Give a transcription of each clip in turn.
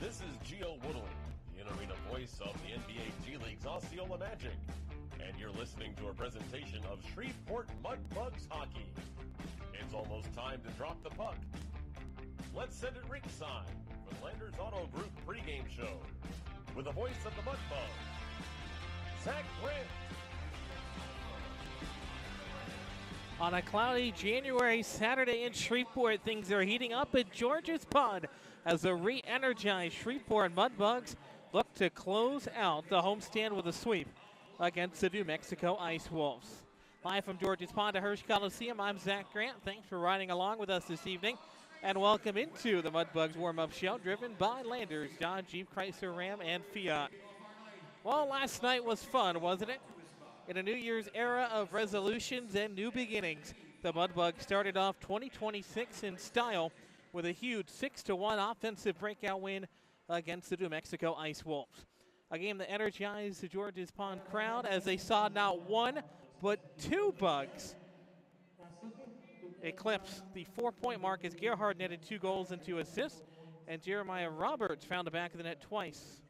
This is Gio Woodley, the in-arena voice of the NBA G League's Osceola Magic, and you're listening to a presentation of Shreveport Mudbugs hockey. It's almost time to drop the puck. Let's send it ringside for the Landers Auto Group pregame show with the voice of the Mudbugs, Zach Grant. On a cloudy January Saturday in Shreveport, things are heating up at George's Pond as the re-energized Shreveport Mudbugs look to close out the homestand with a sweep against the New Mexico Ice Wolves. Live from George's Pond to Hirsch Coliseum, I'm Zach Grant. Thanks for riding along with us this evening, and welcome into the Mudbugs warm-up show driven by Landers, Dodge, Jeep, Chrysler, Ram, and Fiat. Well, last night was fun, wasn't it? In a New Year's era of resolutions and new beginnings, the Mudbugs started off 2026 in style with a huge 6-1 offensive breakout win against the New Mexico Ice Wolves. A game that energized the George's Pond crowd as they saw not one, but two Bugs eclipse the 4-point mark as Gerhard netted 2 goals and 2 assists, and Jeremiah Roberts found the back of the net twice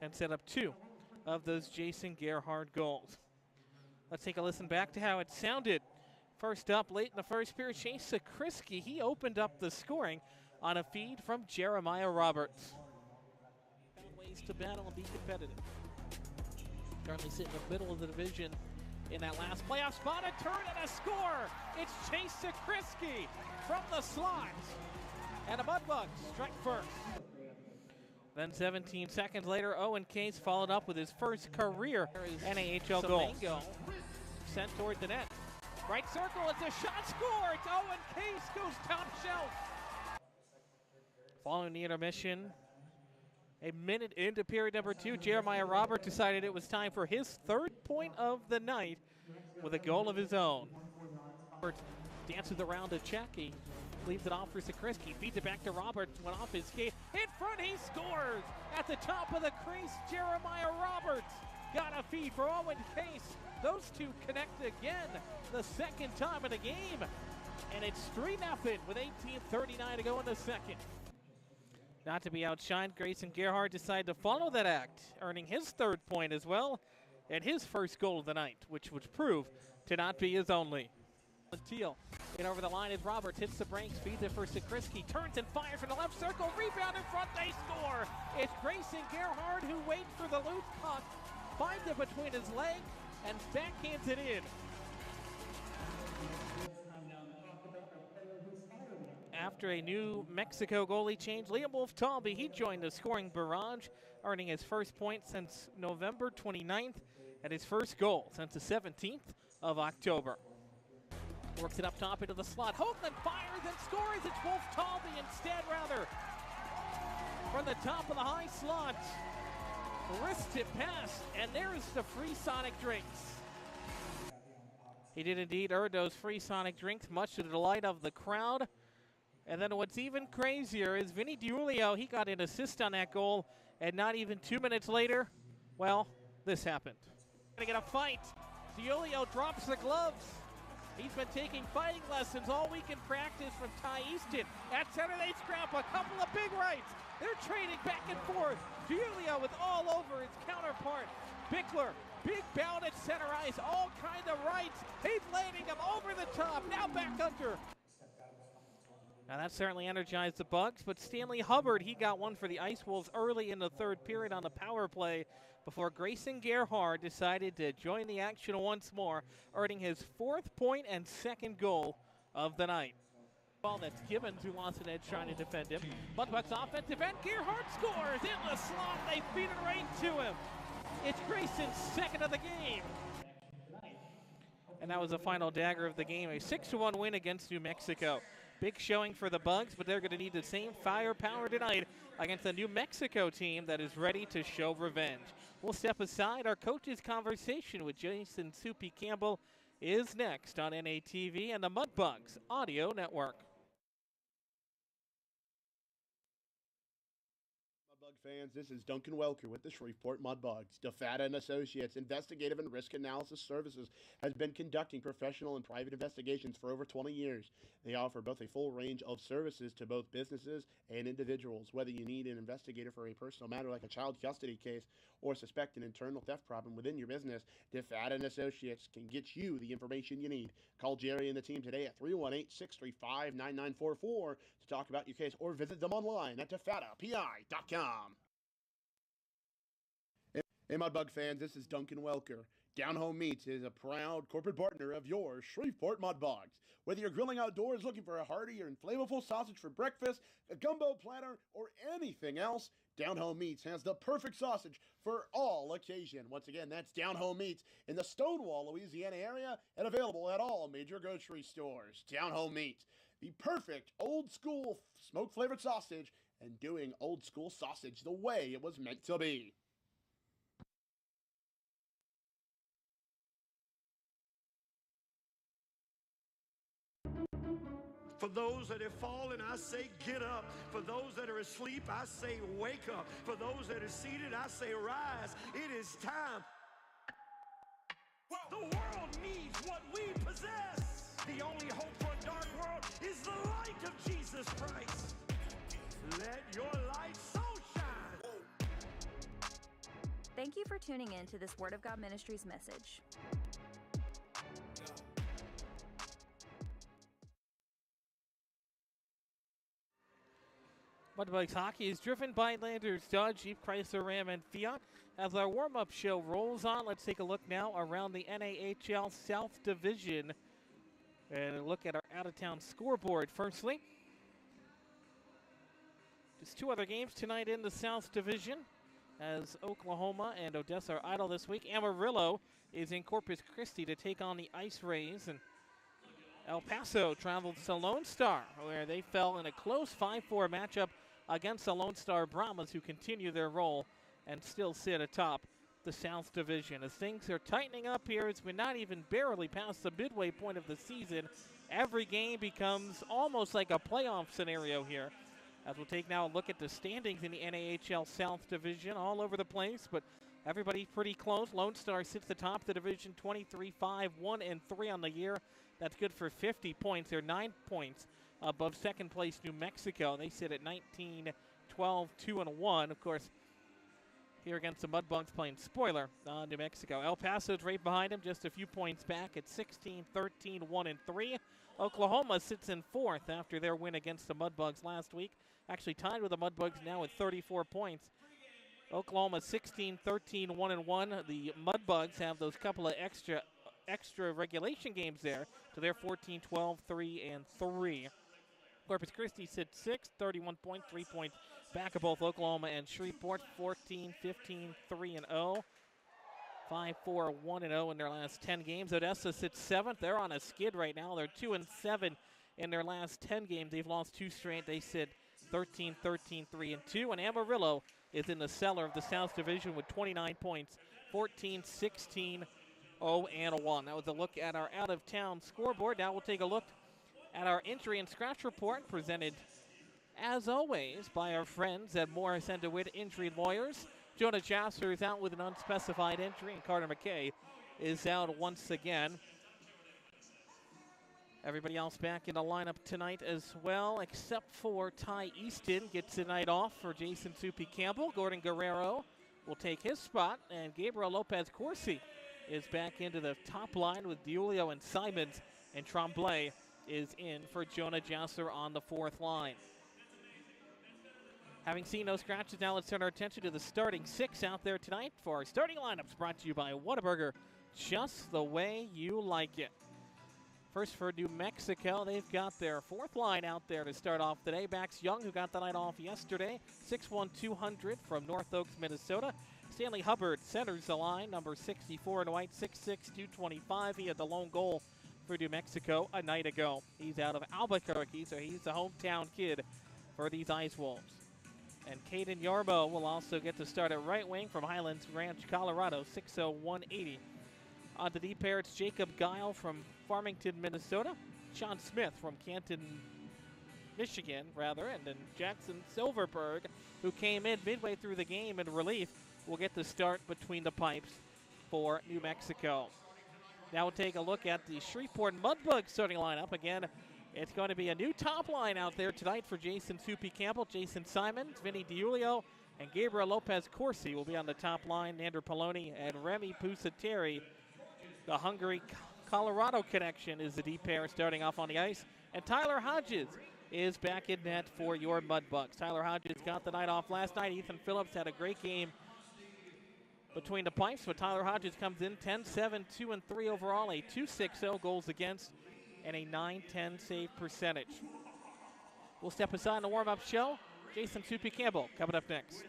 and set up 2 of those Jason Gerhard goals. Let's take a listen back to how it sounded. First up, late in the first period, Chase Sakrisky, he opened up the scoring on a feed from Jeremiah Roberts. Ways to battle and be competitive. Currently sitting in the middle of the division in that last playoff spot. A turn and a score. It's Chase Sakrisky from the slot. And the Mudbugs strike first. Then 17 seconds later, Owen Case followed up with his first career NAHL goal. Sent toward the net. Right circle, it's a shot scored. Owen Case goes top shelf. Following the intermission, a minute into period number 2, Jeremiah Roberts decided it was time for his 3rd point of the night with a goal of his own. Roberts dances around to check. He leaves it off for Sakrisky. Feeds it back to Roberts. Went off his skate. In front, he scores! At the top of the crease, Jeremiah Roberts got a feed for Owen Case. Those two connect again, the second time in the game. And it's 3-0 with 18:39 to go in the second. Not to be outshined, Grayson Gerhard decided to follow that act, earning his 3rd point as well, and his first goal of the night, which would prove to not be his only. Teal in over the line as Roberts hits the brakes, feeds it for Sakrisky, turns and fires from the left circle, rebound in front, they score! It's Grayson Gerhard who waits for the loose puck, finds it between his legs, and backhands it in. After a New Mexico goalie change, Liam Wolf-Talby, he joined the scoring barrage, earning his first point since November 29th and his first goal since the 17th of October. Works it up top into the slot. Hoagland fires and scores. It's Wolf-Talby instead, rather. From the top of the high slot. Wrist it past, and there's the free Sonic drinks. He did indeed earn those free Sonic drinks, much to the delight of the crowd. And then what's even crazier is Vinny DiUlio, he got an assist on that goal, and not even 2 minutes later, well, this happened. Gonna get a fight. DiUlio drops the gloves. He's been taking fighting lessons all week in practice from Ty Easton. At center, they scrap a couple of big rights. They're trading back and forth. DiUlio with all over his counterpart. Bickler, big bound at center ice, all kind of rights. He's landing him over the top, now back under. Now that certainly energized the Bugs, but Stanley Hubbard, he got one for the Ice Wolves early in the 3rd period on the power play before Grayson Gerhard decided to join the action once more, earning his 4th point and 2nd goal of the night. Ball that's Gibbons who lost an edge trying to defend him. Mudbugs offensive end, Gerhard scores in the slot, they feed it right to him. It's Grayson's 2nd of the game. And that was the final dagger of the game, a 6-1 win against New Mexico. Big showing for the Bugs, but they're going to need the same firepower tonight against a New Mexico team that is ready to show revenge. We'll step aside. Our coach's conversation with Jason Soupy Campbell is next on NATV and the Mudbugs Audio Network. fans, this is Duncan Welker with the Shreveport Mudbugs. DeFata & Associates Investigative and Risk Analysis Services has been conducting professional and private investigations for over 20 years. They offer both a full range of services to both businesses and individuals. Whether you need an investigator for a personal matter like a child custody case or suspect an internal theft problem within your business, DeFata & Associates can get you the information you need. Call Jerry and the team today at 318-635-9944 to talk about your case, or visit them online at defatapi.com. Hey, Mudbug fans, this is Duncan Welker. Down Home Meats is a proud corporate partner of your Shreveport Mudbugs. Whether you're grilling outdoors looking for a hearty or flavorful sausage for breakfast, a gumbo platter, or anything else, Down Home Meats has the perfect sausage for all occasion. Once again, that's Down Home Meats in the Stonewall, Louisiana area, and available at all major grocery stores. Down Home Meats, the perfect old school smoke-flavored sausage, and doing old school sausage the way it was meant to be. For those that have fallen, I say get up. For those that are asleep, I say wake up. For those that are seated, I say rise. It is time. The world needs what we possess. The only hope for a dark world is the light of Jesus Christ. Let your light so shine. Thank you for tuning in to this Word of God Ministries message. Mudbugs Hockey is driven by Landers Dodge, Jeep, Chrysler, Ram, and Fiat. As our warm-up show rolls on, let's take a look now around the NAHL South Division and look at our out-of-town scoreboard. Firstly, just two other games tonight in the South Division, as Oklahoma and Odessa are idle this week. Amarillo is in Corpus Christi to take on the Ice Rays, and El Paso traveled to Lone Star, where they fell in a close 5-4 matchup against the Lone Star Brahmas, who continue their roll and still sit atop the South Division. As things are tightening up here, as we're not even barely past the midway point of the season, every game becomes almost like a playoff scenario here. As we'll take now a look at the standings in the NAHL South Division, all over the place, but everybody's pretty close. Lone Star sits atop the division, 23-5, 1-3 on the year. That's good for 50 points. They're 9 points above second place New Mexico. They sit at 19-12, 2-1. Of course, here against the Mudbugs playing spoiler on New Mexico. El Paso's right behind him, just a few points back at 16-13, 1-3. Oklahoma sits in fourth after their win against the Mudbugs last week. Actually tied with the Mudbugs now at 34 points. Oklahoma 16-13, 1-1. The Mudbugs have those couple of extra regulation games there, so they're 14-12, 3-3. Corpus Christi sits 6, 31 points, 3 points back of both Oklahoma and Shreveport, 14-15, 3-0. 5-4, 1-0 in their last 10 games. Odessa sits 7th. They're on a skid right now. They're 2-7 in their last 10 games. They've lost 2 straight. They sit 13-13, 3-2. And Amarillo is in the cellar of the South Division with 29 points, 14-16, 0-1. That was a look at our out-of-town scoreboard. Now we'll take a look at our injury and scratch report, presented, as always, by our friends at Morris & DeWitt Injury Lawyers. Jonah Jasser is out with an unspecified injury, and Carter McKay is out once again. Everybody else back in the lineup tonight as well, except for Ty Easton gets the night off for Jason Soupy Campbell. Gordon Guerrero will take his spot, and Gabriel Lopez Corsi is back into the top line with Diulio and Simons, and Tremblay is in for Jonah Jasser on the fourth line. Having seen no scratches, now let's turn our attention to the starting 6 out there tonight for our starting lineups, brought to you by Whataburger, just the way you like it. First for New Mexico, they've got their fourth line out there to start off today. Max Young, who got the night off yesterday, 6'1", 200 from North Oaks, Minnesota. Stanley Hubbard centers the line, number 64 in white, 6'6", 225. He had the lone goal for New Mexico a night ago. He's out of Albuquerque, so he's the hometown kid for these Ice Wolves. And Caden Yarbo will also get to start at right wing from Highlands Ranch, Colorado, 6'0", 180. On the deep pair, it's Jacob Guile from Farmington, Minnesota. Sean Smith from Canton, Michigan, and then Jackson Silverberg, who came in midway through the game in relief, will get the start between the pipes for New Mexico. Now we'll take a look at the Shreveport Mudbugs starting lineup. Again, it's going to be a new top line out there tonight for Jason Soupy Campbell, Jason Simons, Vinny DiUlio, and Gabriel Lopez Corsi will be on the top line. Nander Poloni and Remy Pusateri. The Hungary Colorado connection is the D pair starting off on the ice. And Tyler Hodges is back in net for your Mudbugs. Tyler Hodges got the night off last night. Ethan Phillips had a great game between the pipes, but Tyler Hodges comes in 10-7, 2-3 overall, a .260 goals against, and a .910 save percentage. We'll step aside in the warm-up show. Jason Soupy Campbell coming up next.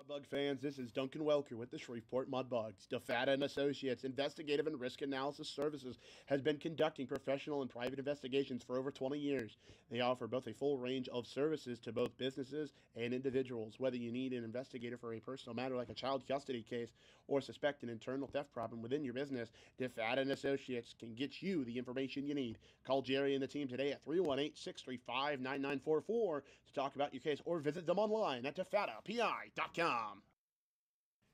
Mudbug fans, this is Duncan Welker with the Shreveport Mudbugs. DeFata & Associates Investigative and Risk Analysis Services has been conducting professional and private investigations for over 20 years. They offer both a full range of services to both businesses and individuals. Whether you need an investigator for a personal matter like a child custody case or suspect an internal theft problem within your business, DeFata & Associates can get you the information you need. Call Jerry and the team today at 318-635-9944 to talk about your case, or visit them online at defatapi.com.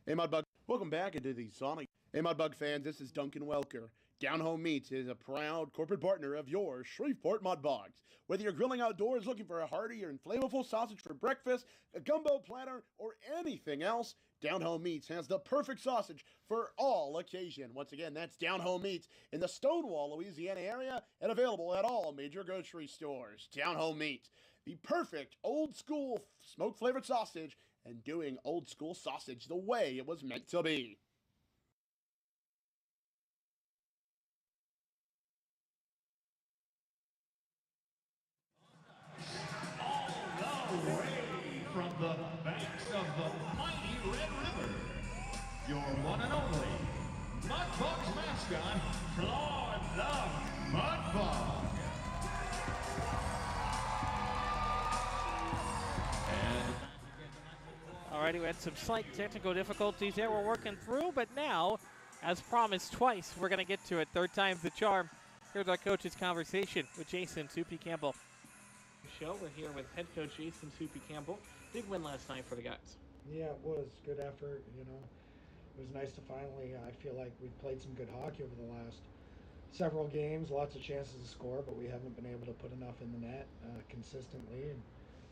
Hey Mudbug, welcome back into the Sonic. Hey Mudbug fans, this is Duncan Welker. Down Home Meats is a proud corporate partner of your Shreveport Mudbugs. Whether you're grilling outdoors looking for a hearty or flavorful sausage for breakfast, a gumbo platter, or anything else, Down Home Meats has the perfect sausage for all occasion. Once again, that's Down Home Meats in the Stonewall, Louisiana area, and available at all major grocery stores. Down Home Meats, the perfect old school smoke flavored sausage, and doing old school sausage the way it was meant to be. All the way from the banks of the mighty Red River, your one and only Mudbugs mascot, Floyd the Mudbug. Alrighty, we had some slight technical difficulties there we're working through, but now, as promised twice, we're going to get to it. Third time's the charm. Here's our coach's conversation with Jason Soupy Campbell. We're here with head coach Jason Soupy Campbell. Big win last night for the guys. Yeah, it was. Good effort, It was nice to finally, I feel like we've played some good hockey over the last several games, lots of chances to score, but we haven't been able to put enough in the net consistently. And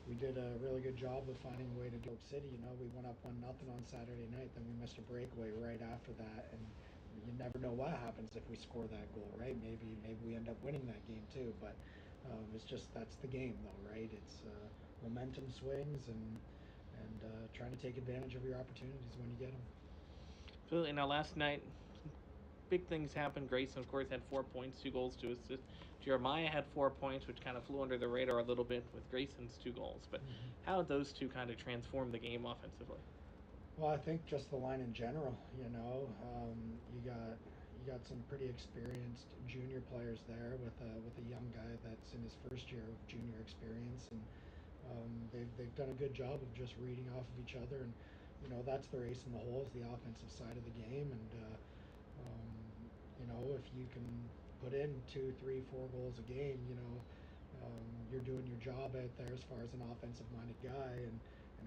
we did a really good job of finding a way to do it. City, we went up 1-0 on Saturday night, then we missed a breakaway right after that, and you never know what happens if we score that goal, right? Maybe we end up winning that game too, but it's just, that's the game though, right? It's momentum swings and trying to take advantage of your opportunities when you get them. Absolutely. Now last night, big things happened. Grayson, of course, had 4 points, 2 goals, 2 assists. Jeremiah had 4 points, which kind of flew under the radar a little bit with Grayson's 2 goals. But how did those two kind of transform the game offensively? Well, I think just the line in general. You got some pretty experienced junior players there with a young guy that's in his first year of junior experience, and they've done a good job of just reading off of each other. And that's their ace in the hole, is the offensive side of the game. And if you can put in 2, 3, 4 goals a game, you're doing your job out there as far as an offensive-minded guy, and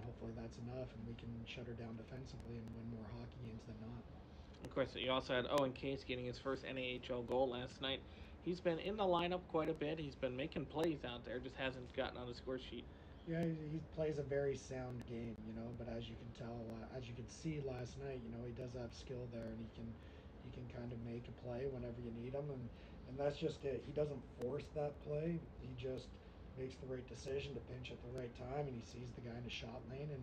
hopefully that's enough, and we can shut her down defensively and win more hockey games than not. Of course, you also had Owen Case getting his first NAHL goal last night. He's been in the lineup quite a bit. He's been making plays out there, just hasn't gotten on the score sheet. Yeah, he plays a very sound game, but as you can tell, as you can see last night, he does have skill there, and he can kind of make a play whenever you need him, and that's just it. He doesn't force that play. He just makes the right decision to pinch at the right time, and he sees the guy in the shot lane and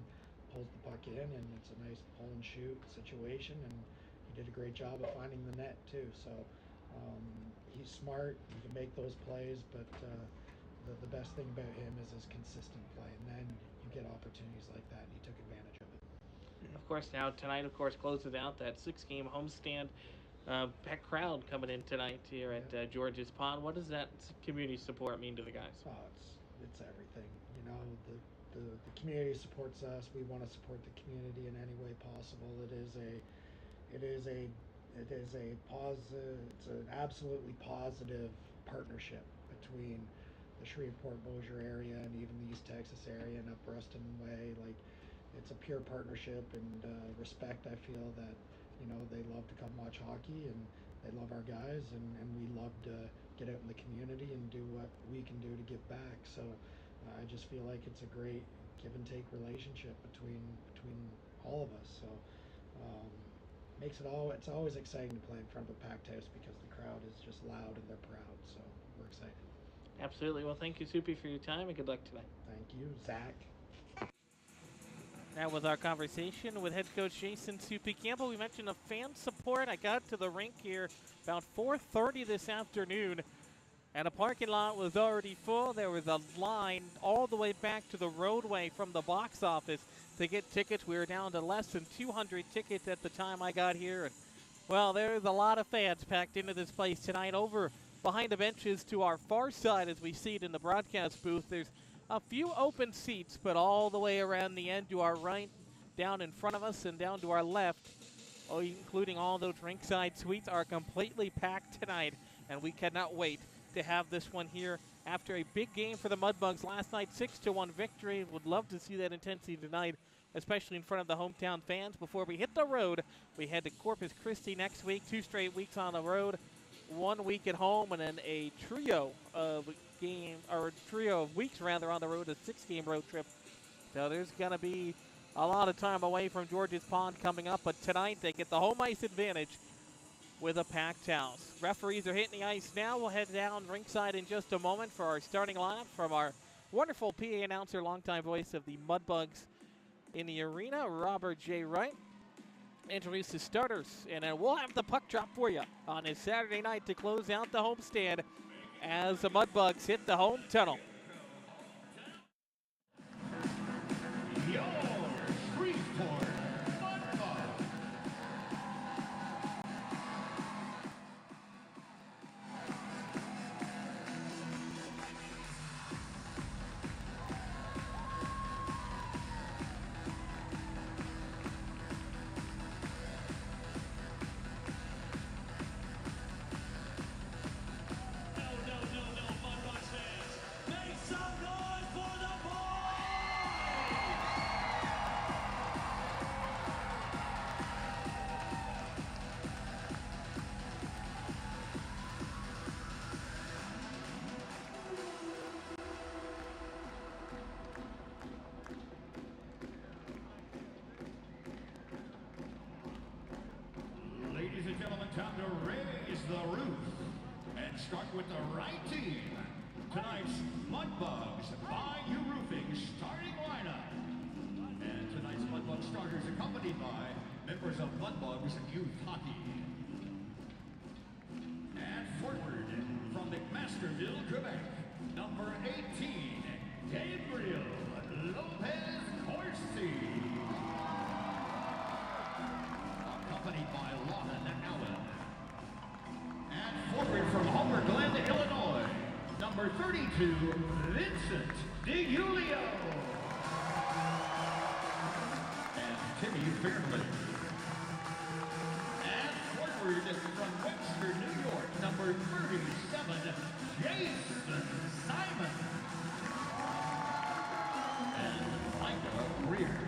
pulls the puck in, and it's a nice pull and shoot situation, and he did a great job of finding the net too. So he's smart. He can make those plays, but the best thing about him is his consistent play, and then you get opportunities like that, and he took advantage of it. Of course, now tonight, of course, closes out that 6-game homestand. Packed crowd coming in tonight here at George's Pond. What does that community support mean to the guys? Oh, it's everything. The community supports us. We want to support the community in any way possible. It is a it is it's an absolutely positive partnership between the Shreveport Bossier area and even the East Texas area and up Ruston Way. Like, it's a pure partnership and respect. I feel that, you know, they love to come watch hockey and they love our guys, and we love to get out in the community and do what we can do to give back. So I just feel like it's a great give and take relationship between all of us. So it's always exciting to play in front of a packed house because the crowd is just loud and they're proud. So we're excited. Absolutely. Well, thank you, Soupy, for your time, and good luck today. Thank you, Zach. Now with our conversation with head coach Jason Soupy Campbell, we mentioned the fan support. I got to the rink here about 4:30 this afternoon, and the parking lot was already full. There was a line all the way back to the roadway from the box office to get tickets. We were down to less than 200 tickets at the time I got here. And, well, there's a lot of fans packed into this place tonight. Over behind the benches to our far side as we see it in the broadcast booth, there's a few open seats, but all the way around the end to our right, down in front of us, and down to our left, including all those ringside suites, are completely packed tonight. And we cannot wait to have this one here after a big game for the Mudbugs last night, 6-1 victory. Would love to see that intensity tonight, especially in front of the hometown fans. Before we hit the road, we head to Corpus Christi next week, 2 straight weeks on the road, 1 week at home, and then a trio of weeks rather on the road, a 6-game road trip. So there's going to be a lot of time away from George's Pond coming up, but tonight they get the home ice advantage with a packed house. Referees are hitting the ice now. We'll head down ringside in just a moment for our starting lineup from our wonderful PA announcer, longtime voice of the Mudbugs in the arena, Robert J. Wright. Introduce the starters, and then we'll have the puck drop for you on this Saturday night to close out the homestand as the Mudbugs hit the home tunnel. Your Shreveport Mudbugs. Ladies and gentlemen, time to raise the roof and start with the right team. Tonight's Mudbugs Bayou Roofing starting lineup. And tonight's Mudbugs starters accompanied by members of Mudbugs Youth Hockey. And forward from McMasterville, Quebec, number 18, Gabriel Lopez Corsi. Accompanied by Lawton Allen. And forward from Homer Glen, Illinois, number 32, Vincent DiGiulio. And Timmy Fairley. And forward from Webster, New York, number 37, Jason Simon. And Micah Greer.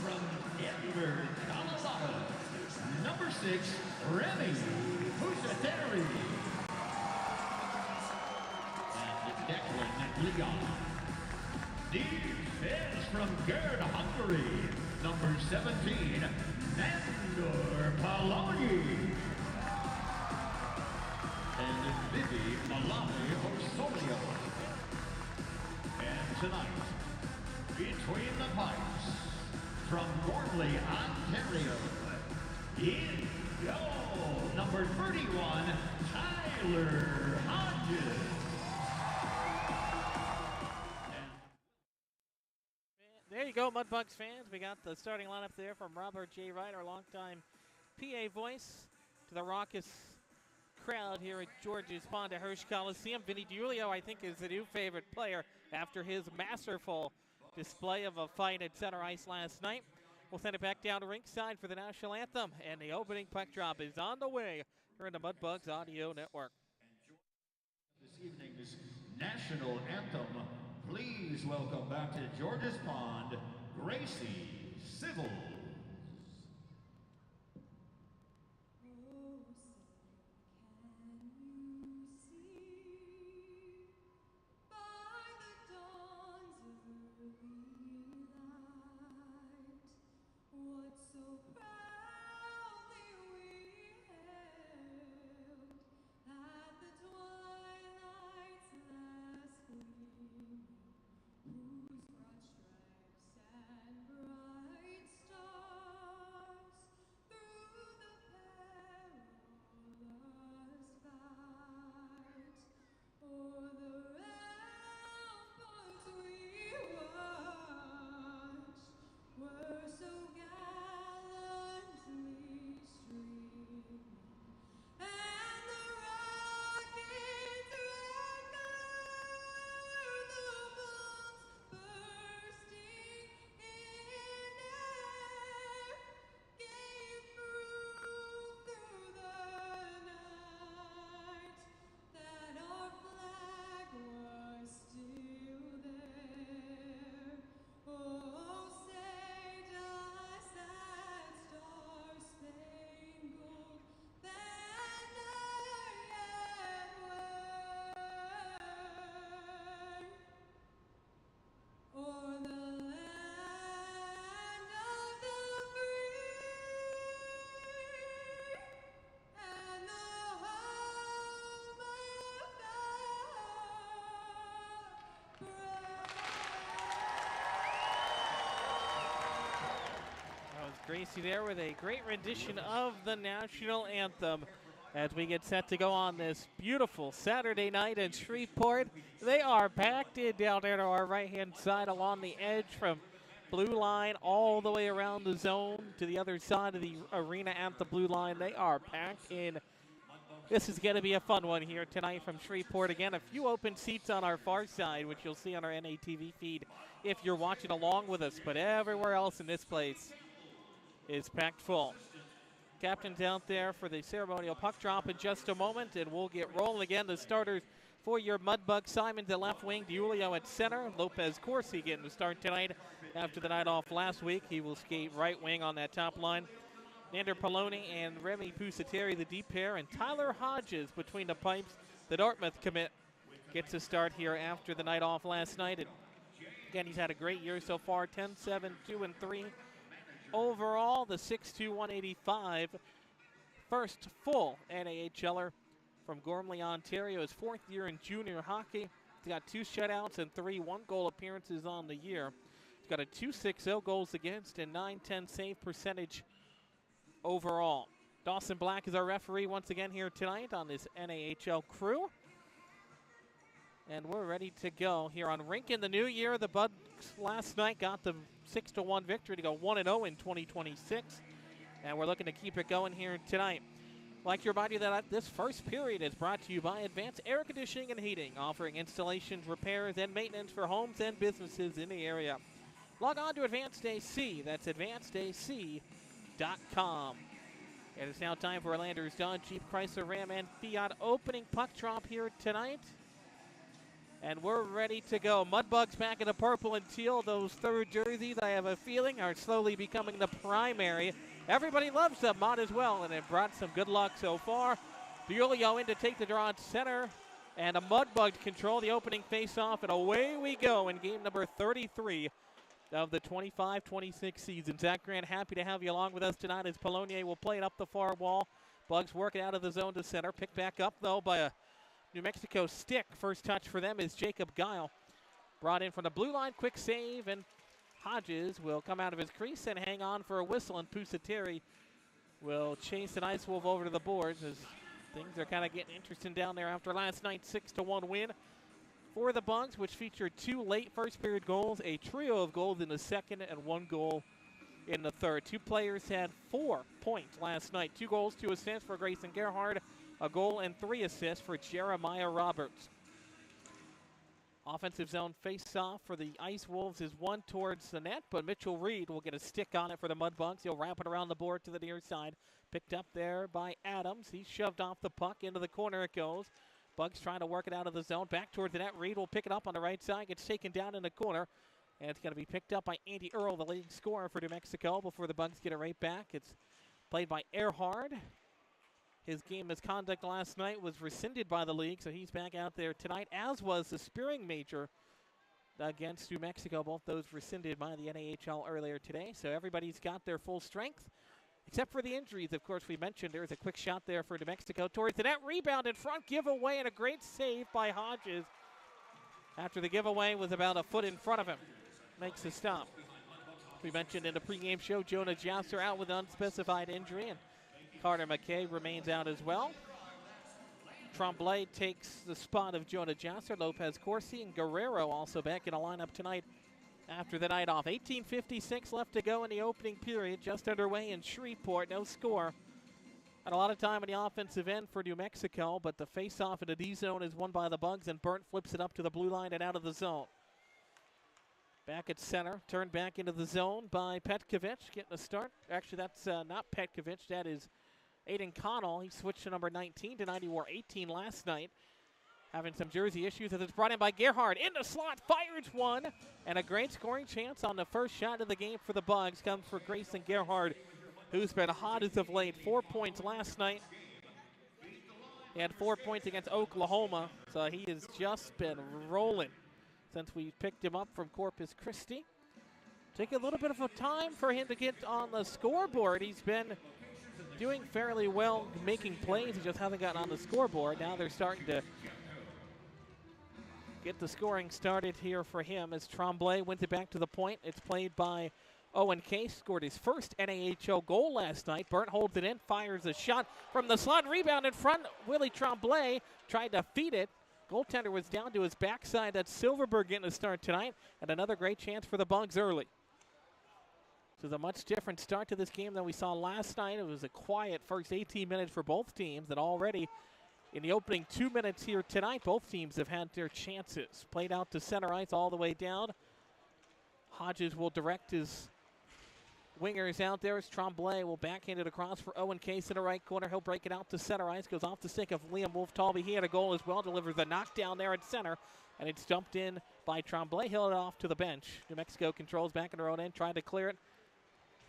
From Denver, Colorado, number 6, Remy Pusateri. And Declan Leon. Defense from Gerd, Hungary, number 17, Nandor Paloni. And Vivi Malami Osorio. And tonight, between the pipes, from Gormley, Ontario, in goal, number 31, Tyler Hodges. There you go, Mudbugs fans. We got the starting lineup there from Robert J. Wright, our longtime PA voice, to the raucous crowd here at George's Pond at Hirsch Coliseum. Vinny DiGiulio, I think, is the new favorite player after his masterful display of a fight at center ice last night. We'll send it back down to ringside for the national anthem, and the opening puck drop is on the way here in the Mudbugs Audio Network. This evening's national anthem, please welcome back to George's Pond, Gracie Civil. Gracie there with a great rendition of the national anthem as we get set to go on this beautiful Saturday night in Shreveport. They are packed in down there to our right-hand side along the edge from blue line all the way around the zone to the other side of the arena at the blue line. They are packed in. This is going to be a fun one here tonight from Shreveport. Again, a few open seats on our far side, which you'll see on our NATV feed if you're watching along with us. But everywhere else in this place is packed full. Captain's out there for the ceremonial puck drop in just a moment, and we'll get rolling again. The starters for your Mudbugs: Simon to left wing, Julio at center, Lopez Corsi getting the start tonight after the night off last week. He will skate right wing on that top line. Nander Poloni and Remy Pusateri, the deep pair, and Tyler Hodges between the pipes. The Dartmouth commit gets a start here after the night off last night. And again, he's had a great year so far, 10-7, 2-3. Overall, the 6'2", 185, first full NAHLer from Gormley, Ontario. His fourth year in junior hockey. He's got 2 shutouts and 3 one-goal appearances on the year. He's got a .260 goals against and .910 save percentage overall. Dawson Black is our referee once again here tonight on this NAHL crew. And we're ready to go here on Rink in the New Year. The Bugs last night got the 6-1 victory to go 1-0 in 2026. And we're looking to keep it going here tonight. I'd like to remind you that this first period is brought to you by Advanced Air Conditioning and Heating, offering installations, repairs, and maintenance for homes and businesses in the area. Log on to Advanced AC. That's AdvancedAC.com. And it's now time for Orlando's Dodge, Jeep, Chrysler, Ram, and Fiat opening puck drop here tonight. And we're ready to go. Mudbugs back in the purple and teal. Those third jerseys, I have a feeling, are slowly becoming the primary. Everybody loves them, Mod as well, and it brought some good luck so far. Julio in to take the draw at center. And a Mudbugs control the opening face-off, and away we go in game number 33 of the 25-26 season. Zach Grant, happy to have you along with us tonight as Polonier will play it up the far wall. Bugs working out of the zone to center. Picked back up, though, by a New Mexico stick. First touch for them is Jacob Guile. Brought in from the blue line, quick save, and Hodges will come out of his crease and hang on for a whistle, and Pusateri will chase an Ice Wolf over to the boards as things are kind of getting interesting down there after last night's 6-1 win for the Bugs, which featured 2 late first period goals, a trio of goals in the second, and 1 goal in the third. 2 players had 4 points last night. 2 goals, 2 assists for Grayson Gerhard, a goal and 3 assists for Jeremiah Roberts. Offensive zone face-off for the Ice Wolves is one towards the net, but Mitchell Reed will get a stick on it for the Mudbugs. He'll wrap it around the board to the near side. Picked up there by Adams. He shoved off the puck. Into the corner it goes. Bugs trying to work it out of the zone. Back towards the net. Reed will pick it up on the right side. Gets taken down in the corner. And it's going to be picked up by Andy Earl, the leading scorer for New Mexico, before the Bugs get it right back. It's played by Earhart. His game misconduct last night was rescinded by the league, so he's back out there tonight, as was the Spearing major against New Mexico. Both those rescinded by the NAHL earlier today, so everybody's got their full strength, except for the injuries. Of course, we mentioned there's a quick shot there for New Mexico towards the net. Rebound in front, giveaway, and a great save by Hodges after the giveaway was about a foot in front of him. Makes the stop. We mentioned in the pregame show, Jonah Jasser out with unspecified injury, and Carter McKay remains out as well. Tremblay takes the spot of Jonah Jasser. Lopez Corsi and Guerrero also back in the lineup tonight after the night off. 18:56 left to go in the opening period. Just underway in Shreveport. No score. Had a lot of time in the offensive end for New Mexico, but the face-off in the D zone is won by the Bugs, and Burnt flips it up to the blue line and out of the zone. Back at center, turned back into the zone by Petkovic, getting a start. Actually, that's not Petkovic. That is Aiden Connell. He switched to number 19 tonight. He wore 18 last night. Having some jersey issues as it's brought in by Gerhard. In the slot, fires one. And a great scoring chance on the first shot of the game for the Bugs comes for Grayson Gerhard, who's been hot as of late. 4 points last night. He had 4 points against Oklahoma, so he has just been rolling since we picked him up from Corpus Christi. Take a little bit of a time for him to get on the scoreboard. He's been doing fairly well, making plays. He just hasn't gotten on the scoreboard. Now they're starting to get the scoring started here for him as Tremblay wins it back to the point. It's played by Owen Case, scored his first NAHL goal last night. Burnt holds it in, fires a shot from the slot. Rebound in front. Willie Tremblay tried to feed it. Goaltender was down to his backside. That's Silverberg getting a start tonight. And another great chance for the Bugs early. This is a much different start to this game than we saw last night. It was a quiet first 18 minutes for both teams, and already in the opening 2 minutes here tonight, both teams have had their chances. Played out to center ice all the way down. Hodges will direct his wingers out there as Tremblay will backhand it across for Owen Case in the right corner. He'll break it out to center ice. Goes off the stick of Liam Wolf-Talby. He had a goal as well. Delivers the knockdown there at center. And it's dumped in by Tremblay. He'll it off to the bench. New Mexico controls back in their own end. Trying to clear it.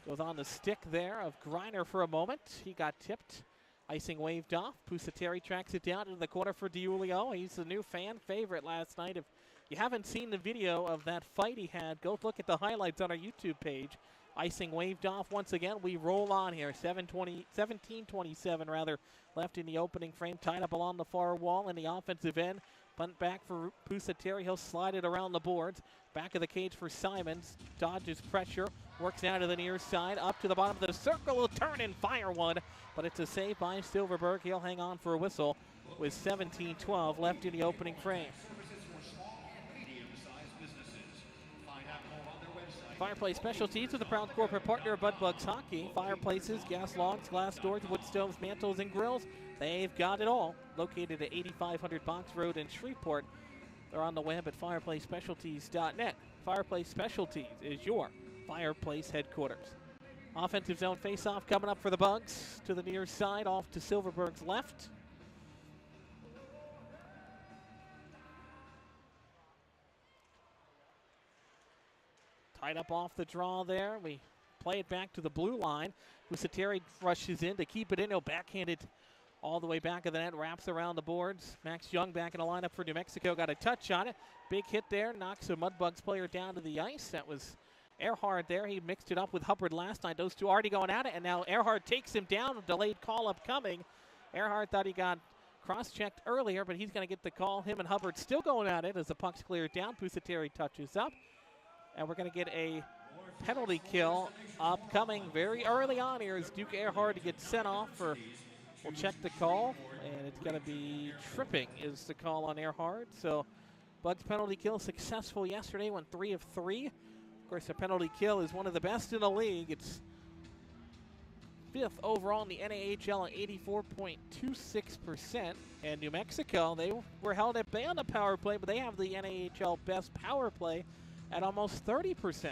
Goes on the stick there of Griner for a moment. He got tipped. Icing waved off. Pusateri tracks it down into the corner for DiUlio. He's the new fan favorite last night. If you haven't seen the video of that fight he had, go look at the highlights on our YouTube page. Icing waved off once again. We roll on here. 17:27 rather left in the opening frame. Tied up along the far wall in the offensive end. Punt back for Pusateri. He'll slide it around the boards. Back of the cage for Simons. Dodges pressure. Works out to the near side. Up to the bottom of the circle. He'll turn and fire one. But it's a save by Silverberg. He'll hang on for a whistle with 17:12 left in the opening frame. Fireplace Specialties is the proud corporate partner of Mudbugs Hockey. Fireplaces, gas logs, glass doors, wood stoves, mantles, and grills. They've got it all. Located at 8500 Box Road in Shreveport. They're on the web at fireplacespecialties.net. Fireplace Specialties is your fireplace headquarters. Offensive zone faceoff coming up for the Bugs. To the near side, off to Silverberg's left. Tied up off the draw there. We play it back to the blue line. Pusateri rushes in to keep it in. He'll backhand it all the way back of the net. Wraps around the boards. Max Young back in the lineup for New Mexico. Got a touch on it. Big hit there. Knocks a Mudbugs player down to the ice. That was Earhart there. He mixed it up with Hubbard last night. Those two already going at it. And now Earhart takes him down. A delayed call upcoming. Earhart thought he got cross-checked earlier, but he's going to get the call. Him and Hubbard still going at it as the puck's cleared down. Pusateri touches up. And we're going to get a penalty kill upcoming very early on here as Duke Earhart gets sent off for, we'll check the call, and it's going to be tripping is the call on Earhart. So Bugs penalty kill successful yesterday, went 3 of 3. Of course, a penalty kill is one of the best in the league. It's fifth overall in the NAHL at 84.26%. And New Mexico, they were held at bay on the power play, but they have the NAHL best power play at almost 30%.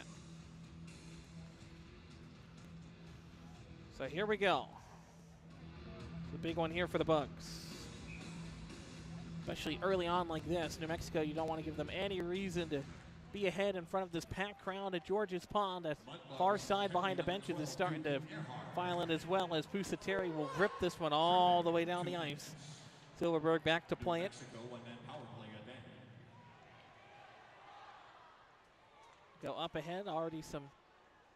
So here we go. The big one here for the Bugs. Especially early on like this, New Mexico, you don't want to give them any reason to be ahead in front of this packed crowd at George's Pond. That far side behind the benches is starting to file in as well, as Pusateri will rip this one all the way down the ice. Silverberg back to play it. Go up ahead, already some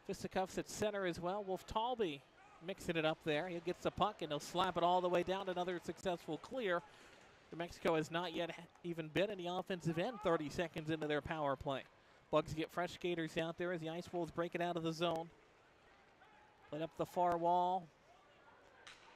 fisticuffs at center as well. Wolf Talby mixing it up there. He gets the puck and he'll slap it all the way down. Another successful clear. New Mexico has not yet even been in the offensive end 30 seconds into their power play. Bugs get fresh skaters out there as the Ice Wolves break it out of the zone. Played up the far wall.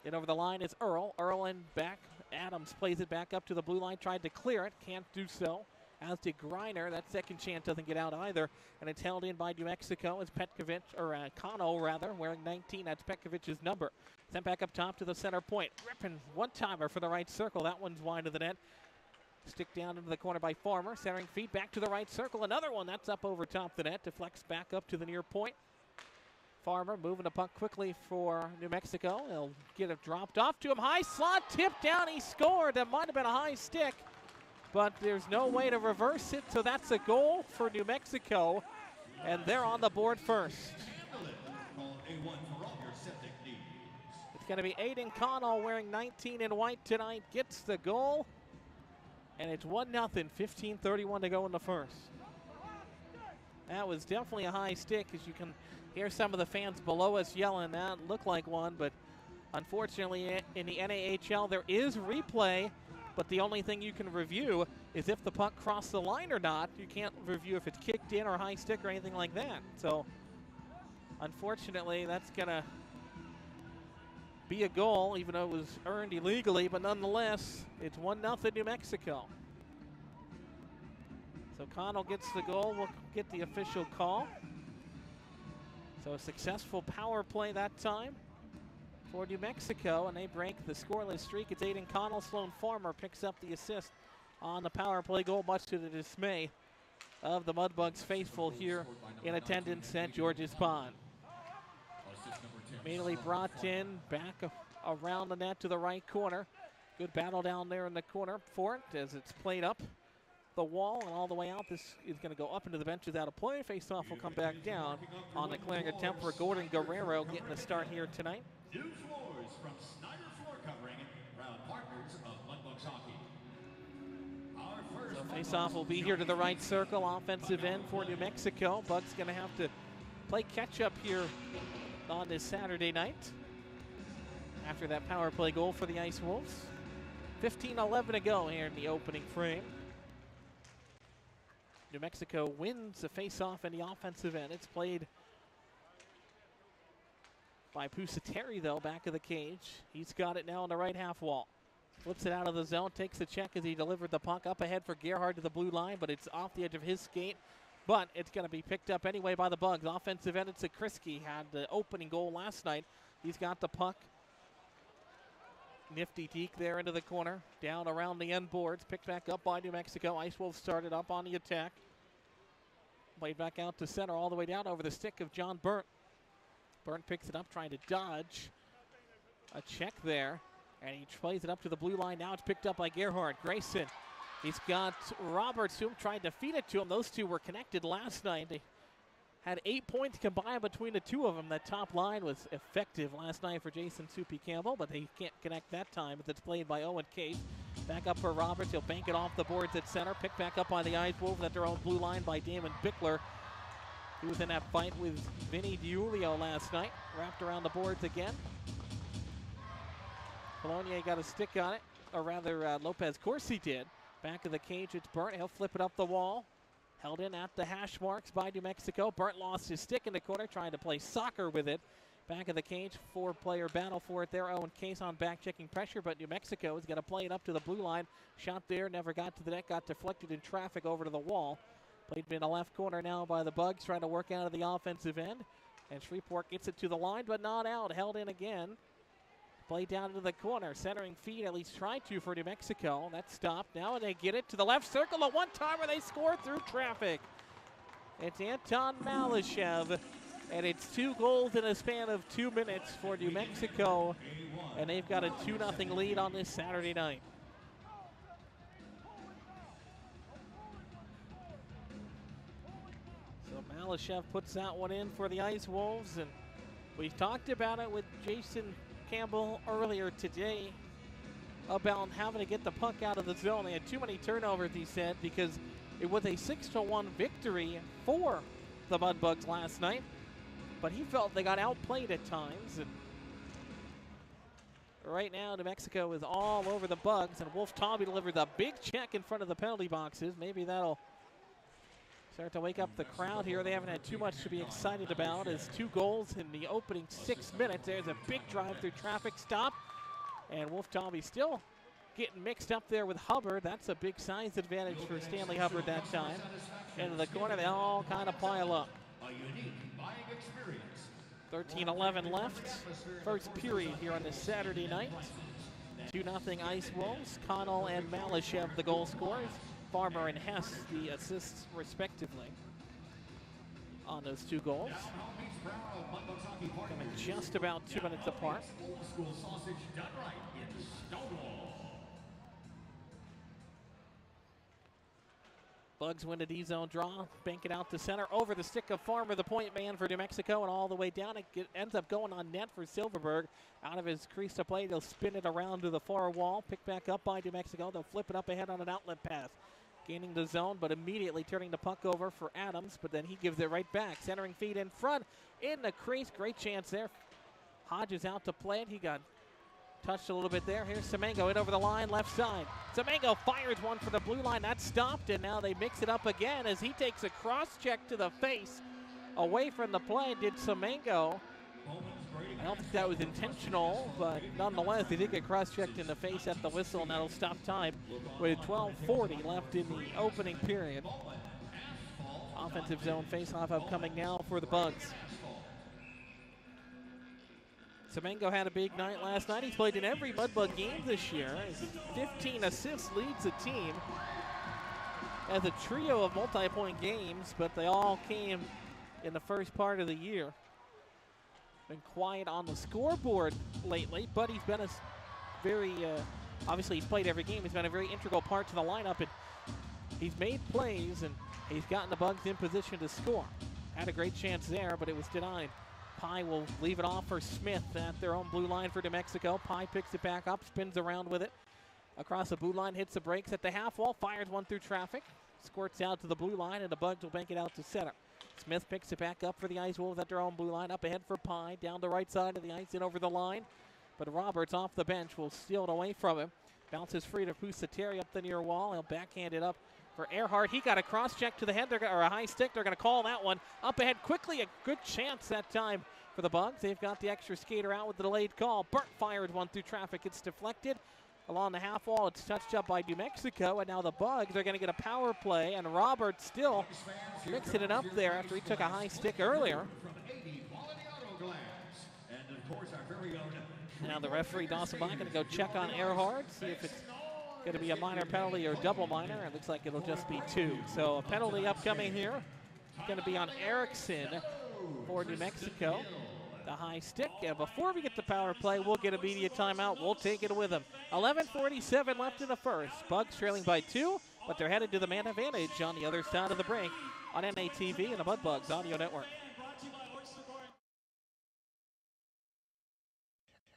Get over the line is Earl. Earl and back. Adams plays it back up to the blue line. Tried to clear it. Can't do so. As did Griner. That second chance doesn't get out either. And it's held in by New Mexico as Petkovic, or Kano rather, wearing 19. That's Petkovic's number. Sent back up top to the center point. Ripping one-timer for the right circle. That one's wide of the net. Stick down into the corner by Farmer. Centering feet back to the right circle. Another one. That's up over top the net. Deflects back up to the near point. Farmer moving the puck quickly for New Mexico. He'll get it dropped off to him. High slot, tipped down. He scored. That might have been a high stick, but there's no way to reverse it. So that's a goal for New Mexico, and they're on the board first. It's going to be Aiden Connell wearing 19 in white tonight. Gets the goal, and it's 1-0. 15:31 to go in the first. That was definitely a high stick, as you can hear some of the fans below us yelling. That looked like one, but unfortunately in the NAHL there is replay, but the only thing you can review is if the puck crossed the line or not. You can't review if it's kicked in or high stick or anything like that. So unfortunately that's going to be a goal, even though it was earned illegally, but nonetheless it's 1-0 New Mexico. So Connell gets the goal. We'll get the official call. So a successful power play that time for New Mexico, and they break the scoreless streak. It's Aiden Connell. Sloan Farmer picks up the assist on the power play goal, much to the dismay of the Mudbugs faithful here in attendance at George's Pond. Immediately brought in back around the net to the right corner. Good battle down there in the corner for it as it's played up the wall and all the way out. This is going to go up into the benches out of play. Face-off will come back down on the clearing attempt for Gordon Guerrero getting the start here tonight. New floors from Snyder Floor Covering, proud partners of Mudbugs Hockey. Our first So face-off will be here to the right circle, offensive end for New Mexico. Bugs going to have to play catch-up here on this Saturday night after that power play goal for the Ice Wolves. 15:11 to go here in the opening frame. New Mexico wins the face-off in the offensive end. It's played by Pusateri, though, back of the cage. He's got it now on the right half wall. Flips it out of the zone, takes the check as he delivered the puck up ahead for Gerhard to the blue line, but it's off the edge of his skate. But it's going to be picked up anyway by the Bugs. Offensive end, it's Zakrisky, had the opening goal last night. He's got the puck. Nifty deke there into the corner, down around the end boards, picked back up by New Mexico. Ice Wolves started up on the attack. Played back out to center all the way down over the stick of John Burnt. Burnt picks it up, trying to dodge a check there, and he plays it up to the blue line. Now it's picked up by Gerhard. Grayson, he's got Roberts who tried to feed it to him. Those two were connected last night. They had 8 points combined between the two of them. That top line was effective last night for Jason Soupy Campbell, but they can't connect that time as it's played by Owen Case. Back up for Roberts. He'll bank it off the boards at center. Picked back up by the Ice Wolves at their own blue line by Damon Bickler. He was in that fight with Vinny DiUlio last night. Wrapped around the boards again. Cologne got a stick on it, or rather Lopez Corsi did. Back of the cage, it's Burnt. He'll flip it up the wall. Held in at the hash marks by New Mexico. Burnt lost his stick in the corner, trying to play soccer with it. Back of the cage, four-player battle for it. Their own Case on back-checking pressure, but New Mexico is going to play it up to the blue line. Shot there, never got to the net, got deflected in traffic over to the wall. Played in the left corner now by the Bugs, trying to work out of the offensive end. And Shreveport gets it to the line, but not out. Held in again. Play down into the corner. Centering feed, at least tried to for New Mexico. That stopped. Now they get it to the left circle. A one-timer, they score through traffic. It's Anton Malyshev. And it's 2 goals in a span of 2 minutes for New Mexico. And they've got a 2-0 lead on this Saturday night. So Malyshev puts that one in for the Ice Wolves. And we've talked about it with Jason Campbell earlier today about having to get the puck out of the zone. They had too many turnovers, he said, because it was a 6-1 victory for the Mudbugs last night. But he felt they got outplayed at times. And right now, New Mexico is all over the Bugs, and Wolf Tommy delivered a big check in front of the penalty boxes. Maybe that'll start to wake up the crowd here. They haven't had too much to be excited about as 2 goals in the opening 6 minutes. There's a big drive through traffic stop, and Wolf Tommy still getting mixed up there with Hubbard. That's a big size advantage for Stanley Hubbard that time. Into the corner, they all kind of pile up. 13-11 left. First period here on this Saturday night. 2-0 Ice Wolves. Connell and Malyshev the goal scorers. Farmer and Hess the assists respectively on those 2 goals. Coming just about 2 minutes apart. Bugs win a D-zone draw, bank it out to center, over the stick of Farmer, the point man for New Mexico, and all the way down. It ends up going on net for Silverberg. Out of his crease to play, they'll spin it around to the far wall, picked back up by New Mexico. They'll flip it up ahead on an outlet pass. Gaining the zone, but immediately turning the puck over for Adams, but then he gives it right back. Centering feed in front, in the crease, great chance there. Hodges out to play it, he got touched a little bit there. Here's Semengo in over the line, left side. Semengo fires one for the blue line. That stopped, and now they mix it up again as he takes a cross check to the face. Away from the play did Semengo. I don't think that was intentional, but nonetheless, he did get cross-checked in the face at the whistle, and that'll stop time with 12:40 left in the opening period. Offensive zone face-off upcoming now for the Bugs. Semengo had a big night last night. He's played in every Mudbug game this year. His 15 assists leads the team as a trio of multi-point games, but they all came in the first part of the year. Been quiet on the scoreboard lately, but he's been a very, obviously he's played every game. He's been a very integral part to the lineup, and he's made plays, and he's gotten the Bugs in position to score. Had a great chance there, but it was denied. Pye will leave it off for Smith at their own blue line for New Mexico. Pye picks it back up, spins around with it. Across the blue line, hits the brakes at the half wall, fires one through traffic. Squirts out to the blue line, and the Bugs will bank it out to center. Smith picks it back up for the Ice Wolves at their own blue line. Up ahead for Pye, down the right side of the ice, in over the line. But Roberts off the bench will steal it away from him. Bounces free to Pusateri up the near wall. He'll backhand it up for Earhart. He got a cross check to the head, or a high stick. They're going to call that one. Up ahead quickly, a good chance that time for the Bugs. They've got the extra skater out with the delayed call. Burt fired one through traffic. It's deflected along the half wall. It's touched up by New Mexico, and now the Bugs are going to get a power play, and Roberts still mixing it up there after he took a high stick earlier. Now the referee, Dawson Bond, going to go check on Earhart, see if it's going to be a minor penalty or double minor. It looks like it'll just be 2. So a penalty upcoming here. It's going to be on Erickson for New Mexico. The high stick. And before we get the power play, we'll get a media timeout. We'll take it with them. 11:47 left in the first. Bugs trailing by 2, but they're headed to the man advantage on the other side of the break on NATV and the Mudbugs Audio Network.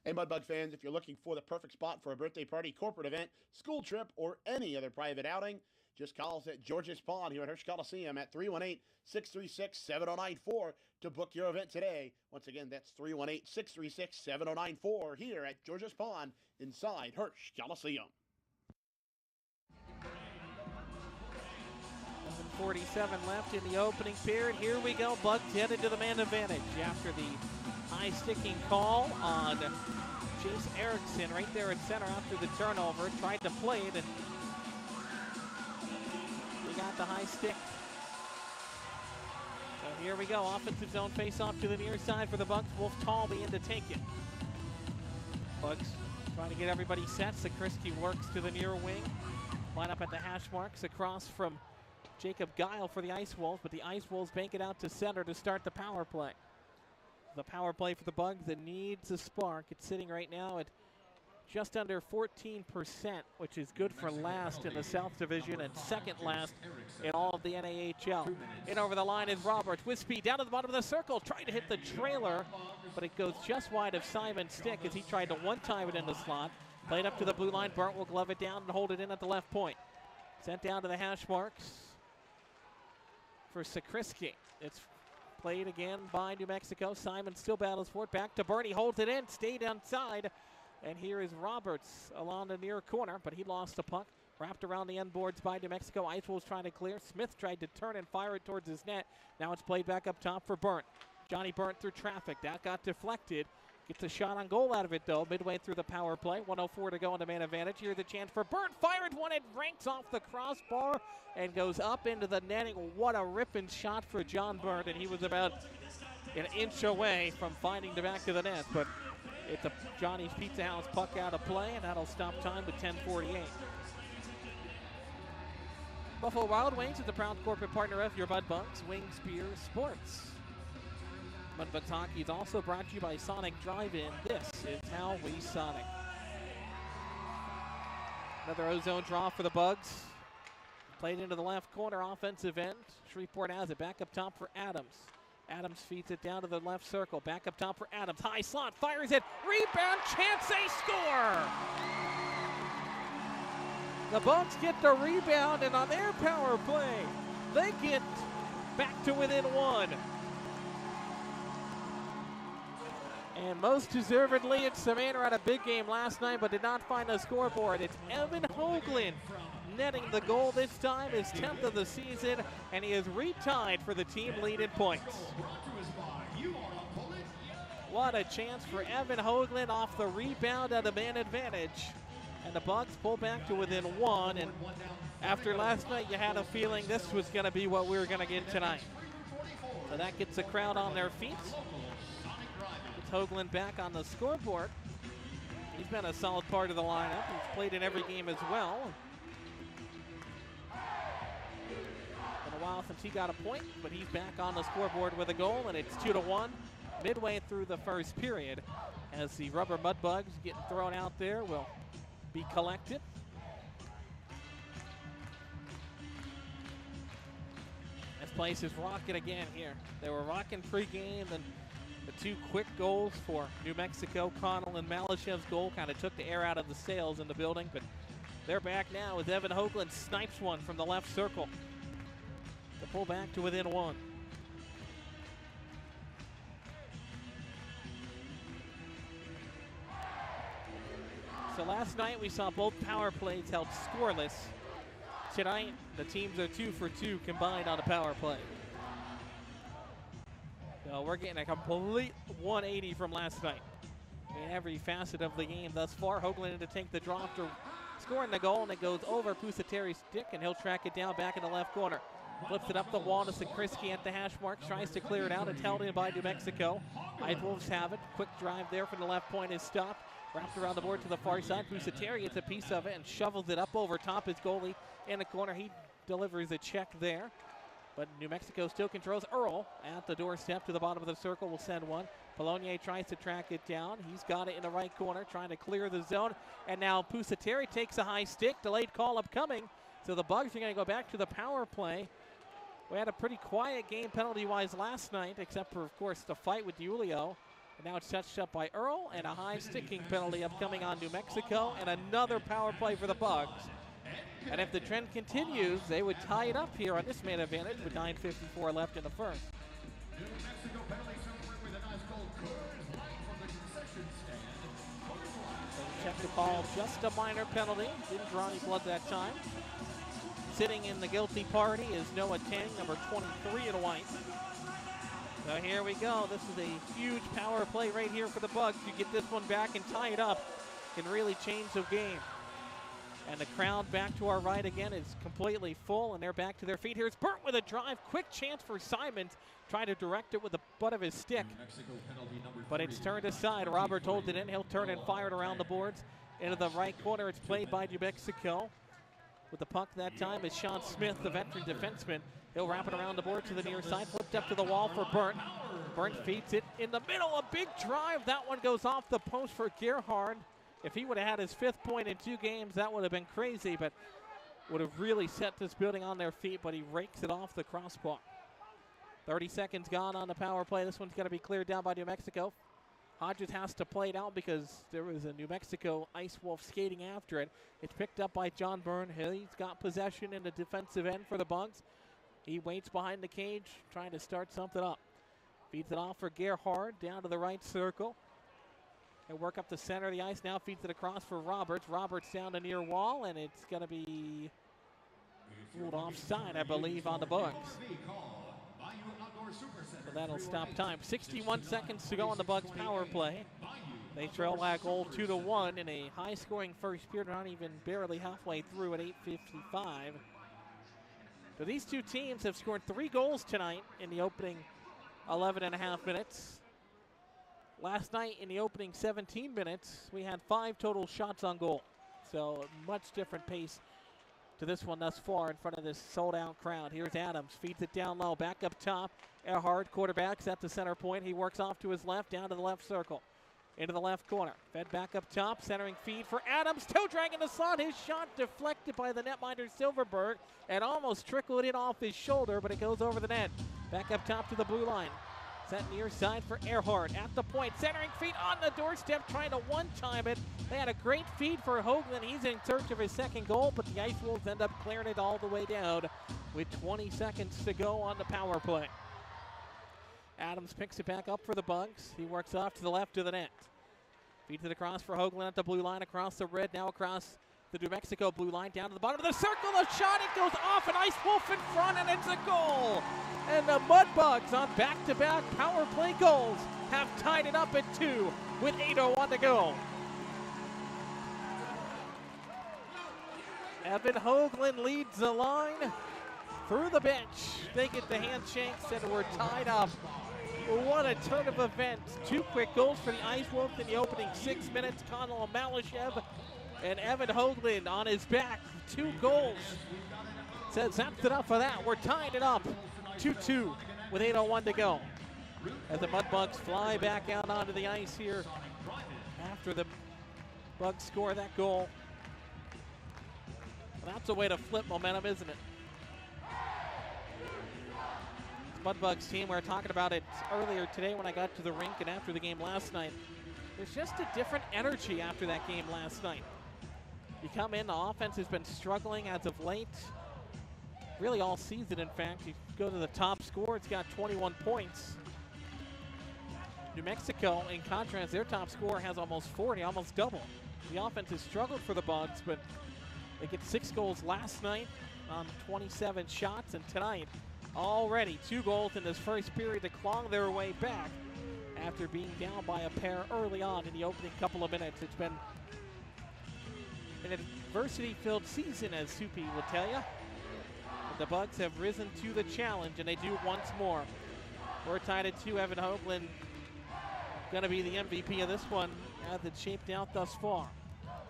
Hey, Mudbug fans, if you're looking for the perfect spot for a birthday party, corporate event, school trip, or any other private outing, just call us at George's Pond here at Hirsch Coliseum at 318-636-7094 to book your event today. Once again, that's 318-636-7094 here at George's Pond inside Hirsch Coliseum. 47 left in the opening period. Here we go. Bugs headed to the man advantage after the high sticking call on Chase Erickson right there at center after the turnover. Tried to play it, and he got the high stick. So Here we go, offensive zone face-off to the near side for the Bugs. Wolf Talby in to take it. Bugs trying to get everybody set. Sakrisky works to the near wing. Line up at the hash marks across from Jacob Guile for the Ice Wolves, but the Ice Wolves bank it out to center to start the power play. The power play for the Bugs that needs a spark. It's sitting right now at just under 14%, which is good for last in the South Division and second last in all of the NAHL. In over the line is Roberts with speed down to the bottom of the circle, trying to hit the trailer, but it goes just wide of Simon's stick as he tried to one-time it in the slot. Played up to the blue line. Burnt will glove it down and hold it in at the left point. Sent down to the hash marks for Sakrisky. It's played again by New Mexico. Simon still battles for it. Back to Burnt. He holds it in. Stayed inside. And here is Roberts along the near corner, but he lost the puck. Wrapped around the end boards by New Mexico. Ice Wolves trying to clear. Smith tried to turn and fire it towards his net. Now it's played back up top for Burnt. Johnny Burnt through traffic. That got deflected. Gets a shot on goal out of it, though, midway through the power play. 1:04 to go on the man advantage. Here's the chance for Burnt. Fired one. It ranks off the crossbar and goes up into the netting. What a ripping shot for John Burnt, and he was about an inch away from finding the back of the net. But it's a Johnny's Pizza House puck out of play, and that'll stop time with 10:48. Buffalo Wild Wings is the proud corporate partner of your Mudbugs, Wings Beer Sports. Mudbugs Hockey is also brought to you by Sonic Drive-In. This is how we Sonic. Another ozone draw for the Bugs. Played into the left corner, offensive end. Shreveport has it back up top for Adams. Adams feeds it down to the left circle. Back up top for Adams. High slot, fires it. Rebound, chance, they score! The Bugs get the rebound, and on their power play, they get back to within one. And most deservedly, it's the man who had a big game last night but did not find the scoreboard. It's Evan Hoagland netting the goal this time, his 10th of the season, and he is retied for the team lead in points. What a chance for Evan Hoagland off the rebound at a man advantage. And the Bugs pull back to within one, and after last night, you had a feeling this was going to be what we were going to get tonight. So that gets the crowd on their feet. Hoagland back on the scoreboard. He's been a solid part of the lineup. He's played in every game as well. Been a while since he got a point, but he's back on the scoreboard with a goal, and it's 2-1 midway through the first period as the rubber Mudbugs getting thrown out there will be collected. This place is rocking again here. They were rocking pregame, and the two quick goals for New Mexico, Connell and Malashev's goal kind of took the air out of the sails in the building, but they're back now as Evan Hoagland snipes one from the left circle to pull back to within one. So last night we saw both power plays held scoreless. Tonight, the teams are 2 for 2 combined on a power play. So we're getting a complete 180 from last night in every facet of the game thus far. Hoagland to take the draw after scoring the goal, and it goes over Pusateri's stick, and he'll track it down back in the left corner. Flips it up the wall to Sakrisky at the hash mark, tries to clear it out. It's held in by New Mexico. Ice Wolves have it. Quick drive there from the left point is stopped. Wrapped around the board to the far side. Pusateri gets a piece of it and shovels it up over top his goalie in the corner. He delivers a check there. But New Mexico still controls. Earl at the doorstep to the bottom of the circle will send one. Polonier tries to track it down. He's got it in the right corner, trying to clear the zone. And now Pusateri takes a high stick. Delayed call upcoming. So the Bugs are going to go back to the power play. We had a pretty quiet game penalty-wise last night, except for, of course, the fight with Julio. And now it's touched up by Earl, and a high sticking penalty upcoming on New Mexico, and another power play for the Bugs. And if the trend continues, they would tie it up here on this man advantage with 9:54 left in the first. New Mexico penalty over with a nice goal. Coors Light from the concession stand. Check the call, just a minor penalty. Didn't draw any blood that time. Sitting in the guilty party is Noah Tang, number 23 in white. So here we go. This is a huge power play right here for the Bugs. You get this one back and tie it up, can really change the game. And the crowd back to our right again is completely full, and they're back to their feet. Here's Burt with a drive. Quick chance for Simons. Trying to direct it with the butt of his stick. But it's turned aside. Robert holds it in. He'll turn and fire it around the boards. Into the right corner. It's played by New Mexico. With the puck that time is Sean Smith, the veteran defenseman. He'll wrap it around the board to the near side. Flipped up to the wall for Burnt. Burnt feeds it in the middle. A big drive. That one goes off the post for Gerhard. If he would have had his 5th point in 2 games, that would have been crazy, but would have really set this building on their feet, but he rakes it off the crossbar. 30 seconds gone on the power play. This one's going to be cleared down by New Mexico. Hodges has to play it out because there was a New Mexico Ice Wolf skating after it. It's picked up by John Byrne. He's got possession in the defensive end for the Bugs. He waits behind the cage, trying to start something up. Feeds it off for Gerhard, down to the right circle. He'll work up the center of the ice now, feeds it across for Roberts. Roberts down the near wall, and it's going to be ruled offside, I believe, on the Bugs. So that'll stop time. 61 seconds to go on the Bugs power play. They trail that goal 2-1 in a high-scoring first period, not even barely halfway through at 8:55. So these two teams have scored 3 goals tonight in the opening 11 and a half minutes. Last night in the opening 17 minutes, we had 5 total shots on goal. So much different pace to this one thus far in front of this sold-out crowd. Here's Adams, feeds it down low, back up top. Earhart, quarterback's at the center point. He works off to his left, down to the left circle. Into the left corner. Fed back up top, centering feed for Adams. Toe drag in the slot. His shot deflected by the netminder Silverberg and almost trickled in off his shoulder, but it goes over the net. Back up top to the blue line. Set near side for Earhart at the point. Centering feed on the doorstep, trying to one-time it. They had a great feed for Hoagland. He's in search of his 2nd goal, but the Ice Wolves end up clearing it all the way down with 20 seconds to go on the power play. Adams picks it back up for the Bugs. He works off to the left of the net. Feeds it across for Hoagland at the blue line, across the red, now across the New Mexico blue line, down to the bottom of the circle. The shot, it goes off, an Ice Wolf in front, and it's a goal. And the Mudbugs on back-to-back power play goals have tied it up at 2 with 8:01 to go. Evan Hoagland leads the line through the bench. They get the handshakes, and we're tied up. What a turn of events. 2 quick goals for the Ice Wolves in the opening 6 minutes. Connell Malashev and Evan Hoagland on his back. 2 goals. Says that's enough for that. We're tying it up 2-2 with 8:01 to go. As the Mudbugs fly back out onto the ice here after the Bugs score that goal. Well, that's a way to flip momentum, isn't it? Mudbugs team, we were talking about it earlier today when I got to the rink and after the game last night. There's just a different energy after that game last night. You come in, the offense has been struggling as of late. Really all season, in fact. You go to the top scorer, it's got 21 points. New Mexico, in contrast, their top scorer has almost 40, almost double. The offense has struggled for the Bugs, but they get 6 goals last night on 27 shots, and tonight already 2 goals in this first period to claw their way back after being down by a pair early on in the opening couple of minutes. It's been an adversity-filled season, as Soupy will tell you. But the Bugs have risen to the challenge, and they do once more. We're tied at 2. Evan Hoagland going to be the MVP of this one as it's shaped out thus far.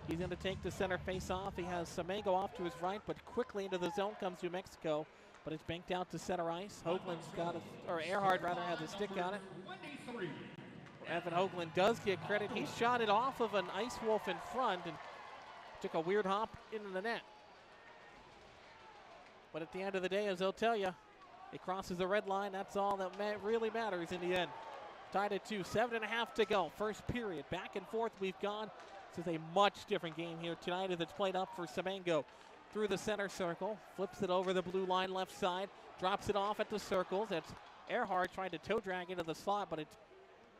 He's going to take the center face-off. He has Semengo off to his right, but quickly into the zone comes New Mexico. But it's banked out to center ice. Hoagland's got it, or Earhart rather, has a stick on it. Evan Hoagland does get credit. He shot it off of an Ice Wolf in front and took a weird hop into the net. But at the end of the day, as they'll tell you, it crosses the red line. That's all that really matters in the end. Tied at 2, 7.5 to go. First period, back and forth we've gone. This is a much different game here tonight as it's played up for Semengo. Through the center circle, flips it over the blue line left side, drops it off at the circles. It's Earhart trying to toe drag into the slot, but it's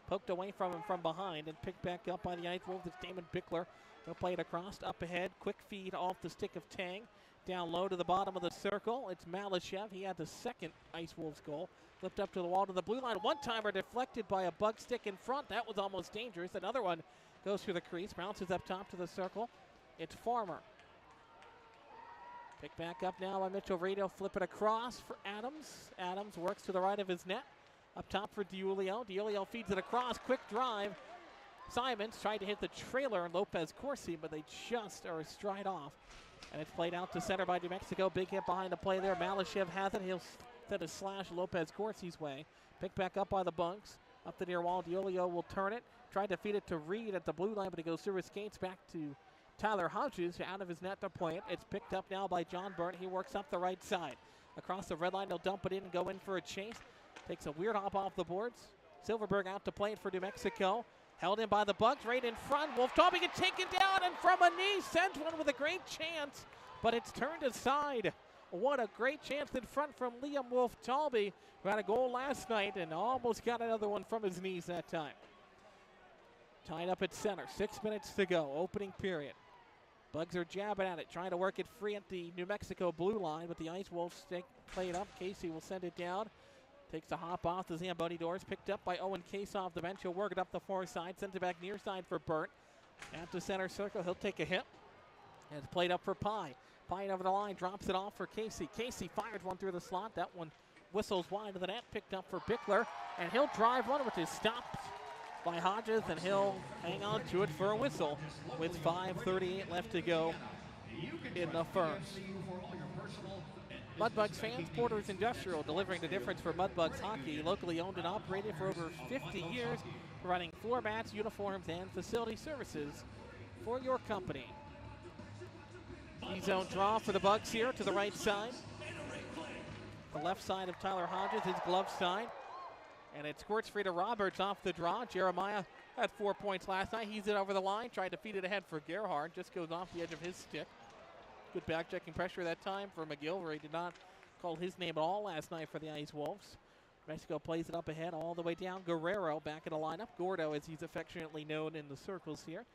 poked away from him from behind and picked back up by the Ice Wolves. It's Damon Bickler. They'll play it across, up ahead, quick feed off the stick of Tang. Down low to the bottom of the circle, it's Malashev. He had the 2nd Ice Wolves goal. Flipped up to the wall to the blue line. One-timer deflected by a Bug stick in front. That was almost dangerous. Another one goes through the crease, bounces up top to the circle. It's Farmer. Pick back up now by Mitchell Reed. He'll flip it across for Adams. Adams works to the right of his net. Up top for DiUlio. DiUlio feeds it across. Quick drive. Simons tried to hit the trailer, Lopez Corsi, but they just are a stride off. And it's played out to center by New Mexico. Big hit behind the play there. Malashev has it. He'll set a slash Lopez Corsi's way. Picked back up by the Bunks. Up the near wall. DiUlio will turn it. Tried to feed it to Reed at the blue line, but he goes through his skates back to Tyler Hodges out of his net to play it. It's picked up now by John Burt. He works up the right side. Across the red line, they'll dump it in and go in for a chase. Takes a weird hop off the boards. Silverberg out to play it for New Mexico. Held in by the Bugs, right in front. Wolf Talby gets taken down, and from a knee sends one with a great chance, but it's turned aside. What a great chance in front from Liam Wolf Talby, who had a goal last night and almost got another one from his knees that time. Tied up at center, 6 minutes to go, opening period. Bugs are jabbing at it, trying to work it free at the New Mexico blue line, but the Ice Wolves play it up. Casey will send it down. Takes a hop off the Zamboni doors. Picked up by Owen Case off the bench. He'll work it up the far side. Sends it back near side for Burt. Out to center circle. He'll take a hit. And it's played up for Pye. Pye over the line. Drops it off for Casey. Casey fires one through the slot. That one whistles wide of the net. Picked up for Bickler. And he'll drive one, which is stopped by Hodges. And he'll hang on to it for a whistle with 5:38 left to go in the first. Mudbugs fans, Porter's Industrial, delivering the difference for Mudbugs hockey. Locally owned and operated for over 50 years, providing floor mats, uniforms, and facility services for your company. E-zone draw for the Bugs here to the right side. The left side of Tyler Hodges, his glove side. And it squirts free to Roberts off the draw. Jeremiah had 4 points last night. He's it over the line, tried to feed it ahead for Gerhard. Just goes off the edge of his stick. Good back-checking pressure that time for McGilvery. Did not call his name at all last night for the Ice Wolves. Mexico plays it up ahead all the way down. Guerrero back in the lineup. Gordo, as he's affectionately known in the circles here.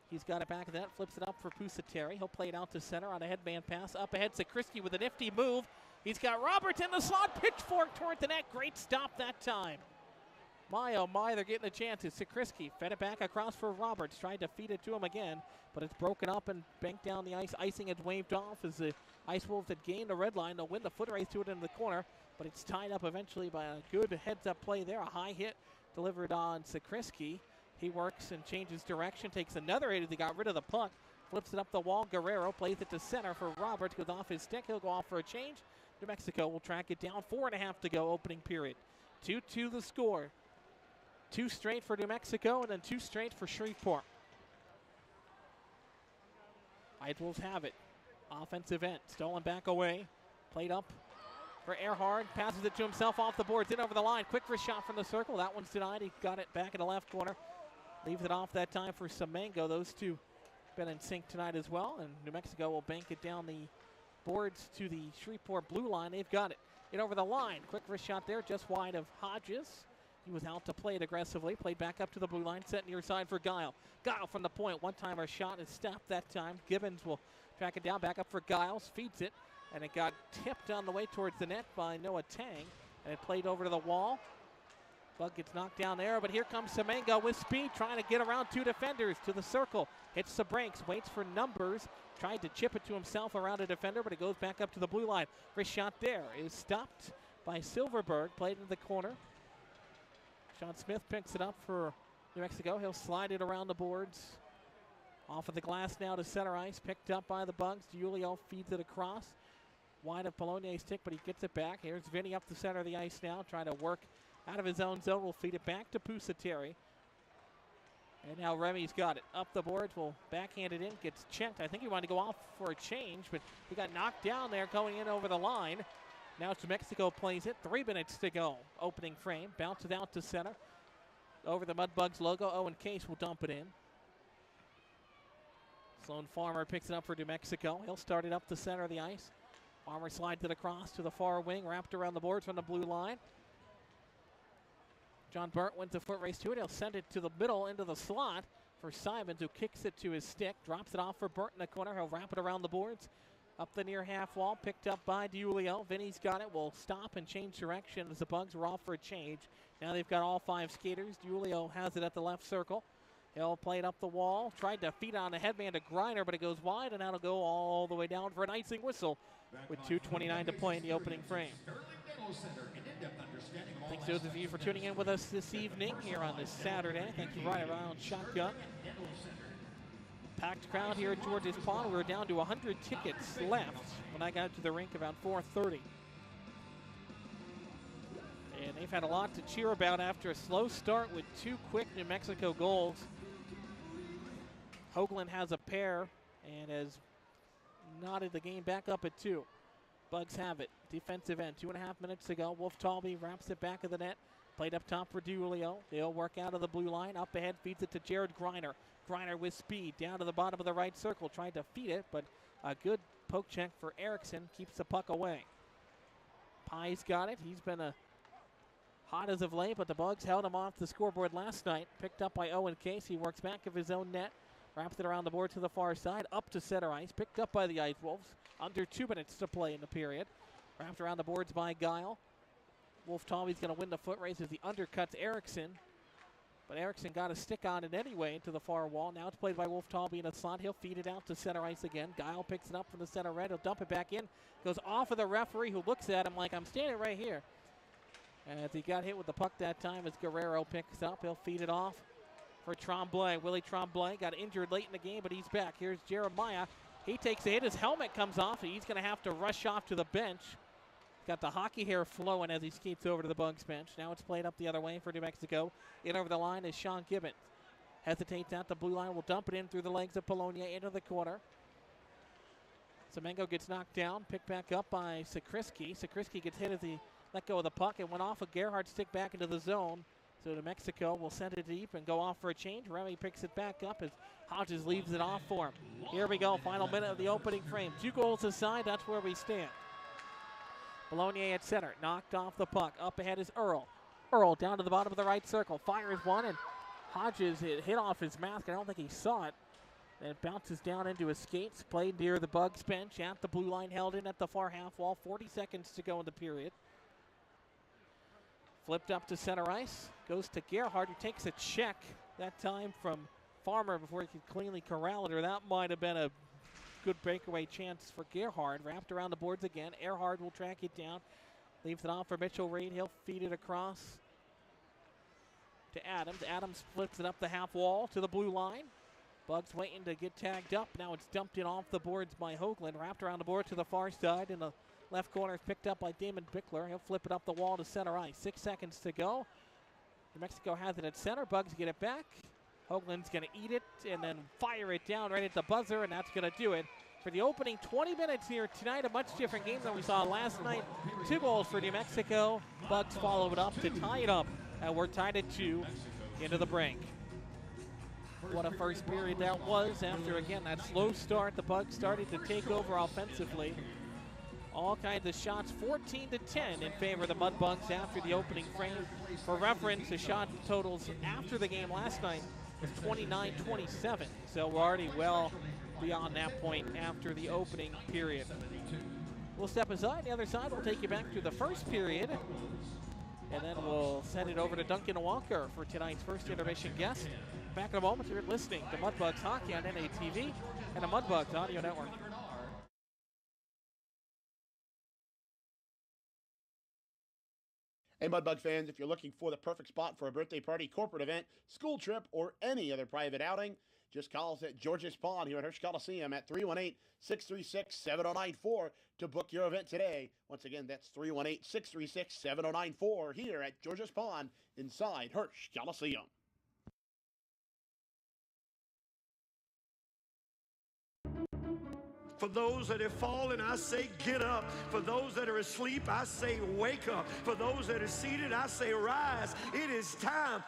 He's got it back of that. Flips it up for Pusateri. He'll play it out to center on a headman pass. Up ahead, Sakrisky with a nifty move. He's got Roberts in the slot. Pitchfork toward the net. Great stop that time. My, oh my, they're getting the chances. Sakrisky fed it back across for Roberts. Tried to feed it to him again, but it's broken up and banked down the ice. Icing had waved off as the Ice Wolves had gained the red line. They'll win the foot race to it in the corner, but it's tied up eventually by a good heads-up play there. A high hit delivered on Sakrisky. He works and changes direction, takes another hit as he got rid of the puck. Flips it up the wall. Guerrero plays it to center for Roberts. Goes off his stick. He'll go off for a change. New Mexico will track it down. 4.5 to go, opening period. 2-2 the score. 2 straight for New Mexico and then 2 straight for Shreveport. Ice Wolves have it. Offensive end. Stolen back away. Played up for Earhart. Passes it to himself off the boards. In over the line. Quick wrist shot from the circle. That one's denied. He got it back in the left corner. Leaves it off that time for Semengo. Those two been in sync tonight as well. And New Mexico will bank it down the boards to the Shreveport blue line. They've got it. In over the line. Quick wrist shot there just wide of Hodges. He was out to play it aggressively. Played back up to the blue line. Set near side for Guile. Guile from the point. One-timer shot is stopped that time. Gibbons will track it down. Back up for Giles. Feeds it. And it got tipped on the way towards the net by Noah Tang. And it played over to the wall. Bug gets knocked down there, but here comes Semengo with speed, trying to get around 2 defenders to the circle. Hits the brakes, waits for numbers. Tried to chip it to himself around a defender, but it goes back up to the blue line. Wrist shot there is stopped by Silverberg. Played into the corner. Sean Smith picks it up for New Mexico. He'll slide it around the boards. Off of the glass now to center ice. Picked up by the Bugs. DiUlio feeds it across. Wide of Polonia's stick, but he gets it back. Here's Vinny up the center of the ice now, trying to work out of his own zone. Will feed it back to Pusateri. And now Remy's got it. Up the boards, will backhand it in. Gets checked. I think he wanted to go off for a change, but he got knocked down there going in over the line. Now New Mexico plays it. 3 minutes to go. Opening frame. Bounces out to center. Over the Mudbugs logo. Owen Case will dump it in. Sloan Farmer picks it up for New Mexico. He'll start it up the center of the ice. Farmer slides it across to the far wing. Wrapped around the boards from the blue line. John Burt wins the foot race to it. He'll send it to the middle into the slot for Simons, who kicks it to his stick. Drops it off for Burt in the corner. He'll wrap it around the boards. Up the near half wall, picked up by DiUlio. Vinny's got it. Will stop and change direction as the Bugs are off for a change. Now they've got all 5 skaters. DiUlio has it at the left circle. He'll play it up the wall. Tried to feed on the headman to Griner, but it goes wide, and that'll go all the way down for an icing whistle with 2:29 to play in the opening frame. Thanks to those of you for tuning in with us this evening here on this Saturday. Thanks for riding around Shotgun. Packed crowd here at George's Pond. We were down to 100 tickets left when I got to the rink about 4:30. And they've had a lot to cheer about after a slow start with 2 quick New Mexico goals. Hoagland has a pair and has knotted the game back up at 2. Bugs have it. Defensive end. 2.5 minutes to go. Wolf Talby wraps it back of the net. Played up top for Dulio. They'll work out of the blue line. Up ahead, feeds it to Jared Griner. Griner with speed. Down to the bottom of the right circle. Tried to feed it, but a good poke check for Erickson. Keeps the puck away. Pye's got it. He's been hot as of late, but the Bugs held him off the scoreboard last night. Picked up by Owen Case. He works back of his own net. Wraps it around the board to the far side. Up to center ice. Picked up by the Ice Wolves. Under 2 minutes to play in the period. Wrapped around the boards by Guile. Wolf Talby's going to win the foot race as he undercuts Erickson. But Erickson got a stick on it anyway to the far wall. Now it's played by Wolf Talby in a slot. He'll feed it out to center ice again. Guile picks it up from the center red. He'll dump it back in. Goes off of the referee, who looks at him like, I'm standing right here. As he got hit with the puck that time, as Guerrero picks up, he'll feed it off for Tremblay. Willie Tremblay got injured late in the game, but he's back. Here's Jeremiah. He takes a hit. His helmet comes off. He's going to have to rush off to the bench. Got the hockey hair flowing as he skates over to the Bugs bench. Now it's played up the other way for New Mexico. In over the line is Sean Gibbons. Hesitates at the blue line. Will dump it in through the legs of Polonia into the corner. Semengo gets knocked down. Picked back up by Sakrisky. Sakrisky gets hit as he let go of the puck and went off a Gerhard stick back into the zone. So New Mexico will send it deep and go off for a change. Remy picks it back up as Hodges leaves it off for him. Here we go, final minute of the opening frame. 2 goals aside, that's where we stand. Bologna at center, knocked off the puck. Up ahead is Earl. Earl down to the bottom of the right circle, fires one, and Hodges hit off his mask. I don't think he saw it. And it bounces down into his skates. Played near the Bugs bench at the blue line, held in at the far half wall. 40 seconds to go in the period. Flipped up to center ice. Goes to Gerhard, who takes a check that time from Farmer before he could cleanly corral it, or that might have been a good breakaway chance for Gerhard. Wrapped around the boards again. Earhart will track it down. Leaves it off for Mitchell Reed. He'll feed it across to Adams. Adams flips it up the half wall to the blue line. Bugs waiting to get tagged up. Now it's dumped in off the boards by Hoagland. Wrapped around the board to the far side. In the left corner is picked up by Damon Bickler. He'll flip it up the wall to center ice. 6 seconds to go. New Mexico has it at center. Bugs get it back. Hoagland's going to eat it and then fire it down right at the buzzer, and that's going to do it. For the opening 20 minutes here tonight, a much different game than we saw last night. 2 goals for New Mexico. Bugs follow it up to tie it up, and we're tied at 2 into the break. What a first period that was after, again, that slow start. The Bugs started to take over offensively. All kinds of shots, 14-10 in favor of the Mudbugs after the opening frame. For reference, the shot totals after the game last night was 29-27. So we're already well beyond that point after the opening period. We'll step aside. The other side will take you back to the first period. And then we'll send it over to Duncan Walker for tonight's first intermission guest. Back in a moment, you're listening to Mudbugs Hockey on NATV and the Mudbugs Audio Network. Hey, Mudbug fans, if you're looking for the perfect spot for a birthday party, corporate event, school trip, or any other private outing, just call us at George's Pond here at Hirsch Coliseum at 318-636-7094 to book your event today. Once again, that's 318-636-7094 here at George's Pond inside Hirsch Coliseum. For those that have fallen, I say get up. For those that are asleep, I say wake up. For those that are seated, I say rise. It is time.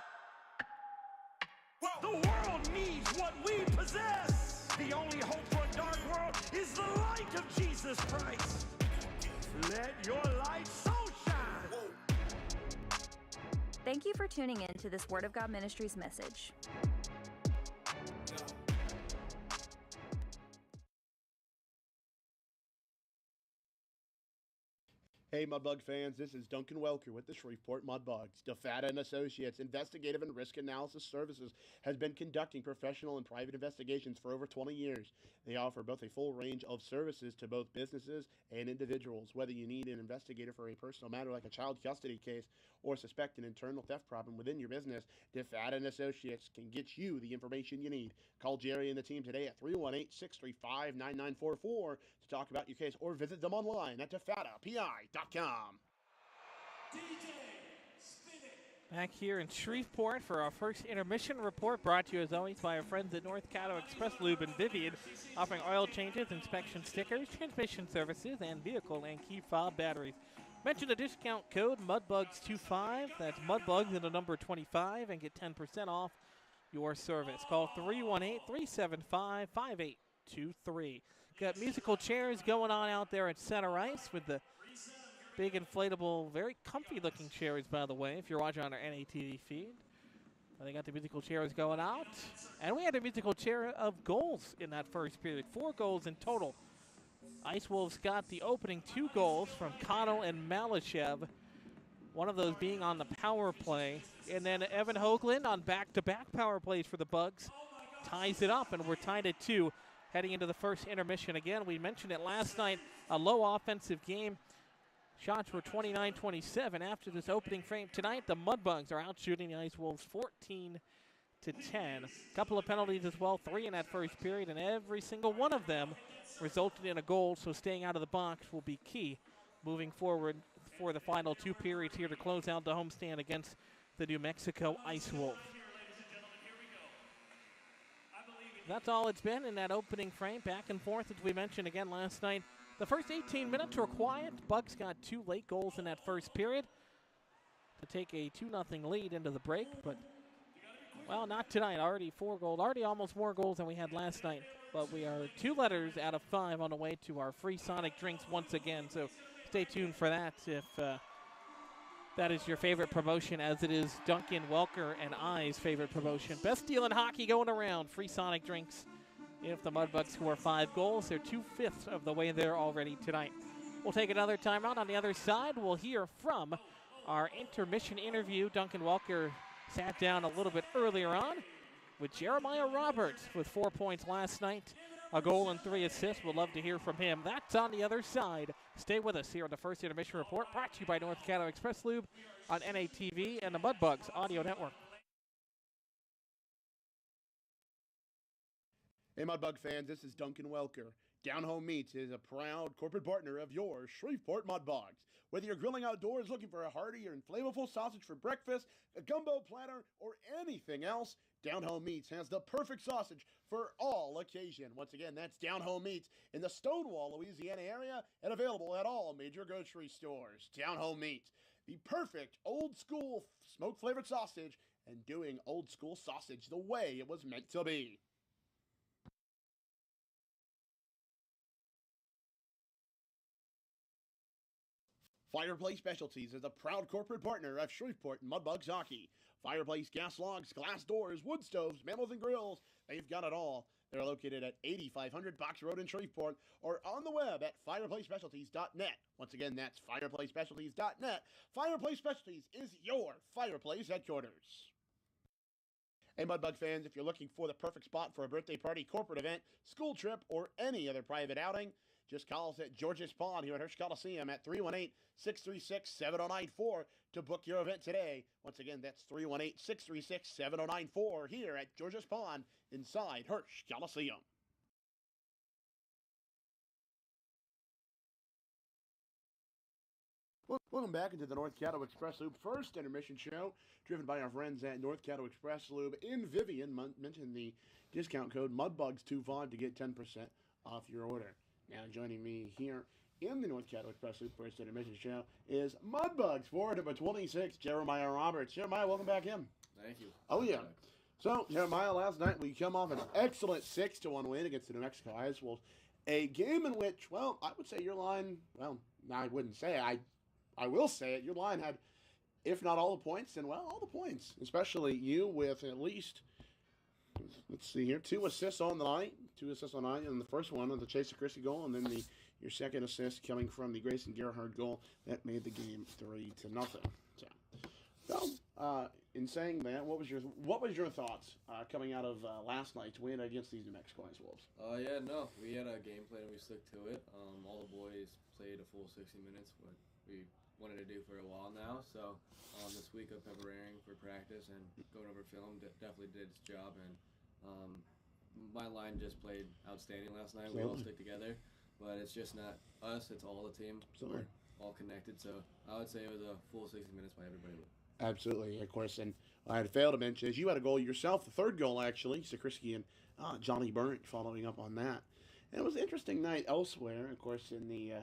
The world needs what we possess. The only hope for a dark world is the light of Jesus Christ. Let your light so shine. Thank you for tuning in to this Word of God Ministries message. Hey, Mudbug fans, this is Duncan Welker with the Shreveport Mudbugs. DeFata and Associates Investigative and Risk Analysis Services has been conducting professional and private investigations for over 20 years. They offer both a full range of services to both businesses and individuals. Whether you need an investigator for a personal matter like a child custody case or suspect an internal theft problem within your business, DeFata and Associates can get you the information you need. Call Jerry and the team today at 318-635-9944 to talk about your case, or visit them online at defatapi.com. Back here in Shreveport for our first intermission report, brought to you as always by our friends at North Caddo Express Lube and Vivian, offering oil changes, inspection stickers, transmission services, and vehicle and key fob batteries. Mention the discount code MUDBUGS25, that's MUDBUGS and the number 25, and get 10% off your service. Call 318-375-5823. Got musical chairs going on out there at center ice with the big inflatable, very comfy looking chairs, by the way, if you're watching on our NATV feed. They got the musical chairs going out. And we had a musical chair of goals in that first period. 4 goals in total. Ice Wolves got the opening 2 goals from Connell and Malashev, one of those being on the power play. And then Evan Hoagland on back-to-back power plays for the Bugs ties it up, and we're tied at 2 heading into the first intermission. Again, we mentioned it last night, a low offensive game. Shots were 29-27 after this opening frame. Tonight, the Mudbugs are out shooting the Ice Wolves 14-10. A couple of penalties as well, 3 in that first period, and every single one of them resulted in a goal, so staying out of the box will be key moving forward for the final 2 periods here to close out the homestand against the New Mexico Ice Wolves. That's all it's been in that opening frame, back and forth, as we mentioned again last night. The first 18 minutes were quiet. Bugs got 2 late goals in that first period to take a 2-0 lead into the break, but, well, not tonight. Already 4 goals, already almost more goals than we had last night. But we are 2 letters out of 5 on the way to our free Sonic drinks once again, so stay tuned for that if that is your favorite promotion, as it is Duncan Welker and I's favorite promotion. Best deal in hockey going around, free Sonic drinks. If the Mudbugs score 5 goals, they're 2/5 of the way there already tonight. We'll take another timeout. On the other side, we'll hear from our intermission interview. Duncan Welker sat down a little bit earlier on with Jeremiah Roberts with 4 points last night, a goal and 3 assists. We'd love to hear from him. That's on the other side. Stay with us here on the first intermission report, brought to you by North Caddo Express Lube on NATV and the Mudbugs Audio Network. Hey, Mudbug fans, this is Duncan Welker. Down Home Meats is a proud corporate partner of your Shreveport Mudbugs. Whether you're grilling outdoors looking for a hearty or flavorful sausage for breakfast, a gumbo platter, or anything else, Down Home Meats has the perfect sausage for all occasion. Once again, that's Down Home Meats in the Stonewall, Louisiana area, and available at all major grocery stores. Down Home Meats, the perfect old-school smoke-flavored sausage, and doing old-school sausage the way it was meant to be. Fireplace Specialties is a proud corporate partner of Shreveport Mudbugs Hockey. Fireplace gas logs, glass doors, wood stoves, mantle and grills, they've got it all. They're located at 8500 Box Road in Shreveport or on the web at fireplacespecialties.net. Once again, that's fireplacespecialties.net. Fireplace Specialties is your fireplace headquarters. Hey, Mudbug fans, if you're looking for the perfect spot for a birthday party, corporate event, school trip, or any other private outing, just call us at George's Pond here at Hirsch Coliseum at 318-636-7094 to book your event today. Once again, that's 318-636-7094 here at George's Pond inside Hirsch Coliseum. Welcome back into the North Caddo Express Lube first intermission show, driven by our friends at North Caddo Express Lube in Vivian. Mention the discount code MUDBUGS25 to get 10% off your order. Now joining me here in the North Caddo Express Lube first intermission show is Mudbugs forward number 26, Jeremiah Roberts. Jeremiah, welcome back in. Thank you. Oh, yeah. So, Jeremiah, last night we come off an excellent 6-1 win against the New Mexico Ice Wolves. A game in which, well, I would say your line, well, I wouldn't say it. I will say it. Your line had, if not all the points, then, well, all the points. Especially you with at least, let's see here, 2 assists on the night. 2 assists on the night. And the first one was the Chase of Christie goal. And then your second assist coming from the Grayson Gerhard goal that made the game 3-0. So, in saying that, what was your thoughts coming out of last night's win against these New Mexico Ice Wolves? Yeah, no, we had a game plan and we stuck to it. All the boys played a full 60 minutes, what we wanted to do for a while now. So this week of preparing for practice and going over film definitely did its job. And my line just played outstanding last night. We all stick together, but it's just not us; it's all the team. Absolutely. We're all connected. So I would say it was a full 60 minutes by everybody. Absolutely, of course. And I had failed to mention, as you had a goal yourself, the third goal actually, Sakrisky and Johnny Burnt following up on that. And it was an interesting night elsewhere, of course, in the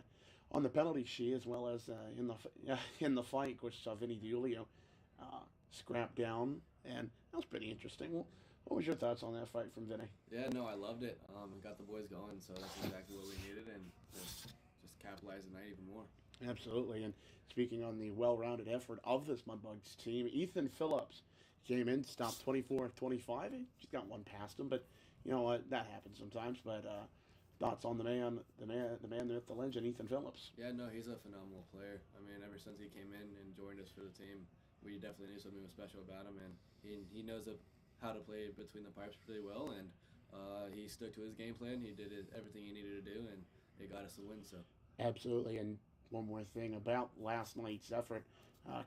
on the penalty sheet as well as in the fight, which Vinny DiUlio scrapped down, and that was pretty interesting. Well, what was your thoughts on that fight from Vinny? Yeah, no, I loved it. It got the boys going, so that's exactly what we needed, and just capitalize the night even more. Absolutely, and speaking on the well-rounded effort of this Mudbugs team, Ethan Phillips came in, stopped 24 of 25. He just got one past him, but you know what, that happens sometimes. But thoughts on the man, with the legend, Ethan Phillips? Yeah, no, he's a phenomenal player. I mean, ever since he came in and joined us for the team, we definitely knew something was special about him, and he knows how to play between the pipes really well, and he stuck to his game plan. He did everything he needed to do, and it got us the win. So absolutely, and one more thing about last night's effort,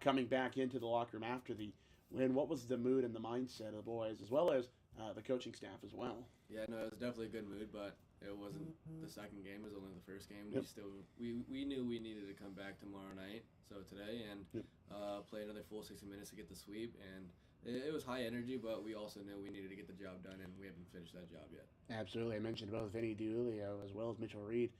coming back into the locker room after the win, what was the mood and the mindset of the boys, as well as the coaching staff as well? Yeah, no, it was definitely a good mood, but it wasn't the second game. It was only the first game. Yep. We knew we needed to come back tomorrow night, so today, and yep. Play another full 60 minutes to get the sweep, and it was high energy, but we also knew we needed to get the job done, and we haven't finished that job yet. Absolutely. I mentioned both Vinny DiUlio as well as Mitchell Reed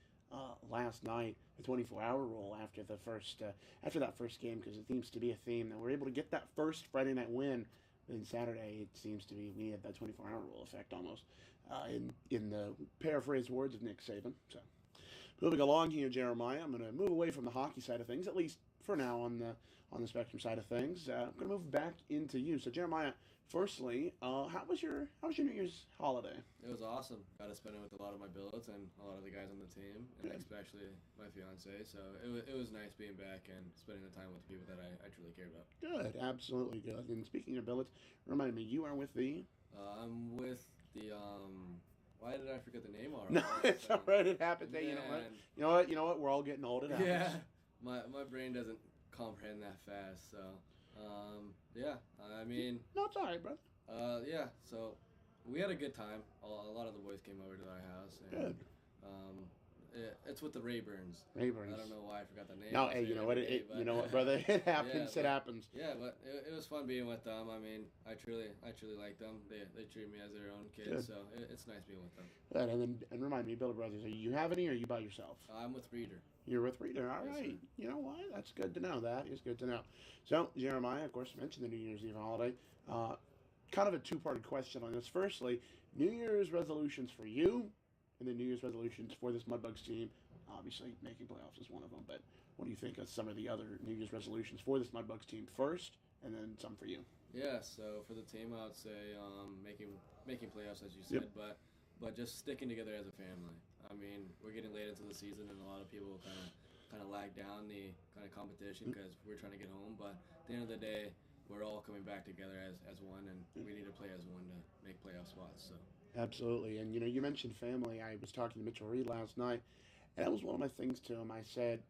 last night, the 24-hour rule after that first game, because it seems to be a theme that we're able to get that first Friday night win. Then Saturday, it seems to be we had that 24-hour rule effect almost, in the paraphrased words of Nick Saban. So, moving along here, Jeremiah, I'm going to move away from the hockey side of things, at least for now on the Spectrum side of things. I'm going to move back into you. So, Jeremiah, firstly, how was your New Year's holiday? It was awesome. Got to spend it with a lot of my billets and a lot of the guys on the team, and especially my fiance. So it was nice being back and spending the time with the people that I truly care about. Good, absolutely good. And speaking of billets, remind me, you are with the? I'm with the Why did I forget the name already? No, it's all right. It happened. You know what? We're all getting old. It happens. Yeah, my brain doesn't comprehend that fast. So, yeah. I mean. No, it's all right, brother. Yeah. So, we had a good time. A lot of the boys came over to our house. And, good. It's with the Rayburns. Rayburns. I don't know why I forgot the name. No, hey, you know what? You know what, brother? It happens. Yeah, it happens. Yeah, but it was fun being with them. I mean, I truly like them. They treat me as their own kid, good. so it's nice being with them. Good. And remind me, Billy Brothers, are you have any, or are you by yourself? I'm with Reader. You're with Reader. All right. Sir. You know what? That's good to know. That is good to know. So, Jeremiah, of course, mentioned the New Year's Eve holiday. Kind of a two-parted question on this. Firstly, New Year's resolutions for you, and then New Year's resolutions for this Mudbugs team. Obviously, making playoffs is one of them, but what do you think of some of the other New Year's resolutions for this Mudbugs team first, and then some for you? Yeah, so for the team, I would say making playoffs, as you said, Yep. but just sticking together as a family. I mean, we're getting late into the season, and a lot of people kind of lag down the kind of competition because we're trying to get home. But at the end of the day, we're all coming back together as one, and we need to play as one to make playoff spots. So. Absolutely, and you mentioned family. I was talking to Mitchell Reed last night, and that was one of my things to him. I said,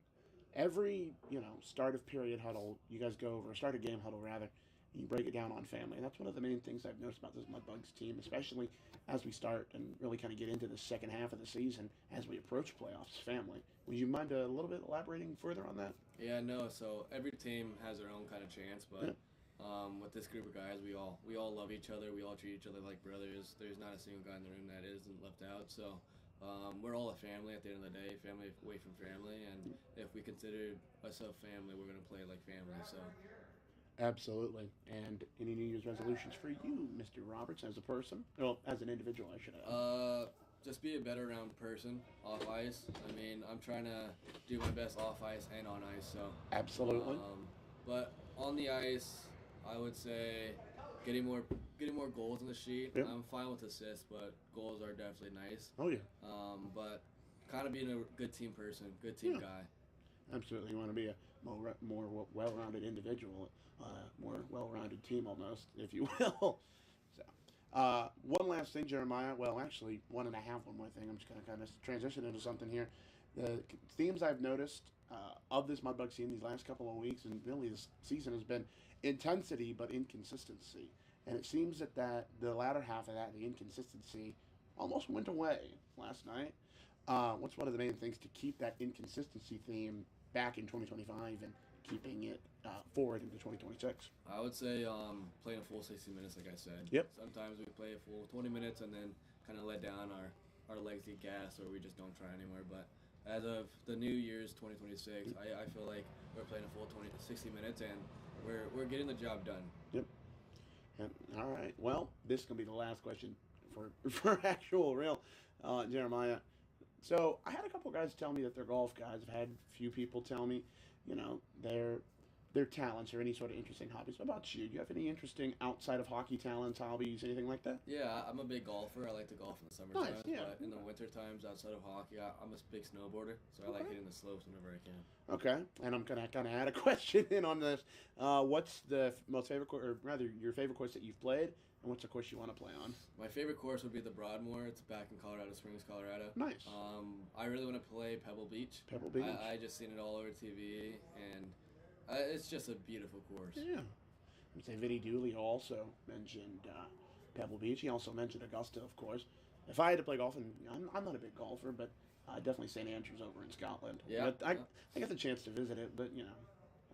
every start of period huddle, you guys go over, start a game huddle rather, you break it down on family. And that's one of the main things I've noticed about this Mudbugs team, especially as we start and really kind of get into the second half of the season as we approach playoffs. Family. Would you mind a little bit elaborating further on that? Yeah, no. So every team has their own kind of chance, but. With this group of guys, we all love each other. We all treat each other like brothers. There's not a single guy in the room that isn't left out. So we're all a family at the end of the day, family away from family. And if we consider ourselves family, we're going to play like family. So. Absolutely. And any New Year's resolutions for you, Mr. Roberts, as a person? Well, as an individual, I should add. Just be a better round person off ice. I mean, I'm trying to do my best off ice and on ice. So. Absolutely. But on the ice, I would say getting more goals on the sheet. Yep. I'm fine with assists, but goals are definitely nice. Oh yeah. But kind of being a good team person, good team guy. Absolutely. You want to be a more well-rounded individual, more well-rounded team almost, if you will. So, one last thing, Jeremiah. Well, actually, one and a half. One more thing. I'm just going to kind of transition into something here. The themes I've noticed of this Mudbug team these last couple of weeks and really this season has been intensity but inconsistency. And it seems that the latter half of that, the inconsistency, almost went away last night. What's one of the main things to keep that inconsistency theme back in 2025 and keeping it forward into 2026? I would say playing a full 60 minutes, like I said. Yep. Sometimes we play a full 20 minutes and then kind of let down our legs get gas or we just don't try anymore. But as of the new year's 2026, I feel like we're playing a full 60 minutes and we're getting the job done. Yep. All right. Well, this is going to be the last question for actual real, Jeremiah. So I had a couple guys tell me that they're golf guys. I've had a few people tell me, their talents or any sort of interesting hobbies. What about you? Do you have any interesting outside of hockey talents, hobbies, anything like that? Yeah, I'm a big golfer. I like to golf in the summertime. Nice, yeah. But in the winter times, outside of hockey, I'm a big snowboarder, so I like hitting the slopes whenever I can. Okay, and I'm gonna kind of add a question in on this. What's the most favorite course, or rather, your favorite course that you've played, and what's the course you want to play on? My favorite course would be the Broadmoor. It's back in Colorado Springs, Colorado. Nice. I really want to play Pebble Beach. Pebble Beach. I just seen it all over TV, and it's just a beautiful course. Yeah. I would say Vinny Dooley also mentioned Pebble Beach. He also mentioned Augusta, of course. If I had to play golf, and I'm not a big golfer, but definitely St. Andrews over in Scotland. Yeah. But I get the chance to visit it, but,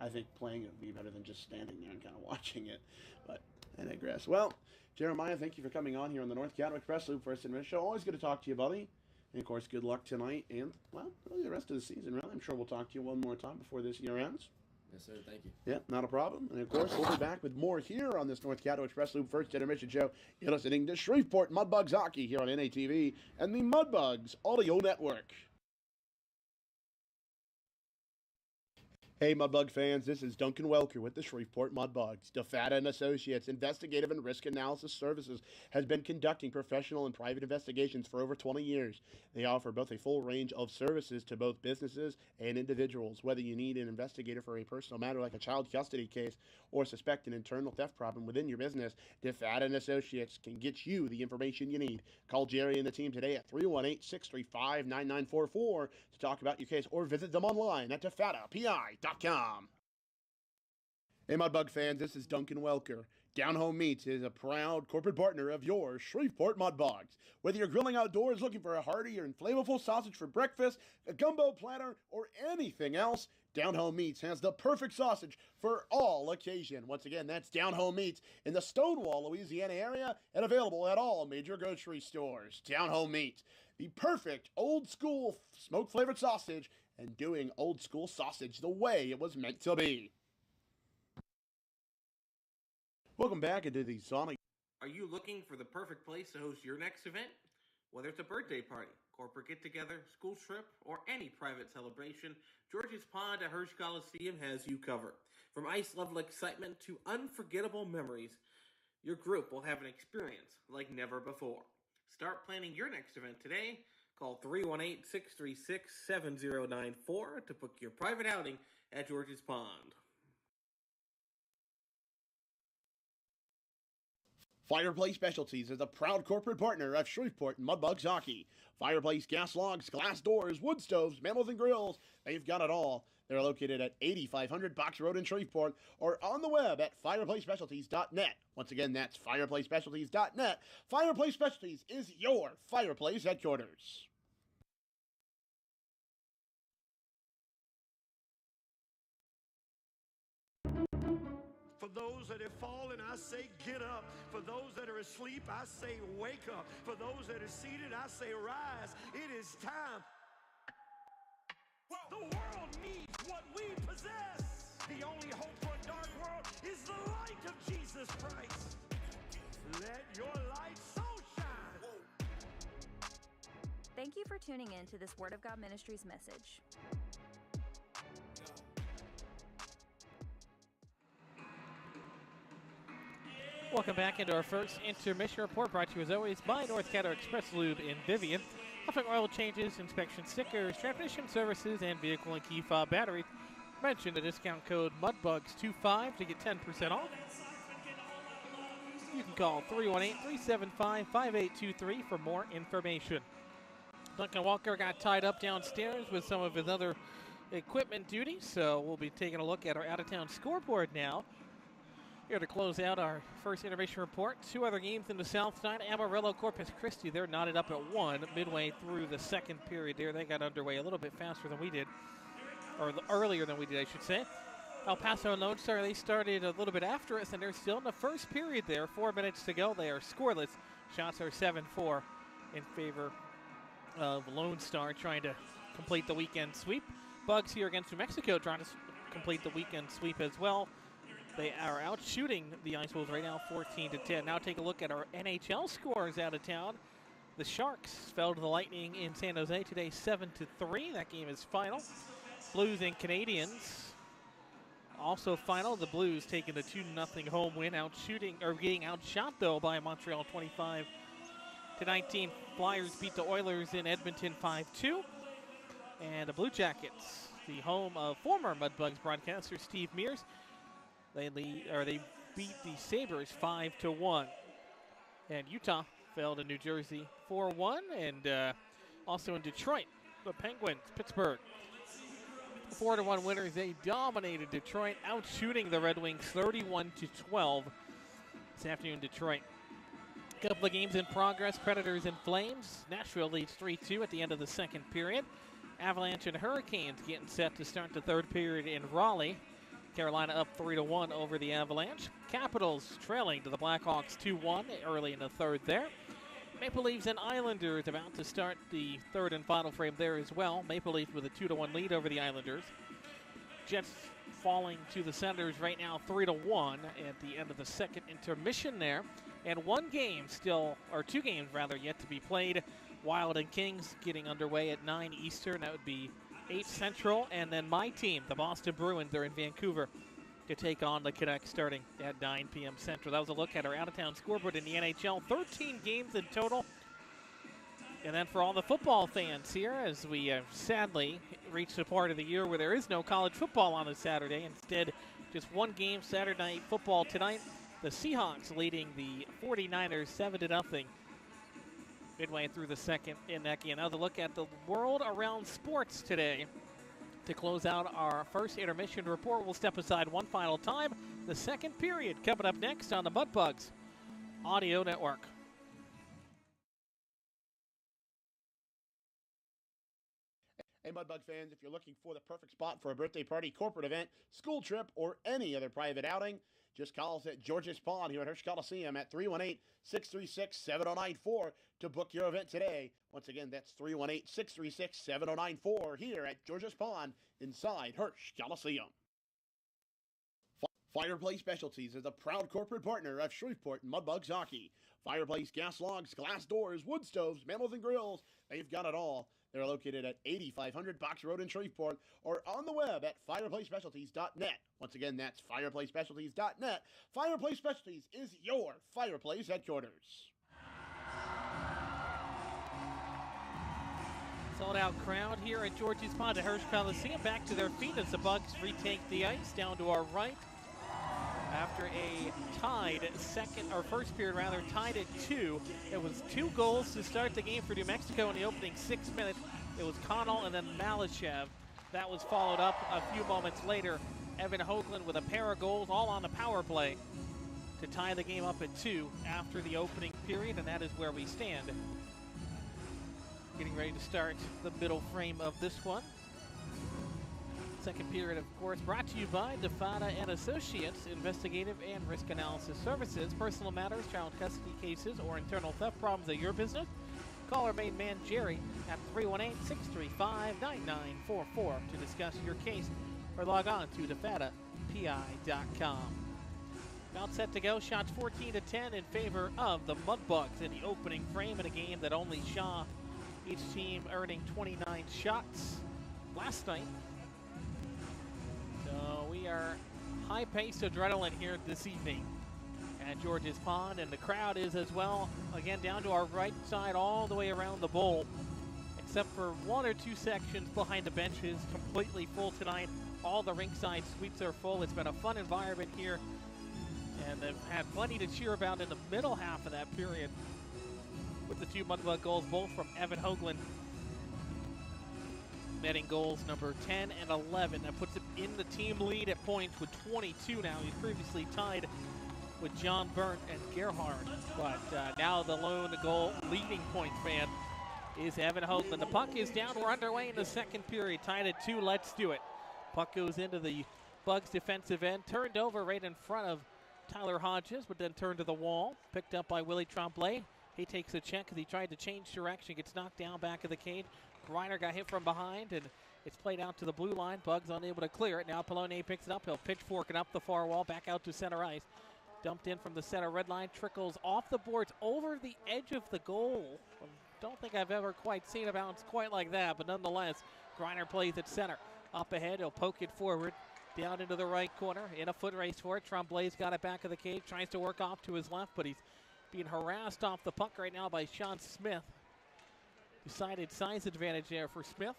I think playing it would be better than just standing there and kind of watching it. But I digress. Well, Jeremiah, thank you for coming on here on the North Catwick Press Loop First and Rich Show. Always good to talk to you, buddy. And, of course, good luck tonight and, well, really the rest of the season, really. I'm sure we'll talk to you one more time before this year ends. Yes, sir. Thank you. Yeah, not a problem. And, of course, we'll be back with more here on this North Caddo Express Loop First Intermission Show. You're listening to Shreveport Mudbugs Hockey here on NATV and the Mudbugs Audio Network. Hey, Mudbug fans, this is Duncan Welker with the Shreveport Mudbugs. DeFata & Associates Investigative and Risk Analysis Services has been conducting professional and private investigations for over 20 years. They offer both a full range of services to both businesses and individuals. Whether you need an investigator for a personal matter like a child custody case or suspect an internal theft problem within your business, DeFata & Associates can get you the information you need. Call Jerry and the team today at 318-635-9944 to talk about your case or visit them online at defatapi.com. Hey, Mudbug fans, this is Duncan Welker. Down Home Meats is a proud corporate partner of your Shreveport Mudbugs. Whether you're grilling outdoors looking for a hearty or flavorful sausage for breakfast, a gumbo platter, or anything else, Down Home Meats has the perfect sausage for all occasion. Once again, that's Down Home Meats in the Stonewall, Louisiana area and available at all major grocery stores. Down Home Meats, the perfect old school smoke-flavored sausage and doing old school sausage the way it was meant to be. Welcome back into the Sonic. Are you looking for the perfect place to host your next event? Whether it's a birthday party, corporate get-together, school trip, or any private celebration, George's Pond at Hirsch Coliseum has you covered. From ice-level excitement to unforgettable memories, your group will have an experience like never before. Start planning your next event today. Call 318-636-7094 to book your private outing at George's Pond. Fireplace Specialties is a proud corporate partner of Shreveport Mudbugs Hockey. Fireplace gas logs, glass doors, wood stoves, mammals and grills, they've got it all. They're located at 8500 Box Road in Shreveport or on the web at fireplacespecialties.net. Once again, that's fireplacespecialties.net. Fireplace Specialties is your fireplace headquarters. For those that have fallen, I say get up. For those that are asleep, I say wake up. For those that are seated, I say rise. It is time. The world needs what we possess. The only hope for a dark world is the light of Jesus Christ. Let your light so shine. Thank you for tuning in to this Word of God Ministries message. Yeah. Welcome back into our first intermission report, brought to you as always by North Caddo Express Lube in Vivian. Offering oil changes, inspection stickers, transmission services, and vehicle and key fob batteries. Mention the discount code MUDBUGS25 to get 10% off. You can call 318-375-5823 for more information. Duncan Walker got tied up downstairs with some of his other equipment duties, so we'll be taking a look at our out-of-town scoreboard now. Here to close out our first intermission report. Two other games in the south side. Amarillo, Corpus Christi, they're knotted up at 1 midway through the second period there. They got underway a little bit faster than we did, or earlier than we did, I should say. El Paso and Lone Star, they started a little bit after us, and they're still in the first period there. 4 minutes to go. They are scoreless. Shots are 7-4 in favor of Lone Star, trying to complete the weekend sweep. Bugs here against New Mexico trying to complete the weekend sweep as well. They are out shooting the Ice Wolves right now, 14-10. Now take a look at our NHL scores out of town. The Sharks fell to the Lightning in San Jose today, 7-3. That game is final. Blues and Canadians also final. The Blues taking the 2-0 home win, out shooting or getting outshot though by Montreal, 25-19. Flyers beat the Oilers in Edmonton, 5-2. And the Blue Jackets, the home of former Mudbugs broadcaster Steve Mears, they beat the Sabres 5-1. And Utah fell to New Jersey 4-1. And also in Detroit, the Penguins, Pittsburgh, 4-1 winners. They dominated Detroit, out shooting the Red Wings 31-12 this afternoon in Detroit. A couple of games in progress. Predators and Flames. Nashville leads 3-2 at the end of the second period. Avalanche and Hurricanes getting set to start the third period in Raleigh. Carolina up 3-1 over the Avalanche. Capitals trailing to the Blackhawks 2-1 early in the third there. Maple Leafs and Islanders about to start the third and final frame there as well. Maple Leafs with a 2-1 lead over the Islanders. Jets falling to the Senators right now 3-1 at the end of the second intermission there. And one game still, or two games rather, yet to be played. Wild and Kings getting underway at 9 Eastern. That would be 8 Central. And then my team, the Boston Bruins, they're in Vancouver to take on the Canucks starting at 9 p.m. Central. That was a look at our out-of-town scoreboard in the NHL. 13 games in total. And then for all the football fans here, as we sadly reached the part of the year where there is no college football on a Saturday. Instead, just one game, Saturday night football tonight. The Seahawks leading the 49ers 7-0. Midway through the second in that game. Another look at the world around sports today. To close out our first intermission report, we'll step aside one final time. The second period coming up next on the Mudbugs Audio Network. Hey, Mudbug fans, if you're looking for the perfect spot for a birthday party, corporate event, school trip, or any other private outing, just call us at George's Pond here at Hirsch Coliseum at 318-636-7094 to book your event today. Once again, that's 318-636-7094 here at George's Pond inside Hirsch Coliseum. Fireplace Specialties is a proud corporate partner of Shreveport Mudbugs Hockey. Fireplace gas logs, glass doors, wood stoves, mantled and grills, they've got it all. They're located at 8500 Box Road in Shreveport or on the web at fireplacespecialties.net. Once again, that's fireplacespecialties.net. Fireplace Specialties is your fireplace headquarters. Sold out crowd here at George's Pond at Hirsch Coliseum. Back to their feet as the Bugs retake the ice down to our right. After a first period tied at 2. It was 2 goals to start the game for New Mexico in the opening 6 minutes. It was Connell and then Malashev. That was followed up a few moments later. Evan Hoagland with a pair of goals, all on the power play, to tie the game up at 2 after the opening period, and that is where we stand. Getting ready to start the middle frame of this one. Second period, of course, brought to you by DeFada and Associates, investigative and risk analysis services. Personal matters, child custody cases, or internal theft problems at your business. Call our main man, Jerry, at 318-635-9944 to discuss your case, or log on to defadapi.com. About set to go, shots 14-10 in favor of the Mudbugs in the opening frame in a game that only saw each team earning 29 shots last night. So we are high-paced adrenaline here this evening at George's Pond, and the crowd is as well. Again, down to our right side all the way around the bowl, except for one or two sections behind the benches, completely full tonight. All the ringside suites are full. It's been a fun environment here, and they've had plenty to cheer about in the middle half of that period with the two Mudbug goals, both from Evan Hoagland, netting goals number 10 and 11. That puts him in the team lead at points with 22 now. He's previously tied with John Burnt and Gerhard, but now the lone goal leading points man is Evan Hoagland. The puck is down. We're underway in the second period. Tied at 2. Let's do it. Puck goes into the Bugs defensive end, turned over right in front of Tyler Hodges, but then turned to the wall. Picked up by Willie Tremblay. He takes a check as he tried to change direction, gets knocked down back of the cage. Griner got hit from behind, and it's played out to the blue line. Bugs unable to clear it. Now Polone picks it up. He'll pitchfork it up the far wall, back out to center ice. Dumped in from the center red line, trickles off the boards over the edge of the goal. Don't think I've ever quite seen a bounce quite like that, but nonetheless, Griner plays at center. Up ahead, he'll poke it forward, down into the right corner, in a foot race for it. Tremblay's got it back of the cage, tries to work off to his left, but he's being harassed off the puck right now by Sean Smith. Decided size advantage there for Smith.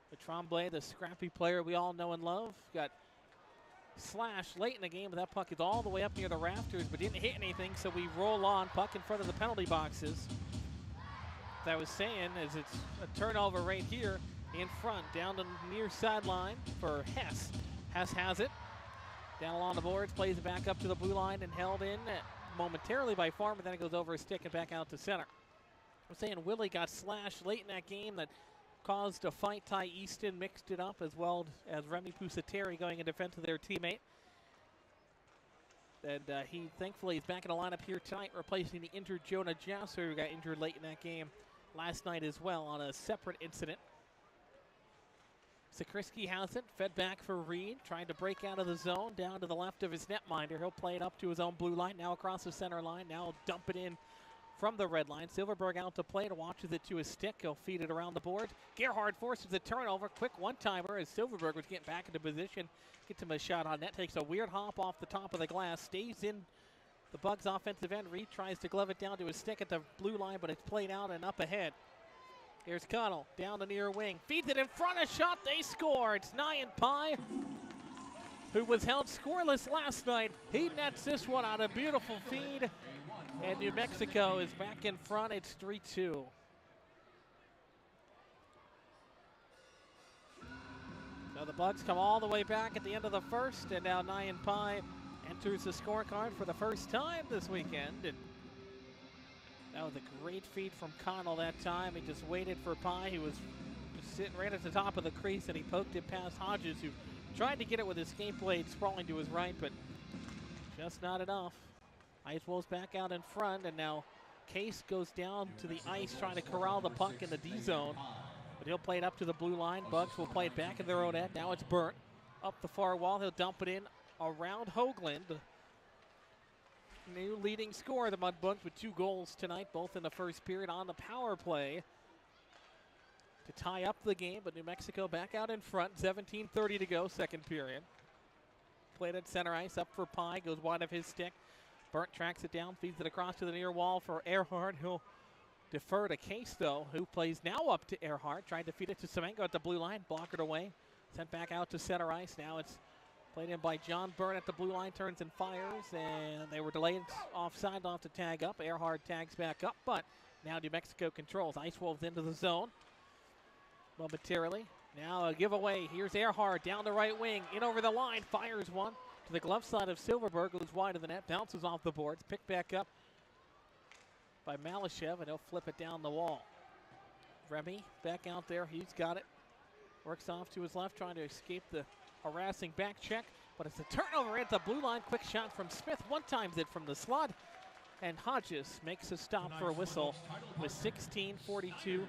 But Tremblay, the scrappy player we all know and love, got slashed late in the game, but that puck is all the way up near the rafters, but didn't hit anything, so we roll on. Puck in front of the penalty boxes. As I was saying, as it's a turnover right here in front, down the near sideline for Hess. Hess has it. Down along the boards, plays it back up to the blue line and held in momentarily by Farmer, then it goes over a stick and back out to center. I'm saying Willie got slashed late in that game that caused a fight. Ty Easton mixed it up, as well as Remy Pusateri going in defense of their teammate. And he thankfully is back in the lineup here tonight, replacing the injured Jonah Jasser, who got injured late in that game last night as well on a separate incident. Sakrisky has it, fed back for Reed, trying to break out of the zone, down to the left of his netminder. He'll play it up to his own blue line, now across the center line, now dump it in from the red line. Silverberg out to play, watches it to his stick. He'll feed it around the board. Gerhard forces the turnover. Quick one-timer as Silverberg was getting back into position. Gets him a shot on net. Takes a weird hop off the top of the glass. Stays in the Bugs offensive end. Reed tries to glove it down to his stick at the blue line, but it's played out and up ahead. Here's Connell down the near wing. Feeds it in front. A shot. They score. It's Nyan Pai, who was held scoreless last night. He nets this one on a beautiful feed. And New Mexico is back in front. It's 3-2. So the Bugs come all the way back at the end of the first, and now Nyan Pai enters the scorecard for the first time this weekend. And that was a great feed from Connell that time. He just waited for Pai. He was just sitting right at the top of the crease, and he poked it past Hodges, who tried to get it with his skate blade sprawling to his right, but just not enough. Ice Wolves back out in front, and now Case goes down to the ice trying to corral the puck in the D zone. But he'll play it up to the blue line. Bugs will play it back in their own end. Now it's Burnt up the far wall. He'll dump it in around Hoagland. New leading scorer, the Mudbugs, with 2 goals tonight, both in the first period on the power play to tie up the game. But New Mexico back out in front. 17:30 to go, second period. Played at center ice, up for Pai, goes wide of his stick. Burnt tracks it down, feeds it across to the near wall for Earhart. He'll defer to Case, though, who plays now up to Earhart. Tried to feed it to Semenko at the blue line, blockered away. Sent back out to center ice. Now it's played in by John Burnt at the blue line, turns and fires, and they were delayed offside, off to tag up. Earhart tags back up, but now New Mexico controls. Ice Wolves into the zone momentarily. Now a giveaway. Here's Earhart down the right wing, in over the line, fires one to the glove side of Silverberg, goes wide of the net, bounces off the boards, picked back up by Malashev, and he'll flip it down the wall. Remy back out there, he's got it. Works off to his left, trying to escape the harassing back check, but it's a turnover at the blue line. Quick shot from Smith, one-times it from the slot, and Hodges makes a stop for a whistle with 16:42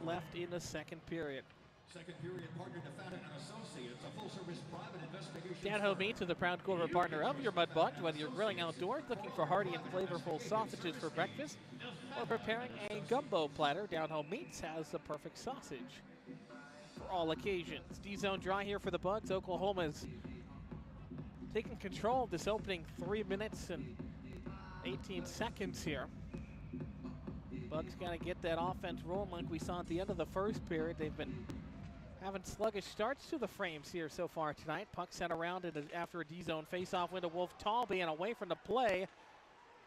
left in the second period. Second period, partner DeFadden and Associates, a full-service private investigation. Dan-Ho Meats is a proud corporate partner of your Mudbugs. Whether you're grilling outdoors, looking for hearty and flavorful sausages for breakfast, or preparing a gumbo platter, Dan-Ho Meats has the perfect sausage for all occasions. D-zone dry here for the Bugs. Oklahoma's taking control of this opening 3 minutes and 18 seconds here. Bugs got to get that offense rolling like we saw at the end of the first period. They've been having sluggish starts to the frames here so far tonight. Puck sent around after a D-zone face-off went to Wolf Talby and away from the play.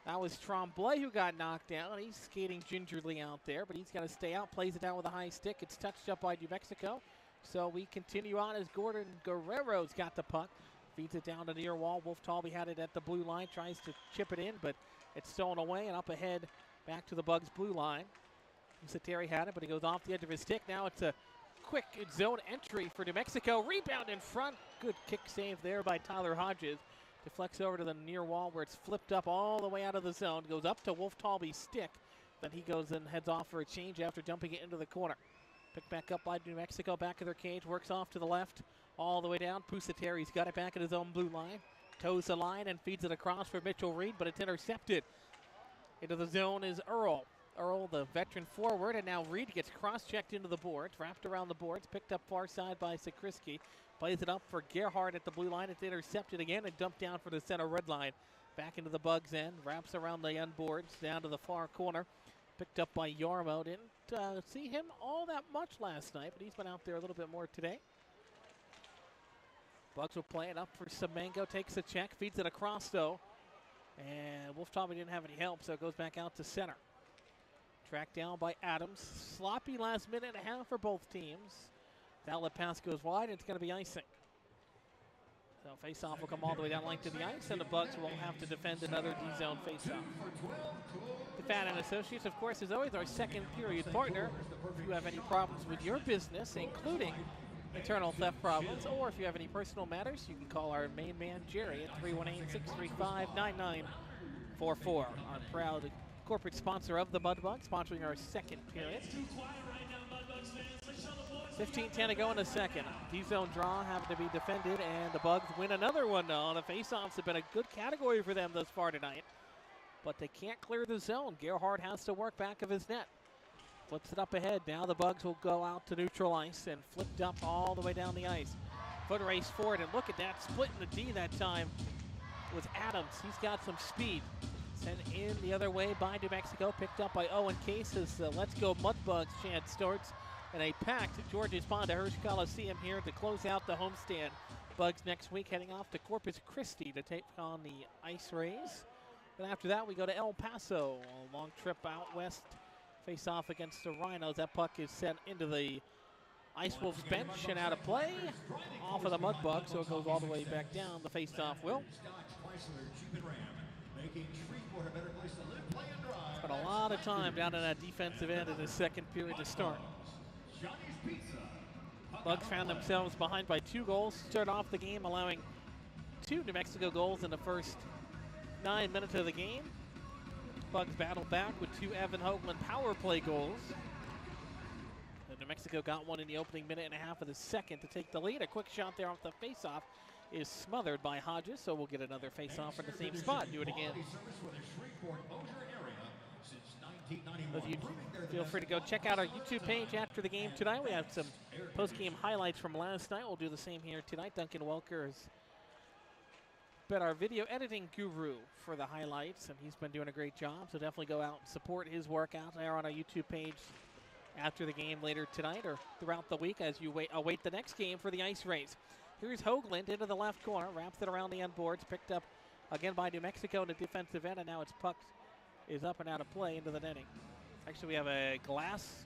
That was Tremblay who got knocked down. He's skating gingerly out there, but he's got to stay out. Plays it down with a high stick. It's touched up by New Mexico. So we continue on as Gordon Guerrero's got the puck. Feeds it down to near wall. Wolf Talby had it at the blue line. Tries to chip it in, but it's stolen away and up ahead back to the Bugs blue line. Terry had it, but he goes off the edge of his stick. Now it's a quick zone entry for New Mexico. Rebound in front. Good kick save there by Tyler Hodges. Deflects over to the near wall where it's flipped up all the way out of the zone. Goes up to Wolf Talby's stick. Then he goes and heads off for a change after dumping it into the corner. Picked back up by New Mexico. Back of their cage. Works off to the left. All the way down. Terry's got it back at his own blue line. Toes the line and feeds it across for Mitchell Reed, but it's intercepted. Into the zone is Earl. Earl, the veteran forward, and now Reed gets cross-checked into the boards, wrapped around the boards, picked up far side by Sakriski. Plays it up for Gerhardt at the blue line. It's intercepted again and dumped down for the center red line. Back into the Bugs end, wraps around the end boards, down to the far corner. Picked up by Yarmo. Didn't see him all that much last night, but he's been out there a little bit more today. Bugs will play it up for Semengo, takes a check, feeds it across though. And Wolf Talby didn't have any help, so it goes back out to center. Tracked down by Adams. Sloppy last minute and a half for both teams. The outlet pass goes wide, and it's going to be icing. So face-off will come all the way down length to the ice, and the Bugs will have to defend another D-zone face-off. DeFan & Associates, of course, is always our second period partner. If you have any problems with your business, including internal theft problems, or if you have any personal matters, you can call our main man, Jerry, at 318-635-9944. Our proud corporate sponsor of the Mudbugs, sponsoring our second period. 15-10 to go in the second. D-zone draw having to be defended, and the Bugs win another one now. The face-offs have been a good category for them thus far tonight, but they can't clear the zone. Gerhardt has to work back of his net. Flips it up ahead. Now the Bugs will go out to neutral ice and flipped up all the way down the ice. Foot race forward, and look at that. Split in the D that time was Adams. He's got some speed. Sent in the other way by New Mexico. Picked up by Owen Case as the Let's Go Mudbugs chant starts. And a packed Georges Pond Hirsch Coliseum here to close out the homestand. Bugs next week heading off to Corpus Christi to take on the Ice Rays. Then after that, we go to El Paso. A long trip out west. Face off against the Rhinos. That puck is sent into the Ice Wolves bench and out of play. Off of the Mudbugs, so it goes all the way back down. The face-off will. Spent a lot of time down in that defensive end in the second period to start. Bugs found themselves behind by 2 goals to start off the game, allowing 2 New Mexico goals in the first 9 minutes of the game. Bugs battled back with 2 Evan Hoagland power play goals. And New Mexico got one in the opening minute and a half of the second to take the lead. A quick shot there off the face-off is smothered by Hodges, so we'll get another face-off from the same spot. Do it again. You feel free to go check out our YouTube page after the game tonight. We have some post-game highlights from last night. We'll do the same here tonight. Duncan Welker has been our video editing guru for the highlights, and he's been doing a great job. So definitely go out and support his work out there on our YouTube page after the game later tonight or throughout the week as you await the next game for the Ice Rays. Here's Hoagland into the left corner, wraps it around the end boards, picked up again by New Mexico in the defensive end, and now it's pucked is up and out of play into the netting. Actually, we have a glass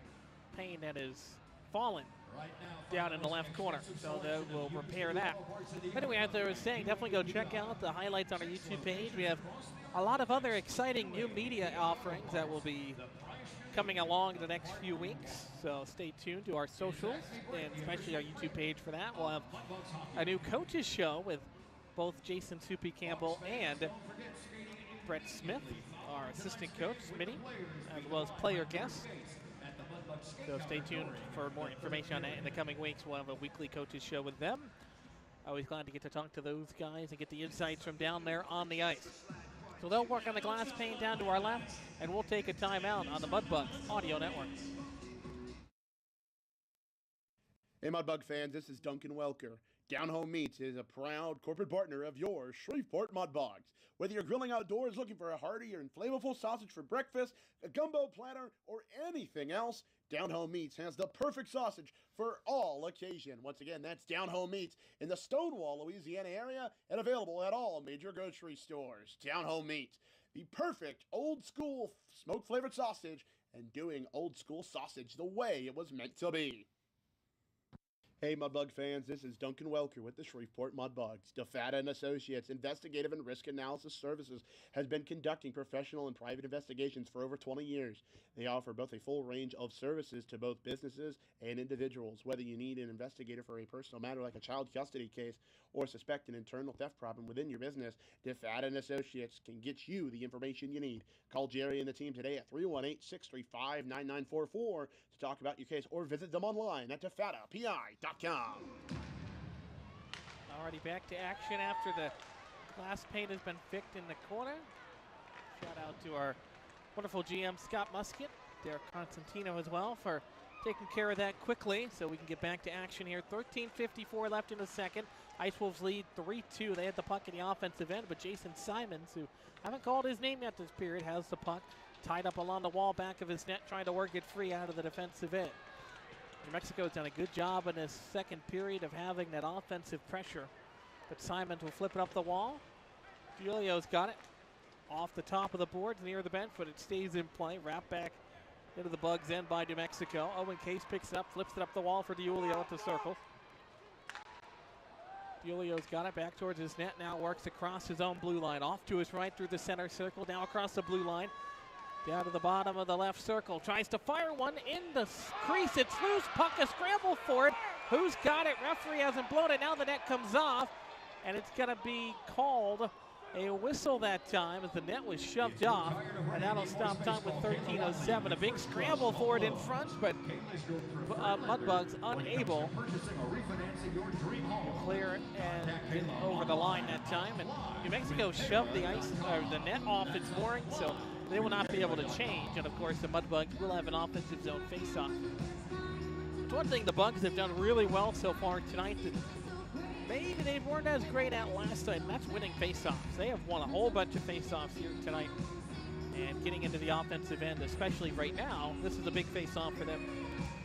pane that is fallen down in the left corner, so we'll repair that. Anyway, as I was saying, definitely go check out the highlights on our YouTube page. We have a lot of other exciting new media offerings that will be coming along in the next few weeks, so stay tuned to our socials and especially our YouTube page for that. We'll have a new coaches show with both Jason Soupy Campbell and Brett Smith, our assistant coach, Smitty, as well as player guests. So stay tuned for more information on that in the coming weeks. We'll have a weekly coaches show with them. Always glad to get to talk to those guys and get the insights from down there on the ice. So they'll work on the glass pane down to our left, and we'll take a timeout on the Mudbugs Audio Network. Hey, Mudbug fans, this is Duncan Welker. Down Home Meats is a proud corporate partner of your Shreveport Mudbugs. Whether you're grilling outdoors looking for a hearty or flavorful sausage for breakfast, a gumbo platter, or anything else, Down Home Meats has the perfect sausage for all occasion. Once again, that's Down Home Meats in the Stonewall, Louisiana area and available at all major grocery stores. Down Home Meats, the perfect old school smoke flavored sausage and doing old school sausage the way it was meant to be. Hey Mudbug fans, this is Duncan Welker with the Shreveport Mudbugs. DeFata and Associates Investigative and Risk Analysis Services has been conducting professional and private investigations for over 20 years. They offer both a full range of services to both businesses and individuals. Whether you need an investigator for a personal matter like a child custody case or suspect an internal theft problem within your business, DeFata and Associates can get you the information you need. Call Jerry and the team today at 318-635-9944 to talk about your case or visit them online at defatapi.com. Already back to action after the glass paint has been fixed in the corner. Shout out to our wonderful GM Scott Musket, Derek Constantino as well for taking care of that quickly so we can get back to action here. 13:54 left in the second. Ice Wolves lead 3-2. They had the puck in the offensive end, but Jason Simons, who haven't called his name yet this period, has the puck tied up along the wall back of his net, trying to work it free out of the defensive end. New Mexico's done a good job in this second period of having that offensive pressure. But Simons will flip it up the wall. Julio's got it off the top of the boards near the bench, but it stays in play. Wrap back into the Bugs end by New Mexico. Owen Case picks it up, flips it up the wall for Julio at the circle. Julio's got it back towards his net, now works across his own blue line. Off to his right through the center circle, now across the blue line. Down to the bottom of the left circle. Tries to fire one in the crease. It's loose. Puck a scramble for it. Who's got it? Referee hasn't blown it. Now the net comes off. And it's going to be called a whistle that time as the net was shoved off. And that'll stop time with 13:07. A big scramble for it in front, but Mudbugs unable to clear and get over the line that time. And New Mexico shoved the net off its mooring, so they will not be able to change, and of course the Mudbugs will have an offensive zone face-off. It's one thing the Bugs have done really well so far tonight that maybe they weren't as great at last night, and that's winning face-offs. They have won a whole bunch of face-offs here tonight, and getting into the offensive end, especially right now, this is a big face-off for them.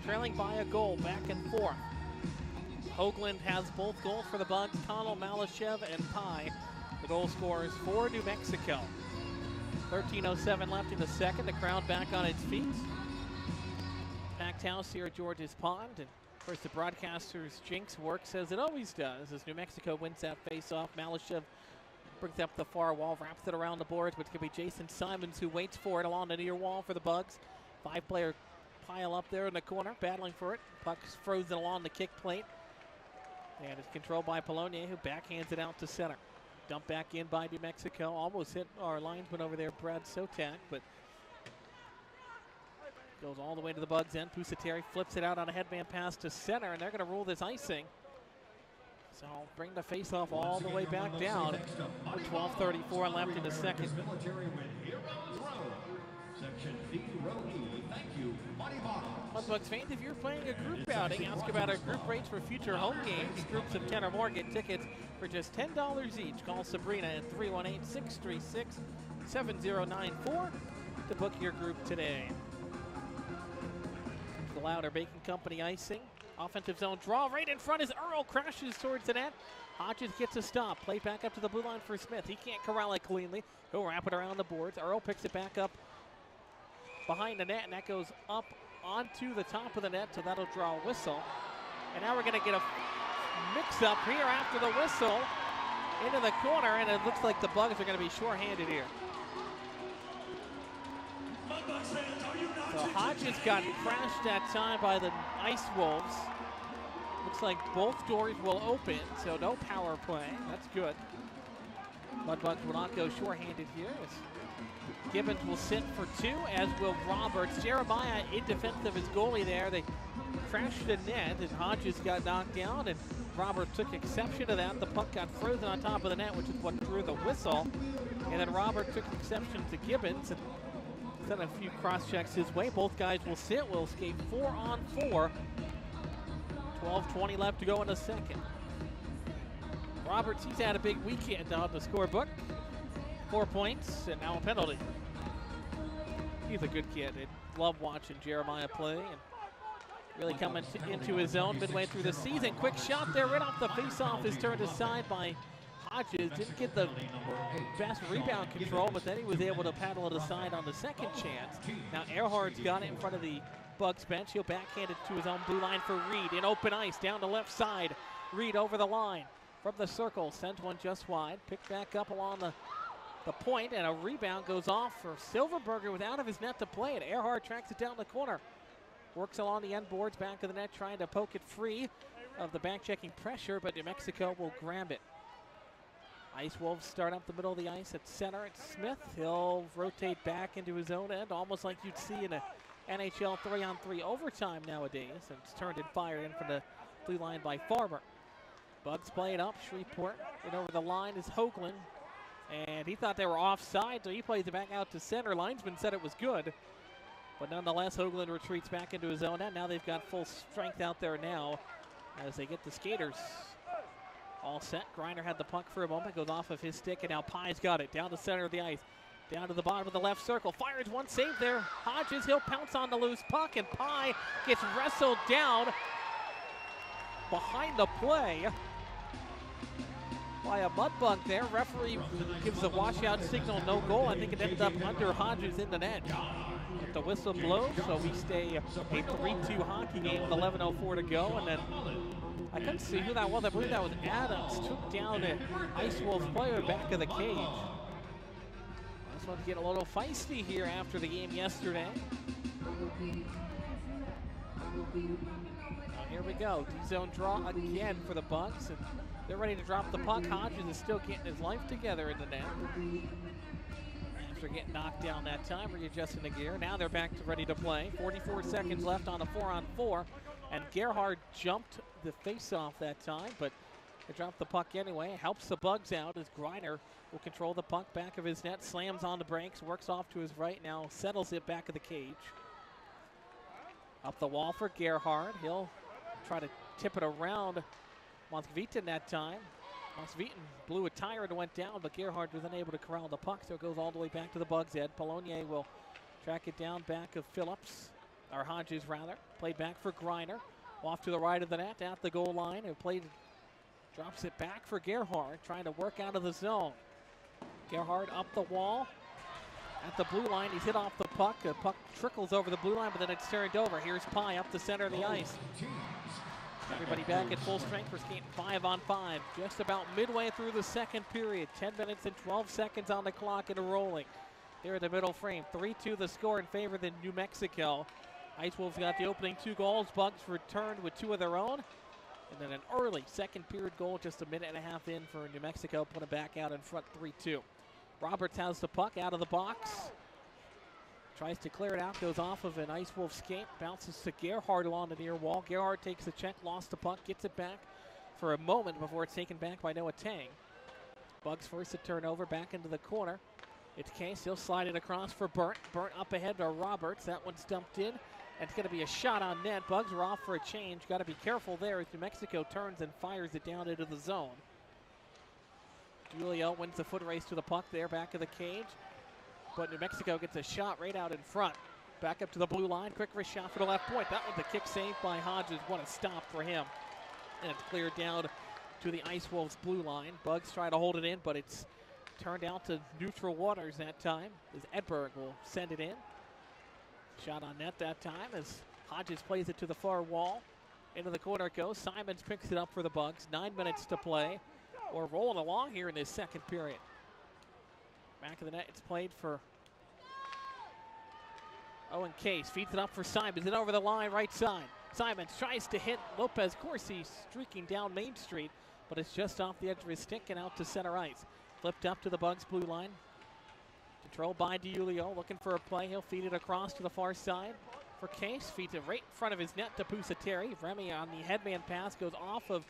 Trailing by a goal, back and forth. Hoagland has both goals for the Bugs, Connell, Malashev, and Pye, the goal scorers for New Mexico. 13:07 left in the second. The crowd back on its feet. Packed house here at George's Pond. And of course the broadcaster's jinx works as it always does as New Mexico wins that face-off. Malashev brings up the far wall, wraps it around the boards, which could be Jason Simons who waits for it along the near wall for the Bugs. Five-player pile up there in the corner, battling for it. Puck's frozen along the kick plate. And it's controlled by Polonier, who backhands it out to center. Dumped back in by New Mexico. Almost hit our linesman over there, Brad Sotak, but goes all the way to the Bugs end. Pusateri flips it out on a headman pass to center, and they're going to rule this icing. So bring the face-off all the way back down. With 12:34 left in the second. Mudbugs fans, if you're playing a group outing, ask about our group rates for future home games. Groups of 10 or more get tickets for just $10 each. Call Sabrina at 318-636-7094 to book your group today. The Louder Bacon Company icing. Offensive zone draw right in front as Earl crashes towards the net. Hodges gets a stop. Play back up to the blue line for Smith. He can't corral it cleanly. He'll wrap it around the boards. Earl picks it back up behind the net, and that goes up onto the top of the net, so that'll draw a whistle. And now we're going to get a mix-up here after the whistle into the corner, and it looks like the Bugs are going to be shorthanded here. So Hodges got crashed that time by the Ice Wolves. Looks like both doors will open, so no power play. That's good. Mudbugs will not go shorthanded here. Gibbons will sit for two, as will Roberts. Jeremiah in defense of his goalie there. They crashed the net, and Hodges got knocked down, and Roberts took exception to that. The puck got frozen on top of the net, which is what drew the whistle. And then Roberts took exception to Gibbons and sent a few cross-checks his way. Both guys will sit. We'll skate 4-on-4. 12:20 left to go in the second. Roberts, he's had a big weekend on the scorebook. 4 points and now a penalty. He's a good kid. I love watching Jeremiah play and really coming into his own midway through the season. Quick shot there right off the faceoff is turned aside by Hodges. Didn't get the best rebound control, but then he was able to paddle it aside on the second chance. Now Earhart's got it in front of the Bucks bench. He'll backhand it to his own blue line for Reed. In open ice, down the left side. Reed over the line. From the circle, sends one just wide. Picked back up along the point, and a rebound goes off for Silverberger with out of his net to play it. Earhart tracks it down the corner. Works along the end boards, back of the net, trying to poke it free of the back-checking pressure, but New Mexico will grab it. Ice Wolves start up the middle of the ice at center. It's Smith. He'll rotate back into his own end, almost like you'd see in a NHL 3-on-3 overtime nowadays. And it's turned and fired in from the blue line by Farmer. Bugs play it up. Shreveport. And over the line is Hoagland. And he thought they were offside, so he plays it back out to center. Linesman said it was good. But nonetheless, Hoagland retreats back into his own end. Now they've got full strength out there now as they get the skaters all set. Griner had the puck for a moment, goes off of his stick, and now Pye's got it. Down the center of the ice, down to the bottom of the left circle. Fires one save there. Hodges, he'll pounce on the loose puck, and Pye gets wrestled down behind the play by a Mudbug there. Referee gives the washout signal, no goal. I think it ended up under Hodges in the net. But the whistle blows, so we stay a 3-2 hockey game with 11:04 to go. And then I couldn't see who that was. I believe that was Adams. Took down an Ice Wolves player back of the cage. This one's getting a little feisty here after the game yesterday. Here we go. D-zone draw again for the Bucks. And they're ready to drop the puck. Hodges is still getting his life together in the net. After getting knocked down that time, readjusting the gear. Now they're back to ready to play. 44 seconds left on a 4-on-4. And Gerhard jumped the face-off that time, but they dropped the puck anyway. Helps the Bugs out as Griner will control the puck back of his net. Slams on the brakes, works off to his right now, settles it back of the cage. Up the wall for Gerhard. He'll try to tip it around Moskvitin that time. Moskvitin blew a tire and went down, but Gerhard was unable to corral the puck, so it goes all the way back to the Bugs' head. Polonier will track it down back of Phillips, or Hodges rather. Played back for Griner. Off to the right of the net at the goal line. Drops it back for Gerhard, trying to work out of the zone. Gerhard up the wall. At the blue line, he's hit off the puck. The puck trickles over the blue line, but then it's turned over. Here's Pye up the center of the ice. Everybody back at full strength. We're skating 5-on-5. Just about midway through the second period. 10 minutes and 12 seconds on the clock and rolling. Here in the middle frame. 3-2 the score in favor of the New Mexico. Ice Wolves got the opening 2 goals. Bugs returned with 2 of their own. And then an early second period goal just a minute and a half in for New Mexico. Put it back out in front 3-2. Roberts has the puck out of the box. Tries to clear it out, goes off of an Ice Wolf skate, bounces to Gerhard along the near wall. Gerhard takes the check, lost the puck, gets it back for a moment before it's taken back by Noah Tang. Bugs force a turnover back into the corner. It's Case, he'll slide it across for Burnt. Burnt up ahead to Roberts, that one's dumped in. And it's going to be a shot on net. Bugs are off for a change. Got to be careful there as New Mexico turns and fires it down into the zone. Julio wins the foot race to the puck there, back of the cage. But New Mexico gets a shot right out in front. Back up to the blue line. Quick wrist shot for the left point. That one's a kick saved by Hodges. What a stop for him. And it's cleared down to the Ice Wolves blue line. Bugs try to hold it in, but it's turned out to neutral waters that time as Edberg will send it in. Shot on net that time as Hodges plays it to the far wall. Into the corner it goes. Simons picks it up for the Bugs. 9 minutes to play. We're rolling along here in this second period. Back of the net, it's played for Owen Case. Feeds it up for Simons. And over the line, right side. Simons tries to hit Lopez. Of course, he's streaking down Main Street, but it's just off the edge of his stick and out to center ice. Flipped up to the Bugs blue line. Controlled by DiUlio, looking for a play. He'll feed it across to the far side for Case. Feeds it right in front of his net to Pusateri. Remy on the headman pass goes off of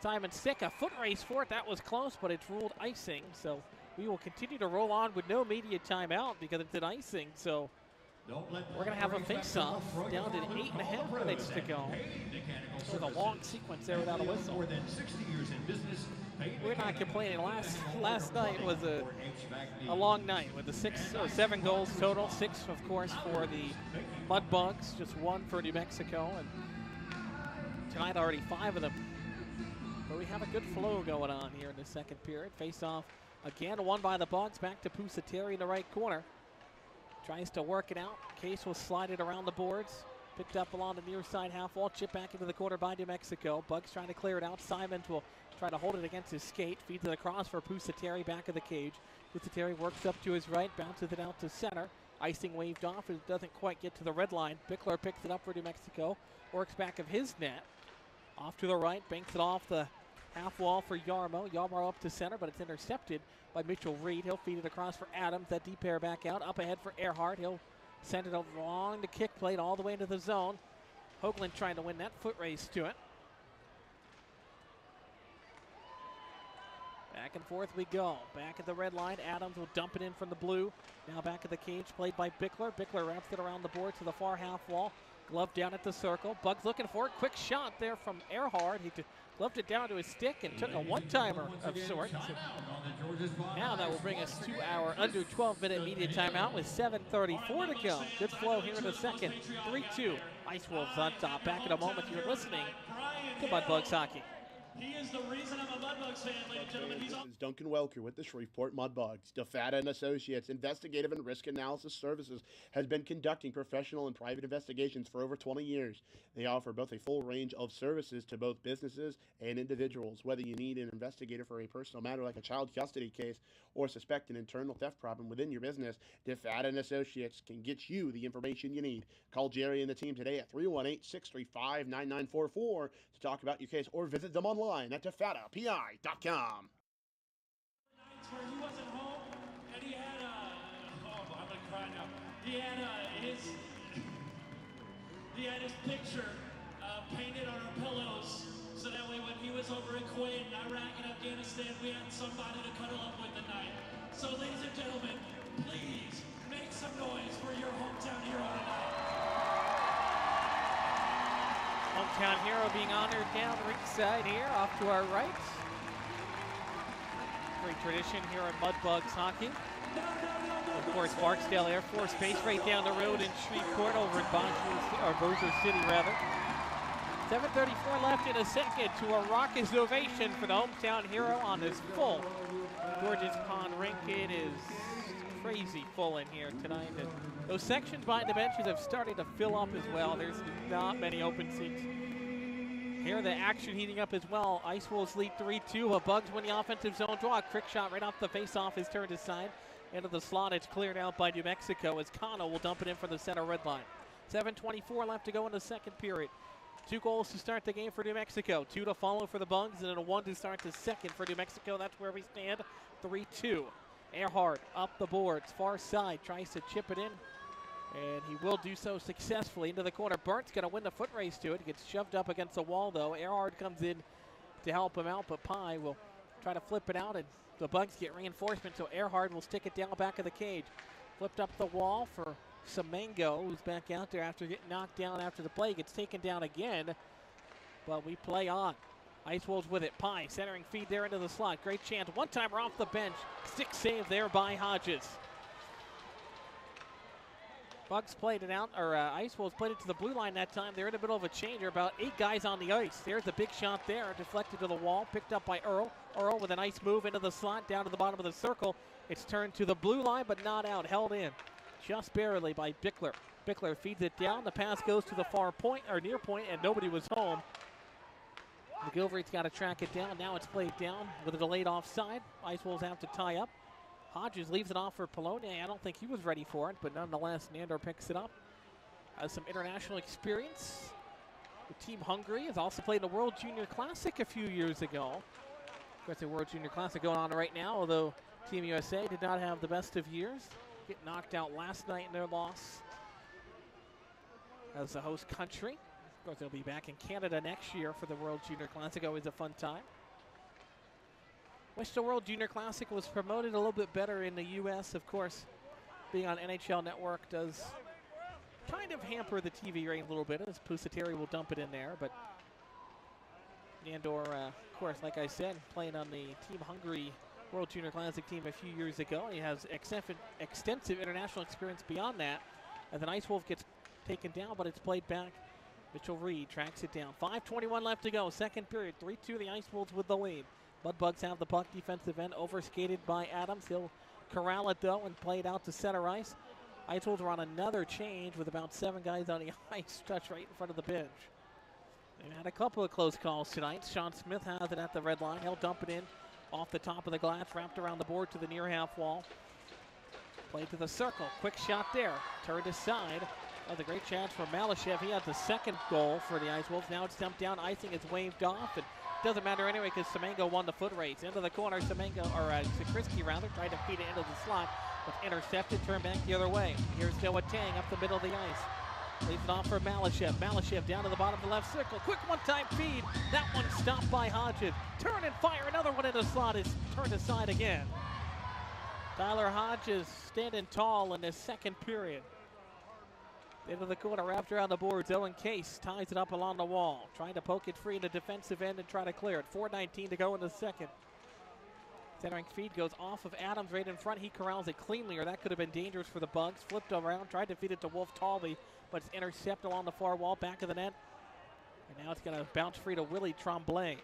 Simon's stick. A foot race for it. That was close, but it's ruled icing. So we will continue to roll on with no media timeout because it's an icing. So We're going to have a face-off down to 8.5 minutes to go. With a long sequence there without a whistle. We're not complaining. Last night was a long night with the 6 or 7 goals total. 6, of course, for the Mudbugs, just 1 for New Mexico, and tonight already 5 of them. But we have a good flow going on here in the second period. Face-off again, won by the Bugs. Back to Pusateri in the right corner. Tries to work it out. Case will slide it around the boards. Picked up along the near side half wall. Chip back into the corner by New Mexico. Bugs trying to clear it out. Simon will try to hold it against his skate. Feeds it across for Pusateri back of the cage. Pusateri works up to his right. Bounces it out to center. Icing waved off. It doesn't quite get to the red line. Bickler picks it up for New Mexico. Works back of his net. Off to the right. Banks it off the half wall for Yarmo. Yarmo up to center, but it's intercepted by Mitchell Reed. He'll feed it across for Adams. That deep pair back out. Up ahead for Earhart. He'll send it along the kick plate all the way into the zone. Hoagland trying to win that foot race to it. Back and forth we go. Back at the red line. Adams will dump it in from the blue. Now back at the cage, played by Bickler. Bickler wraps it around the board to the far half wall. Glove down at the circle. Bugs looking for it. Quick shot there from Earhart. He gloved it down to his stick and took a one-timer of sorts. Now that will bring us to our under 12-minute media timeout with 7:34 to go. Good flow here in the second. 3-2. Ice Wolves on top. Back in a moment. You're listening to Mudbugs Hockey. He is the reason I'm a Mudbugs fan, ladies and gentlemen. This is Duncan Welker with the Shreveport Mudbugs. DeFata & Associates Investigative and Risk Analysis Services has been conducting professional and private investigations for over 20 years. They offer both a full range of services to both businesses and individuals. Whether you need an investigator for a personal matter like a child custody case or suspect an internal theft problem within your business, DeFata & Associates can get you the information you need. Call Jerry and the team today at 318-635-9944 to talk about your case or visit them online at defatapi.com. Where he wasn't home, and he had I'm gonna cry now. He had his picture painted on our pillows, so that way when he was over in Kuwait and Iraq and Afghanistan, we had somebody to cuddle up with tonight. So, ladies and gentlemen, please make some noise for your hometown hero tonight. Hometown hero being honored down ringside here, off to our right. Great tradition here at Mudbugs Hockey. Of course, Barksdale Air Force Base right down the road in Shreveport over in Bossier City, rather. 7:34 left in a second to a raucous ovation for the hometown hero on this full gorgeous pond rink. It is crazy full in here tonight. And those sections behind the benches have started to fill up as well. There's not many open seats. Here the action heating up as well. Ice Wolves lead 3-2. The Bugs win the offensive zone draw. A quick shot right off the face-off is turned aside. Into the slot, it's cleared out by New Mexico as Kano will dump it in for the center red line. 7:24 left to go in the second period. 2 goals to start the game for New Mexico. 2 to follow for the Bugs, and then a 1 to start the second for New Mexico. That's where we stand. 3-2. Earhart up the boards, far side, tries to chip it in, and he will do so successfully into the corner. Burnt's going to win the foot race to it. Gets shoved up against the wall, though. Earhart comes in to help him out, but Pye will try to flip it out, and the Bugs get reinforcement, so Earhart will stick it down back of the cage. Flipped up the wall for Semengo, who's back out there after getting knocked down after the play. Gets taken down again, but we play on. Ice Wolves with it. Pye centering feed there into the slot. Great chance. One-timer off the bench. Stick save there by Hodges. Bugs played it out, or Ice Wolves played it to the blue line that time. They're in the middle of a change. There are about 8 guys on the ice. There's the big shot there, deflected to the wall, picked up by Earl. Earl with a nice move into the slot, down to the bottom of the circle. It's turned to the blue line, but not out. Held in just barely by Bickler. Bickler feeds it down. The pass goes to the far point, or near point, and nobody was home. McGilvery's got to track it down. Now it's played down with a delayed offside. Ice Wolves have to tie up. Hodges leaves it off for Poloni. I don't think he was ready for it, but nonetheless, Nandor picks it up. Has some international experience. The Team Hungary has also played in the World Junior Classic a few years ago. Of course, the World Junior Classic going on right now, although Team USA did not have the best of years. Get knocked out last night in their loss as the host country. Of course, they'll be back in Canada next year for the World Junior Classic. Always a fun time. Wish the World Junior Classic was promoted a little bit better in the U.S. Of course, being on NHL Network does of hamper the TV rating a little bit as Pusateri will dump it in there. But Andor, of course, like I said, playing on the Team Hungary World Junior Classic team a few years ago. He has extensive international experience beyond that. And the Ice Wolf gets taken down, but it's played back. Mitchell Reed tracks it down. 5:21 left to go. Second period. 3-2 the Ice Wolves with the lead. Mudbugs have the puck. Defensive end overskated by Adams. He'll corral it, though, and play it out to center ice. Ice Wolves are on another change with about 7 guys on the ice, touched right in front of the bench. They've had a couple of close calls tonight. Sean Smith has it at the red line. He'll dump it in off the top of the glass, wrapped around the board to the near half wall. Play to the circle. Quick shot there. Turned aside. Oh, the great chance for Malashev. He had the second goal for the Ice Wolves. Now it's dumped down. Icing is waved off. It doesn't matter anyway because Semengo won the foot race. Into the corner. Sikrisky rather tried to feed it into the slot, but intercepted. Turned back the other way. Here's Noah Tang up the middle of the ice. Leaves it off for Malashev. Malashev down to the bottom of the left circle. Quick one-time feed. That one stopped by Hodges. Turn and fire. Another one in the slot is turned aside again. Tyler Hodges standing tall in this second period. Into the corner, wrapped around the boards. Owen Case ties it up along the wall. Trying to poke it free in the defensive end and try to clear it. 4:19 to go in the second. Centering feed goes off of Adams right in front. He corrals it cleanly, or that could have been dangerous for the Bugs. Flipped around, tried to feed it to Wolf Talby, but it's intercepted along the far wall, back of the net. And now it's going to bounce free to Willie Tremblay.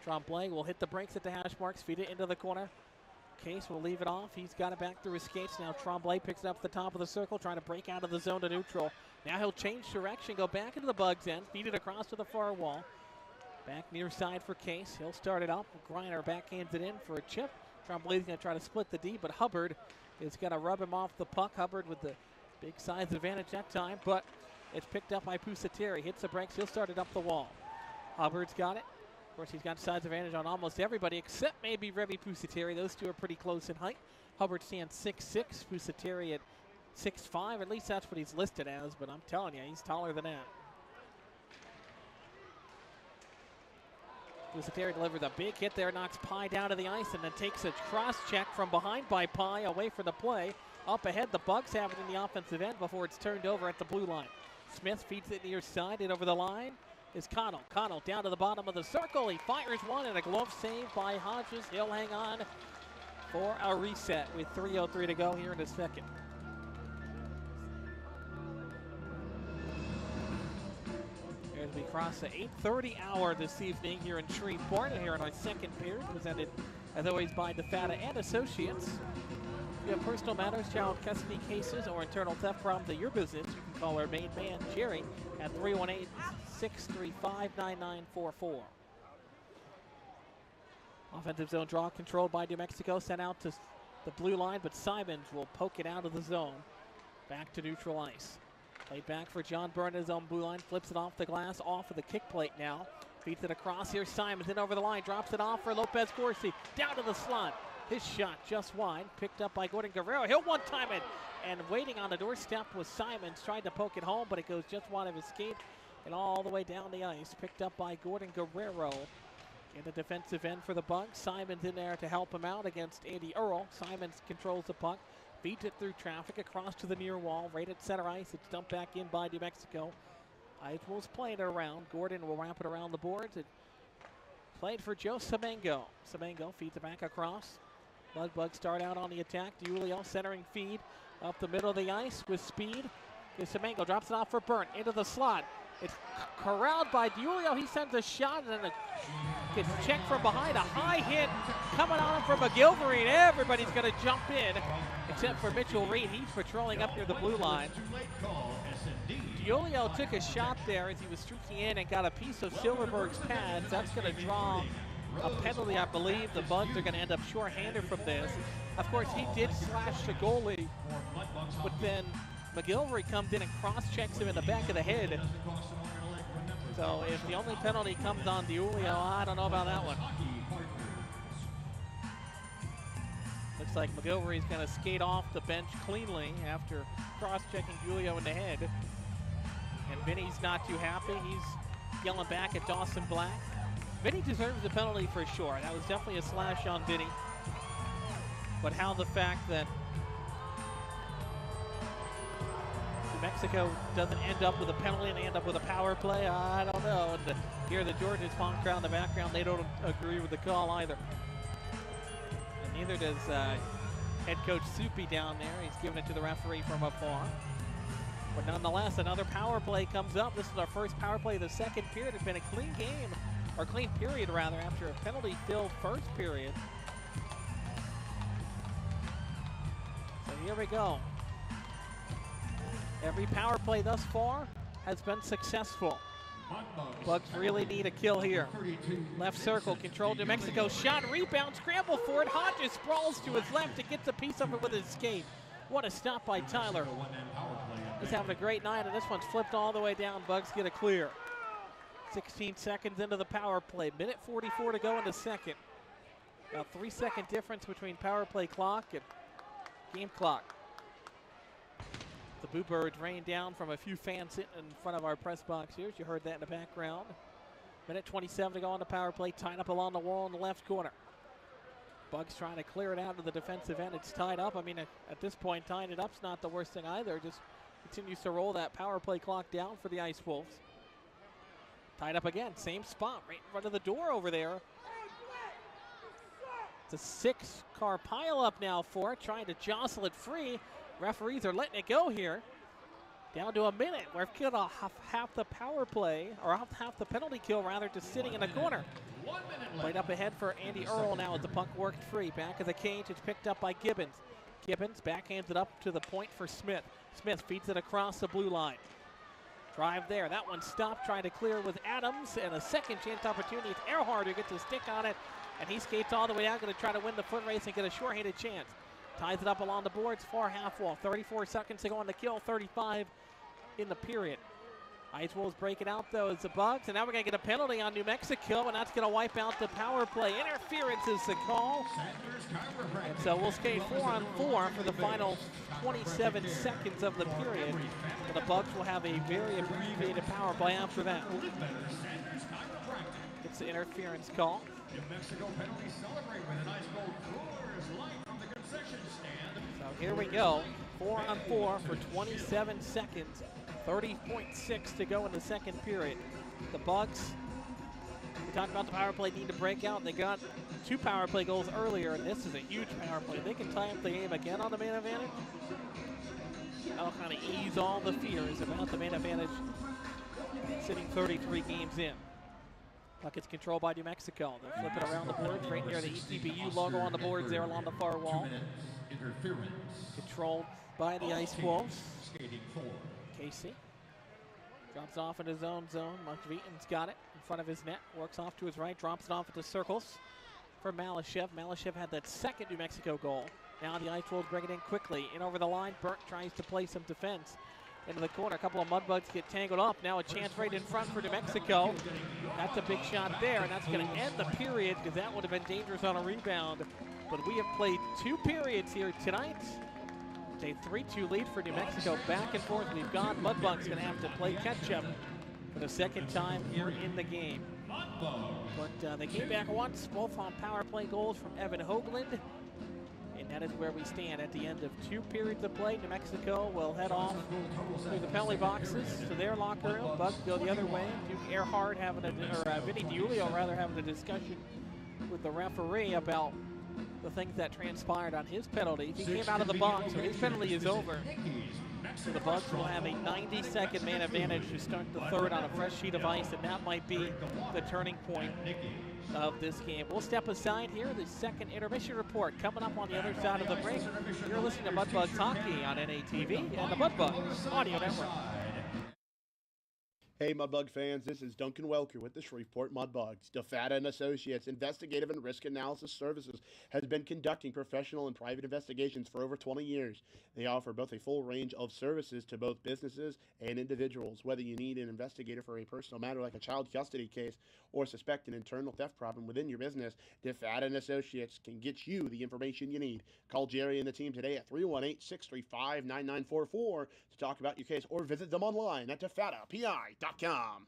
Tremblay will hit the brakes at the hash marks, feed it into the corner. Case will leave it off. He's got it back through his skates. Now Tremblay picks it up at the top of the circle, trying to break out of the zone to neutral. Now he'll change direction, go back into the Bugs end, feed it across to the far wall. Back near side for Case. He'll start it up. Griner backhands it in for a chip. Tremblay's going to try to split the D, but Hubbard is going to rub him off the puck. Hubbard with the big size advantage that time, but it's picked up by Pusateri. Hits the brakes. He'll start it up the wall. Hubbard's got it. Of course, he's got size advantage on almost everybody except maybe Revy Pusateri. Those two are pretty close in height. Hubbard stands 6'6", Pusateri at 6'5". At least that's what he's listed as, but I'm telling you, he's taller than that. Pusateri delivers a big hit there, knocks Pye down to the ice, and then takes a cross check from behind by Pye away from the play. Up ahead, the Bugs have it in the offensive end before it's turned over at the blue line. Smith feeds it near side, and over the line is Connell. Connell down to the bottom of the circle. He fires one, and a glove save by Hodges. He'll hang on for a reset with 3:03 to go here in the second. As we cross the 8:30 hour this evening here in Shreveport, and here in our second period, presented as always by DeFata and Associates. If you have personal matters, child custody cases, or internal theft problems at your business, you can call our main man, Jerry, at 318-635-9944. Offensive zone draw controlled by New Mexico, sent out to the blue line, but Simons will poke it out of the zone. Back to neutral ice. Played back for John Byrne at his own blue line, flips it off the glass, off of the kick plate now. Feeds it across here, Simons in over the line, drops it off for Lopez Corsi, down to the slot. His shot just wide, picked up by Gordon Guerrero. He'll one-time it, and waiting on the doorstep was Simons, tried to poke it home, but it goes just wide of his skate and all the way down the ice. Picked up by Gordon Guerrero in the defensive end for the Bugs. Simons in there to help him out against Andy Earl. Simons controls the puck, feeds it through traffic across to the near wall, right at center ice. It's dumped back in by New Mexico. Ice Wolves playing it around. Gordon will wrap it around the boards. It played for Joe Semengo. Semengo feeds it back across. Mudbugs start out on the attack. Julio centering feed up the middle of the ice with speed. Semengo drops it off for Byrne into the slot. It's corralled by Julio. He sends a shot, and then it gets checked from behind. A high hit coming on him from McGilvery, and everybody's going to jump in except for Mitchell Reed. He's patrolling up near the blue line. Julio took a shot there as he was streaking in and got a piece of Silverberg's pads. That's going to draw a penalty, I believe. The Bugs are going to end up shorthanded from this. Of course, he did slash the goalie, but then McGilvery comes in and cross-checks him in the back of the head. So if the only penalty comes on Julio, I don't know about that one. Looks like McGilvery's going to skate off the bench cleanly after cross-checking Julio in the head. And Vinny's not too happy. He's yelling back at Dawson Black. Vinny deserves the penalty for sure. That was definitely a slash on Vinny. But how the fact that New Mexico doesn't end up with a penalty and end up with a power play, I don't know. And here the Georgia Pond crowd in the background, they don't agree with the call either. And neither does head coach Soupy down there. He's giving it to the referee from afar. But nonetheless, another power play comes up. This is our first power play of the second period. It's been a clean game, or clean period rather, after a penalty-filled first period. So here we go. Every power play thus far has been successful. Bugs really need a kill here. Left circle, controlled New Mexico. Shot, rebound, scramble for it. Hodges sprawls to his left and gets a piece of it with his skate. What a stop by Tyler. He's having a great night, and this one's flipped all the way down. Bugs get a clear. 16 seconds into the power play. Minute 44 to go in the second. About 3-second difference between power play clock and game clock. The Boo Birds rain down from a few fans sitting in front of our press box here. You heard that in the background. Minute 27 to go on the power play. Tied up along the wall in the left corner. Bugs trying to clear it out to the defensive end. It's tied up. I mean, at this point, tying it up's not the worst thing either. Just continues to roll that power play clock down for the Ice Wolves. Tied up again. Same spot right in front of the door over there. It's a 6-car pileup now for it. Trying to jostle it free. Referees are letting it go here. Down to a minute. We're killed half the power play, or half the penalty kill rather, just sitting in the corner. Played up ahead for Andy Earl now as the puck worked free. Back of the cage, it's picked up by Gibbons. Gibbons backhands it up to the point for Smith. Smith feeds it across the blue line. Drive there. That one stopped, trying to clear with Adams, and a second chance opportunity. It's Earhart who gets a stick on it, and he skates all the way out, going to try to win the foot race and get a short-handed chance. Ties it up along the boards, far half wall. 34 seconds to go on the kill, 35 in the period. Ice Wolves break it out, though, as the Bugs. And now we're going to get a penalty on New Mexico, and that's going to wipe out the power play. Interference is the call. And so we'll skate 4-on-4 for the final 27 seconds of the period. And the Bugs will have a very abbreviated power play after that. It's the interference call. New Mexico penalty celebrate with an ice cold Coors Light from the concession stand. So here we go. 4-on-4 for 27 seconds. 30.6 to go in the second period. The Bugs, we talked about the power play need to break out. They got 2 power play goals earlier, and this is a huge power play. They can tie up the game again on the man advantage. That'll kind of ease all the fears about the man advantage sitting 33 games in. Puck is controlled by New Mexico. They'll flip it around the boards right near the ETBU logo on the boards there along the far wall. Controlled by the Ice Wolves. Casey drops off in his own zone. Mukveaton's got it in front of his net. Works off to his right, drops it off into circles for Malashev. Malashev had that second New Mexico goal. Now the Ice Wolves bring it in quickly. In over the line, Burnt tries to play some defense into the corner. A couple of Mudbugs get tangled up. Now a chance right in front for New Mexico. That's a big shot there, and that's going to end the period because that would have been dangerous on a rebound. But we have played 2 periods here tonight. A 3-2 lead for New Mexico. Back and forth we've gone. Mudbugs going to have to play catch-up for the second time here in the game. But they came back once, both on power play goals from Evan Hoagland. And that is where we stand at the end of 2 periods of play. New Mexico will head off through the penalty boxes to their locker room. Bugs go the other way. Duke Earhart having Vinny DiUlio rather having a discussion with the referee about the things that transpired on his penalty. He came out of the box, so his penalty is over. So the Bugs will have a 90-second man advantage to start the third on a fresh sheet of ice, and that might be the turning point of this game. We'll step aside here. The second intermission report coming up on the other side of the break. You're listening to Mudbugs Hockey on NATV and the Mudbugs Audio Network. Hey Mudbug fans, this is Duncan Welker with the Shreveport Mudbugs. DeFata and Associates Investigative and Risk Analysis Services has been conducting professional and private investigations for over 20 years. They offer both a full range of services to both businesses and individuals. Whether you need an investigator for a personal matter like a child custody case or suspect an internal theft problem within your business, DeFata and Associates can get you the information you need. Call Jerry and the team today at 318-635-9944 to talk about your case, or visit them online at defatapi.com.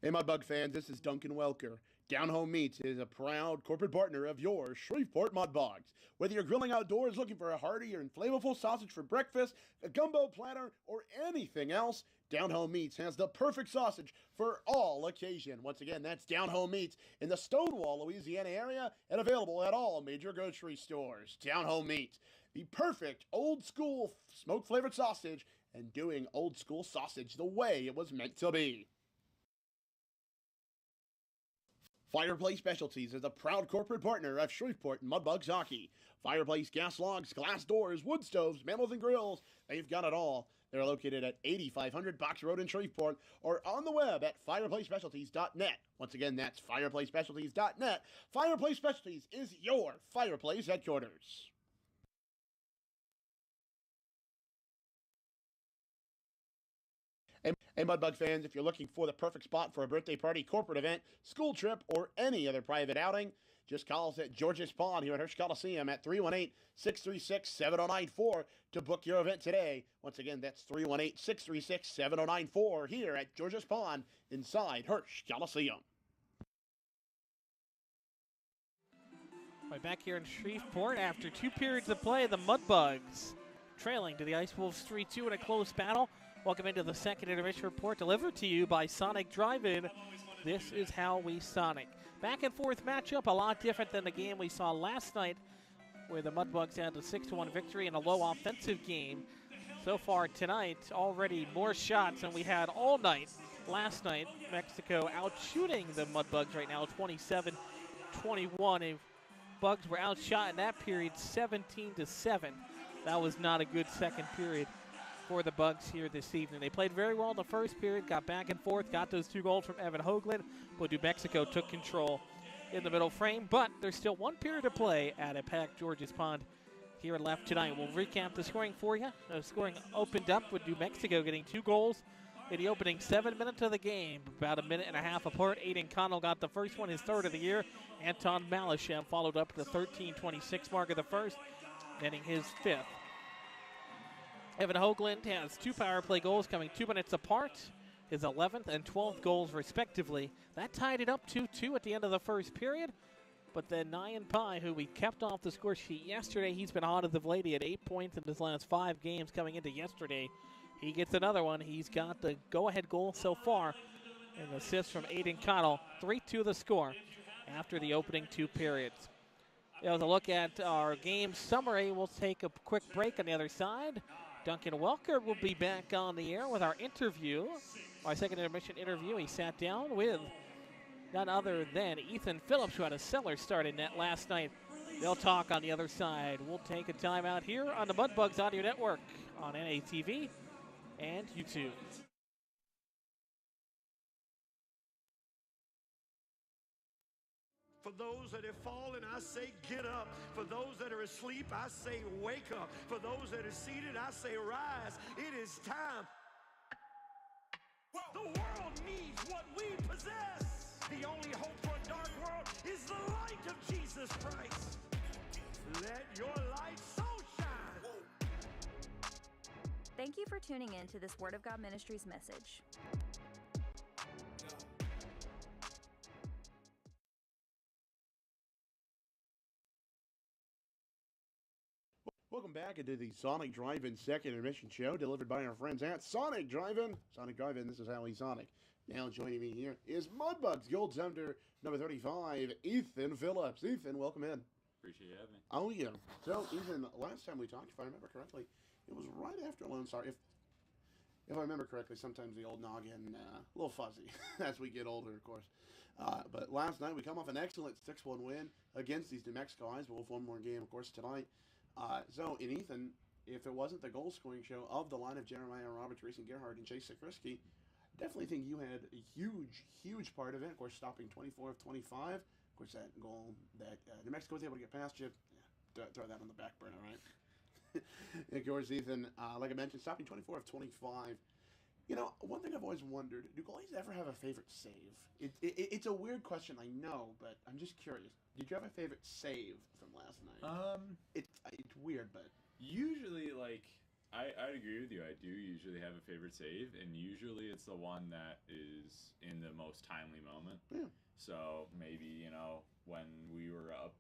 Hey, Mudbug fans, this is Duncan Welker. Down Home Meats is a proud corporate partner of your Shreveport Mudbugs. Whether you're grilling outdoors looking for a hearty and flavorful sausage for breakfast, a gumbo platter, or anything else, Down Home Meats has the perfect sausage for all occasion. Once again, that's Down Home Meats in the Stonewall, Louisiana area and available at all major grocery stores. Down Home Meats, the perfect old school smoke-flavored sausage and doing old school sausage the way it was meant to be. Fireplace Specialties is a proud corporate partner of Shreveport Mudbugs Hockey. Fireplace gas logs, glass doors, wood stoves, mantles and grills, they've got it all. They're located at 8500 Box Road in Shreveport or on the web at fireplacespecialties.net. Once again, that's fireplacespecialties.net. Fireplace Specialties is your fireplace headquarters. Hey, Mudbug fans, if you're looking for the perfect spot for a birthday party, corporate event, school trip, or any other private outing, just call us at George's Pond here at Hirsch Coliseum at 318-636-7094 to book your event today. Once again, that's 318-636-7094 here at George's Pond inside Hirsch Coliseum. Right back here in Shreveport after 2 periods of play, the Mudbugs trailing to the Ice Wolves 3-2 in a close battle. Welcome into the second intermission report delivered to you by Sonic Drive-In. This is how we Sonic. Back and forth matchup, a lot different than the game we saw last night where the Mudbugs had a 6-1 victory in a low offensive game. So far tonight, already more shots than we had all night. Last night, Mexico out-shooting the Mudbugs right now, 27-21. Bugs were outshot in that period 17-7. That was not a good second period for the Bugs here this evening. They played very well in the first period, got back and forth, got those 2 goals from Evan Hoagland, but New Mexico took control in the middle frame. But there's still 1 period to play at a packed George's Pond here left tonight. We'll recap the scoring for you. The scoring opened up with New Mexico getting 2 goals in the opening 7 minutes of the game, about a minute and a half apart. Aiden Connell got the first one, his 3rd of the year. Anton Malisham followed up at the 13:26 mark of the first, netting his 5th. Evan Hoagland has 2 power play goals coming 2 minutes apart, his 11th and 12th goals respectively. That tied it up 2-2 at the end of the first period. But then Nyan Pai, who we kept off the score sheet yesterday, he's been hot as of late. He had 8 points in his last 5 games coming into yesterday. He gets another one. He's got the go-ahead goal so far. An assist from Aiden Connell. 3-2 the score after the opening 2 periods. As a look at our game summary, we'll take a quick break on the other side. Duncan Welker will be back on the air with our interview, our second intermission interview. He sat down with none other than Ethan Phillips, who had a stellar start in net last night. They'll talk on the other side. We'll take a time out here on the Mudbugs Audio Network on NATV and YouTube. For those that have fallen, I say get up. For those that are asleep, I say wake up. For those that are seated, I say rise. It is time. The world needs what we possess. The only hope for a dark world is the light of Jesus Christ. Let your light so shine. Thank you for tuning in to this Word of God Ministries message. Welcome back into the Sonic Drive-In second intermission show delivered by our friends at Sonic Drive-In. Sonic Drive-In, this is how we Sonic. Now joining me here is Mudbugs Gold Center number 35, Ethan Phillips. Ethan, welcome in. Appreciate you having me. Oh, yeah. So, Ethan, last time we talked, if I remember correctly, it was right after Lone Star. If I remember correctly, sometimes the old noggin, a little fuzzy as we get older, of course. But last night we come off an excellent 6-1 win against these New Mexico Ice Wolves. One more game, of course, tonight. So, in Ethan, if it wasn't the goal-scoring show of the line of Jeremiah Roberts, Reese Gerhardt, and Chase Sikrisky, definitely think you had a huge part of it. Of course, stopping 24 of 25. Of course, that goal that New Mexico was able to get past you, throw that on the back burner, right? And of course, Ethan, like I mentioned, stopping 24 of 25. You know, one thing I've always wondered, do goalies ever have a favorite save? It's a weird question, I know, but I'm just curious. Did you have a favorite save from last night? It's weird, but... Usually, like, I agree with you. I do usually have a favorite save, and usually it's the one that is in the most timely moment. Yeah. So maybe, when we were up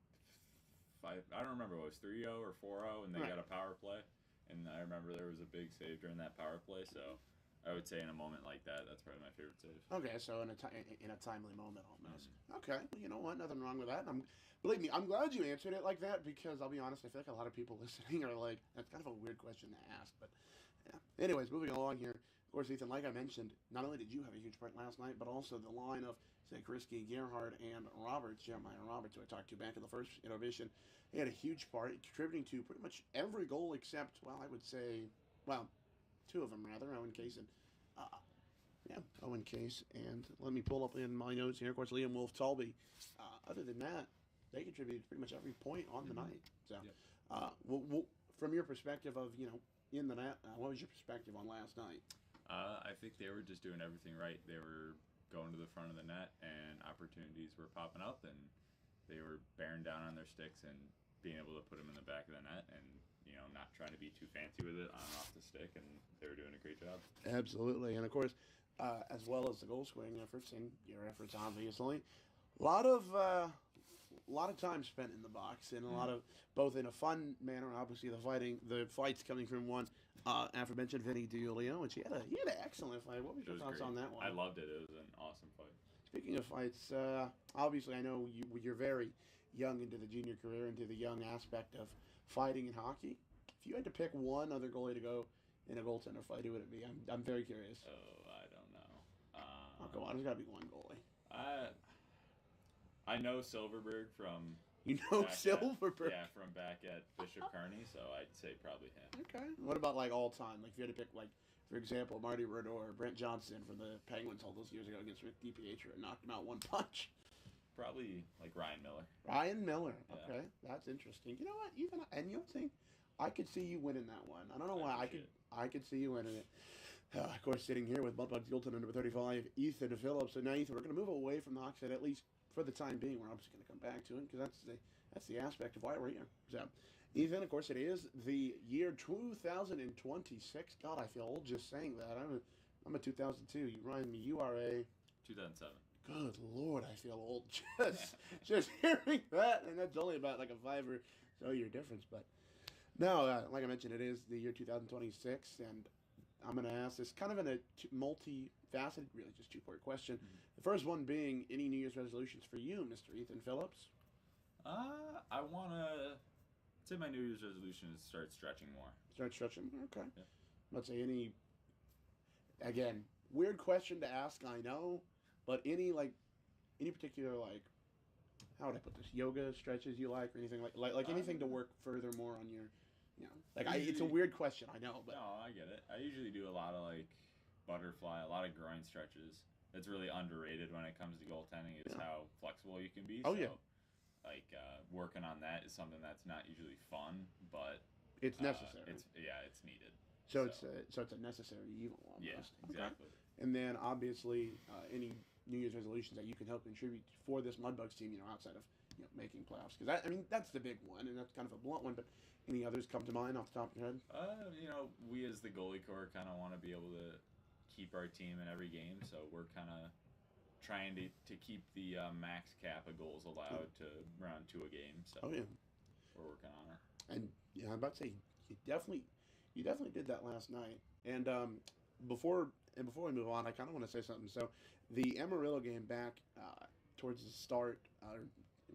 I don't remember, it was 3-0 or 4-0, and they got a power play. And I remember there was a big save during that power play, so I would say in a moment like that, that's probably my favorite save. Okay, so in a timely moment almost. Okay, well, you know what? Nothing wrong with that. Believe me, I'm glad you answered it like that because I'll be honest, I feel like a lot of people listening are like, that's kind of a weird question to ask. But yeah. Anyways, moving along here. Of course, Ethan, like I mentioned, not only did you have a huge part last night, but also the line of Zakrisky, Gerhard, and Roberts, Jeremiah Roberts, who I talked to back in the first intermission. He had a huge part, contributing to pretty much every goal except, well, I would say, well, two of them rather, Owen Case and Owen Case, and let me pull up in my notes here. Of course, Liam Wolf-Talby. Other than that, they contributed pretty much every point on the night. So, from your perspective of in the net, what was your perspective on last night? I think they were just doing everything right. They were going to the front of the net, and opportunities were popping up, and they were bearing down on their sticks and being able to put them in the back of the net, and not trying to be too fancy with it on and off the stick, and they were doing a great job. Absolutely, and of course, as well as the goal scoring efforts and your efforts, obviously, a lot of time spent in the box, and a lot of both in a fun manner. Obviously, the fights coming from one aforementioned Vinny DiUlio, which he had an excellent fight. What was your thoughts on that one? I loved it. It was an awesome fight. Speaking of fights, obviously, I know you're very young into the junior career, into the young aspect of fighting in hockey. If you had to pick one other goalie to go in a goaltender fight, who would it be? I'm very curious. Oh, I don't know. Oh, come on, there's got to be one goalie. I know Silverberg from. You know Silverberg? From back at Bishop Kearney, so I'd say probably him. Okay. What about all time? Like if you had to pick for example, Marty Rodor or Brent Johnson from the Penguins all those years ago against Rick DiPietro and knocked him out one punch. Probably Ryan Miller. Ryan Miller. Yeah. Okay, that's interesting. You know what? You know what thing? I could see you winning that one. I don't know why. I could see you winning it. Of course, sitting here with Mudbugs goaltender number 35, Ethan Phillips. So now, Ethan, we're going to move away from the Hawks at least for the time being. We're obviously going to come back to it because that's the aspect of why we're here. So, Ethan, of course, it is the year 2026. God, I feel old just saying that. I'm a 2002. You remind me. You are a 2007. Good Lord, I feel old just hearing that, and that's only about like a 5 or so year difference. But no, like I mentioned, it is the year 2026, and I'm going to ask this kind of in a multifaceted, really just two-part question. Mm-hmm. The first one being, any New Year's resolutions for you, Mr. Ethan Phillips? I want to say my New Year's resolution is start stretching more. Start stretching? Okay. Yeah. Let's say again, weird question to ask, I know, but any particular, how would I put this, yoga stretches you like, or anything like anything to work further more on your, it's a weird question, I know, but. No, I get it. I usually do a lot of, butterfly, a lot of groin stretches. It's really underrated when it comes to goaltending. It's how flexible you can be. Oh, so, working on that is something that's not usually fun, but it's necessary. It's needed. So it's a necessary evil almost. Yeah, exactly. Okay. And then obviously any New Year's resolutions that you can help contribute for this Mudbugs team, outside of making playoffs, because that's the big one, and that's kind of a blunt one. But any others come to mind off the top of your head? We as the goalie corps kind of want to be able to keep our team in every game, so we're kind of trying to keep the max cap of goals allowed to around 2 a game. So we're working on it. And I'm about to say you definitely did that last night. And before we move on, I kind of want to say something. So the Amarillo game back towards the start,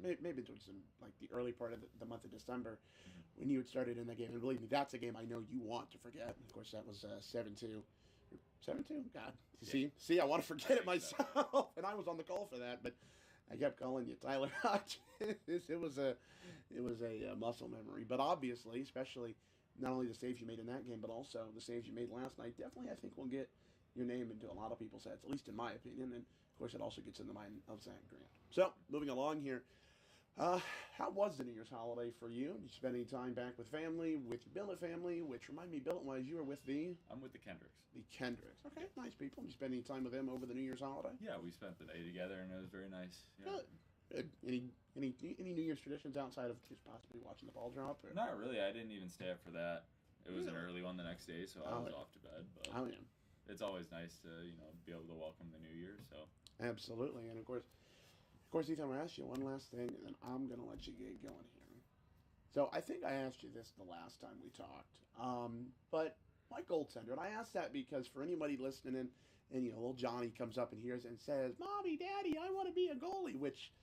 maybe towards the early part of the month of December, when you had started in that game, and believe me, that's a game I know you want to forget. Of course, that was 7-2. 7-2? God. See, I want to forget it myself, and I was on the call for that, but I kept calling you Tyler Hodges. It was a muscle memory, but obviously, especially not only the saves you made in that game, but also the saves you made last night, definitely I think will get your name into a lot of people's heads, at least in my opinion, and of course it also gets in the mind of Zach Grant. So, moving along here, how was the New Year's holiday for you? Did you spend any time back with family, with your billet family, which remind me, billet-wise, you were with I'm with the Kendricks. The Kendricks. Okay, nice people. Did you spend any time with them over the New Year's holiday? Yeah, we spent the day together, and it was very nice. Yeah. Good. Any New Year's traditions outside of just possibly watching the ball drop? Or? Not really. I didn't even stay up for that. It was an early one the next day, so I was off to bed. But it's always nice to be able to welcome the new year. So absolutely, and of course, Ethan, I'm gonna ask you one last thing, and then I'm gonna let you get going here. So I think I asked you this the last time we talked, but my goaltender, and I asked that because for anybody listening in, and little Johnny comes up and hears it and says, "Mommy, Daddy, I want to be a goalie," which,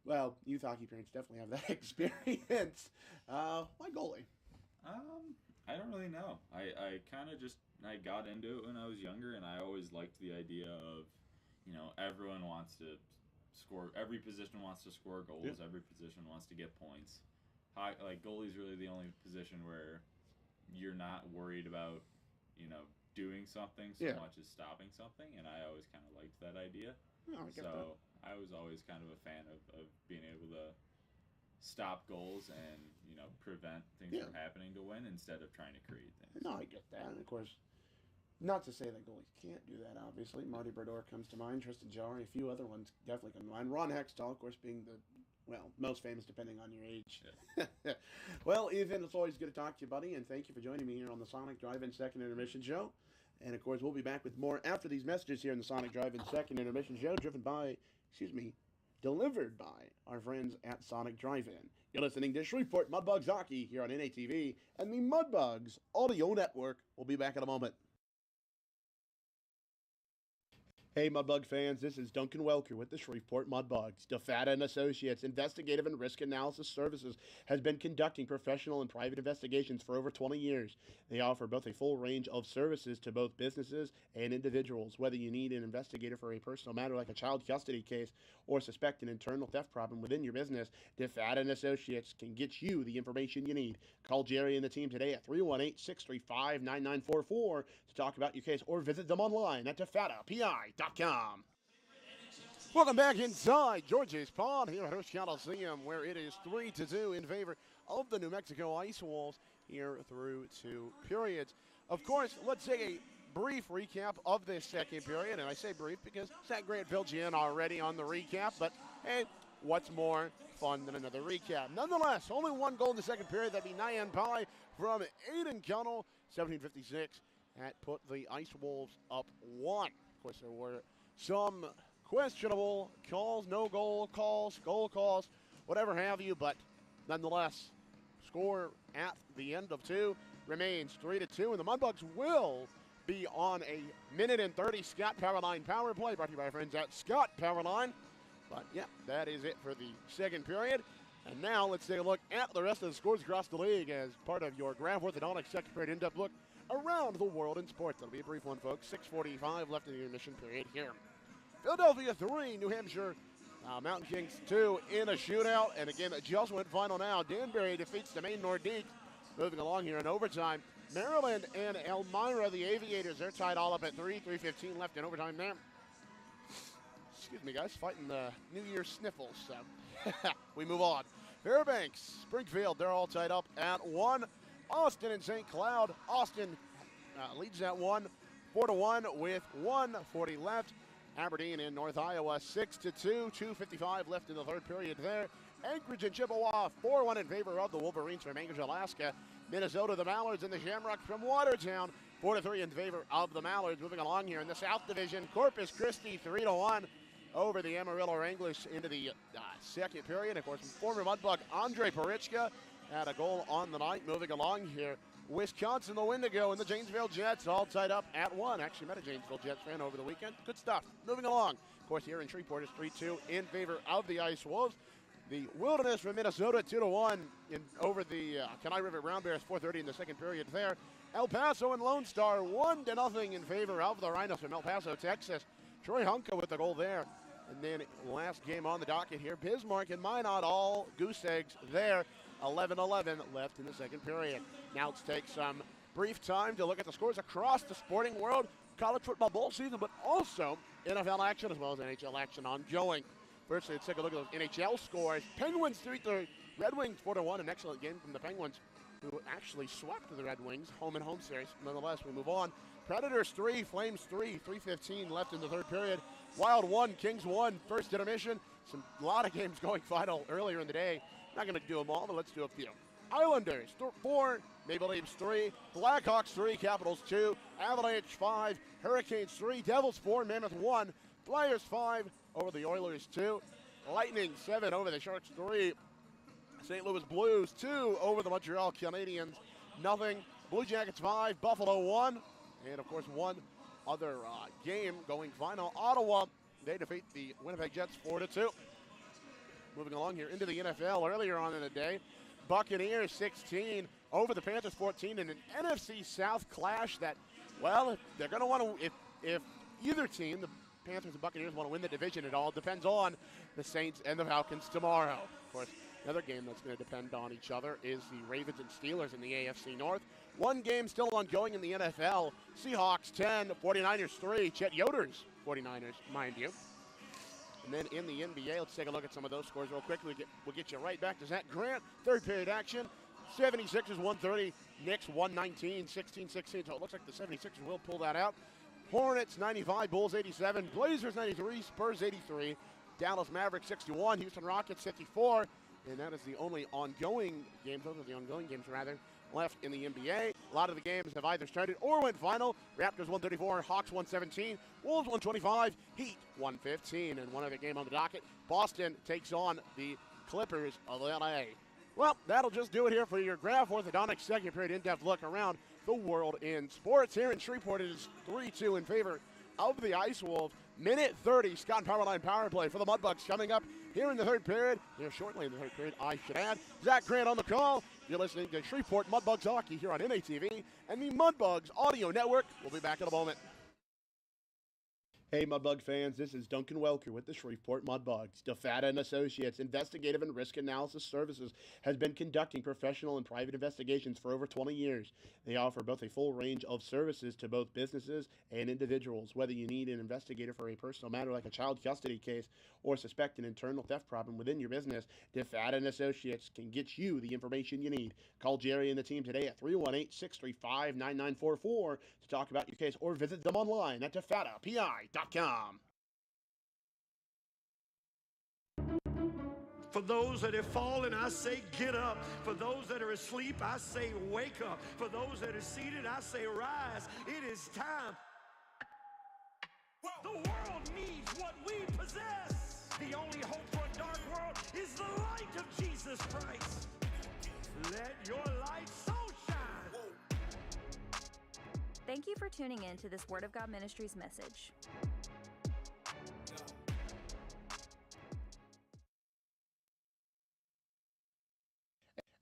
well, youth hockey parents definitely have that experience. My goalie. I don't really know. I kind of I got into it when I was younger, and I always liked the idea of, everyone wants to score. Every position wants to score goals. Yep. Every position wants to get points. Goalie's really the only position where you're not worried about, doing something so much as stopping something, and I always kind of liked that idea. I was always kind of a fan of being able to stop goals and prevent things from happening to win instead of trying to create things. No, I get that. And of course, not to say that goalies can't do that, obviously. Marty Brodeur comes to mind, Tristan Jarry, a few other ones definitely come to mind. Ron Hextall, of course, being the most famous depending on your age. Yeah. Well, Ethan, it's always good to talk to you, buddy, and thank you for joining me here on the Sonic Drive-In Second Intermission Show. And, of course, we'll be back with more after these messages here in the Sonic Drive-In Second Intermission Show, delivered by our friends at Sonic Drive-In. You're listening to Shreveport Mudbugs Hockey here on NATV and the Mudbugs Audio Network. We'll be back in a moment. Hey Mudbug fans, this is Duncan Welker with the Shreveport Mudbugs. DeFata & Associates Investigative and Risk Analysis Services has been conducting professional and private investigations for over 20 years. They offer both a full range of services to both businesses and individuals. Whether you need an investigator for a personal matter like a child custody case or suspect an internal theft problem within your business, DeFata & Associates can get you the information you need. Call Jerry and the team today at 318-635-9944 to talk about your case, or visit them online at defatapi.com. Welcome back inside George's Pond here at Host Coliseum, where it is 3-2 in favor of the New Mexico Ice Wolves here through 2 periods. Of course, let's take a brief recap of this second period, and I say brief because Zach Grant filled you in already on the recap, but hey, what's more fun than another recap? Nonetheless, only one goal in the second period. That'd be Nyan Pai from Aiden Gunnell, 17:56. That put the Ice Wolves up 1. Of course, there were some questionable calls, no goal calls, goal calls, whatever have you, but nonetheless, score at the end of 2 remains 3-2, and the Mudbugs will be on a 1:30 Scott Powerline power play, brought to you by our friends at Scott Powerline. But yeah, that is it for the second period. And now let's take a look at the rest of the scores across the league as part of your Graph Orthodontics second period in-depth look around the world in sports. That'll be a brief one, folks. 6:45 left in the intermission period here. Philadelphia 3, New Hampshire Mountain Kings 2 in a shootout. And again, that just went final now. Danbury defeats the Maine Nordiques. Moving along here in overtime. Maryland and Elmira, the Aviators, they're tied all up at 3:15 left in overtime there. Excuse me, guys, fighting the New Year's sniffles. So we move on. Fairbanks, Springfield, they're all tied up at 1. Austin and St. Cloud. Austin leads that one 4-1 with 1:40 left. Aberdeen and North Iowa 6-2, 2:55 left in the third period there. Anchorage and Chippewa 4-1 in favor of the Wolverines from Anchorage, Alaska. Minnesota, the Mallards and the Shamrocks from Watertown 4-3 in favor of the Mallards. Moving along here in the South Division, Corpus Christi 3-1 over the Amarillo Wranglers into the second period. Of course, former Mudbug Andre Parichka had a goal on the night. Moving along here, Wisconsin, the Wendigo, and the Janesville Jets all tied up at 1. Actually met a Janesville Jets fan over the weekend. Good stuff. Moving along. Of course, here in Shreveport, it's 3-2 in favor of the Ice Wolves. The Wilderness from Minnesota 2-1 over the Kenai River Brown Bears 4:30 in the second period there. El Paso and Lone Star 1-0 in favor of the Rhinos from El Paso, Texas. Troy Hunka with the goal there. And then last game on the docket here, Bismarck and Minot all goose eggs there. 11-11 left in the second period. Now let's take some brief time to look at the scores across the sporting world. College football bowl season, but also NFL action as well as NHL action ongoing. Firstly, let's take a look at those NHL scores. Penguins defeat the Red Wings 4-1. An excellent game from the Penguins, who actually swept the Red Wings home and home series. Nonetheless, we move on. Predators 3, Flames 3, 3:15 left in the third period. Wild 1, Kings 1, first intermission. A lot of games going final earlier in the day. Not going to do them all, but let's do a few. Islanders 4, Maple Leafs 3, Blackhawks 3, Capitals 2, Avalanche 5, Hurricanes 3, Devils 4, Mammoth 1, Flyers 5 over the Oilers 2, Lightning 7 over the Sharks 3, St. Louis Blues 2 over the Montreal Canadiens, nothing, Blue Jackets 5, Buffalo 1, and of course one other game going final. Ottawa, they defeat the Winnipeg Jets 4-2. Moving along here into the NFL earlier on in the day, Buccaneers 16 over the Panthers 14 in an NFC South clash that, well, they're going to want to, if either team, the Panthers and Buccaneers, want to win the division, it all depends on the Saints and the Falcons tomorrow. Of course, another game that's going to depend on each other is the Ravens and Steelers in the AFC North. One game still ongoing in the NFL. Seahawks 10, 49ers 3. Chet Yoder's 49ers, mind you. And then in the NBA, let's take a look at some of those scores real quick. We'll get you right back to Zach Grant. Third period action. 76ers 130. Knicks 119, 16-16. So it looks like the 76ers will pull that out. Hornets 95, Bulls 87, Blazers 93, Spurs 83, Dallas Mavericks 61, Houston Rockets 54. And that is the only ongoing games, those are the ongoing games rather, left in the NBA. A lot of the games have either started or went final. Raptors 134, Hawks 117, Wolves 125, Heat 115. And one other game on the docket, Boston takes on the Clippers of LA. Well, that'll just do it here for your Graph Orthodontics second period in-depth look around the world in sports. Here in Shreveport, it is 3-2 in favor of the Ice Wolves. Minute 30, Scott Powerline power play for the Mudbugs coming up here in the third period. Here shortly in the third period, I should add. Zach Grant on the call. You're listening to Shreveport Mudbugs Hockey here on NATV and the Mudbugs Audio Network. We'll be back in a moment. Hey Mudbug fans, this is Duncan Welker with the Shreveport Mudbugs. DeFata & Associates Investigative and Risk Analysis Services has been conducting professional and private investigations for over 20 years. They offer both a full range of services to both businesses and individuals. Whether you need an investigator for a personal matter like a child custody case or suspect an internal theft problem within your business, DeFata & Associates can get you the information you need. Call Jerry and the team today at 318-635-9944 to talk about your case or visit them online at defatapi.com. For those that have fallen, I say get up. For those that are asleep, I say wake up. For those that are seated, I say rise. It is time. The world needs what we possess. The only hope for a dark world is the light of Jesus Christ. Let your light so shine. Thank you for tuning in to this Word of God Ministries message.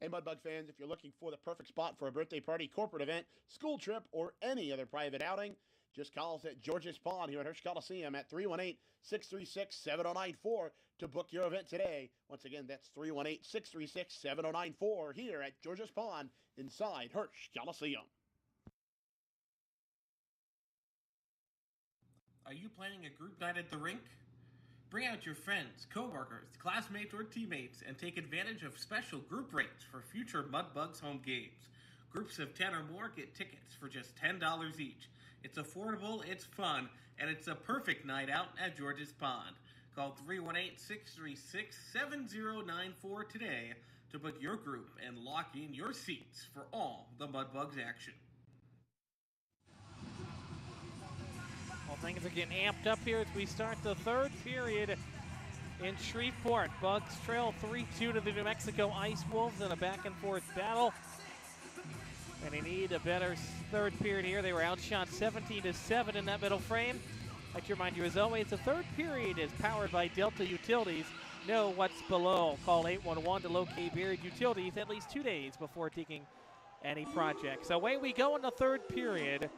Hey Mudbug fans, if you're looking for the perfect spot for a birthday party, corporate event, school trip, or any other private outing, just call us at George's Pond here at Hirsch Coliseum at 318-636-7094 to book your event today. Once again, that's 318-636-7094 here at George's Pond inside Hirsch Coliseum. Are you planning a group night at the rink? Bring out your friends, coworkers, classmates, or teammates and take advantage of special group rates for future Mudbugs home games. Groups of 10 or more get tickets for just $10 each. It's affordable, it's fun, and it's a perfect night out at George's Pond. Call 318-636-7094 today to book your group and lock in your seats for all the Mudbugs action. Well, things are getting amped up here as we start the third period in Shreveport. Bugs trail 3-2 to the New Mexico Ice Wolves in a back-and-forth battle. And they need a better third period here. They were outshot 17-7 in that middle frame. I'd like to remind you, as always, the third period is powered by Delta Utilities. Know what's below. Call 811 to locate Beard Utilities at least 2 days before taking any projects. Away we go in the third period.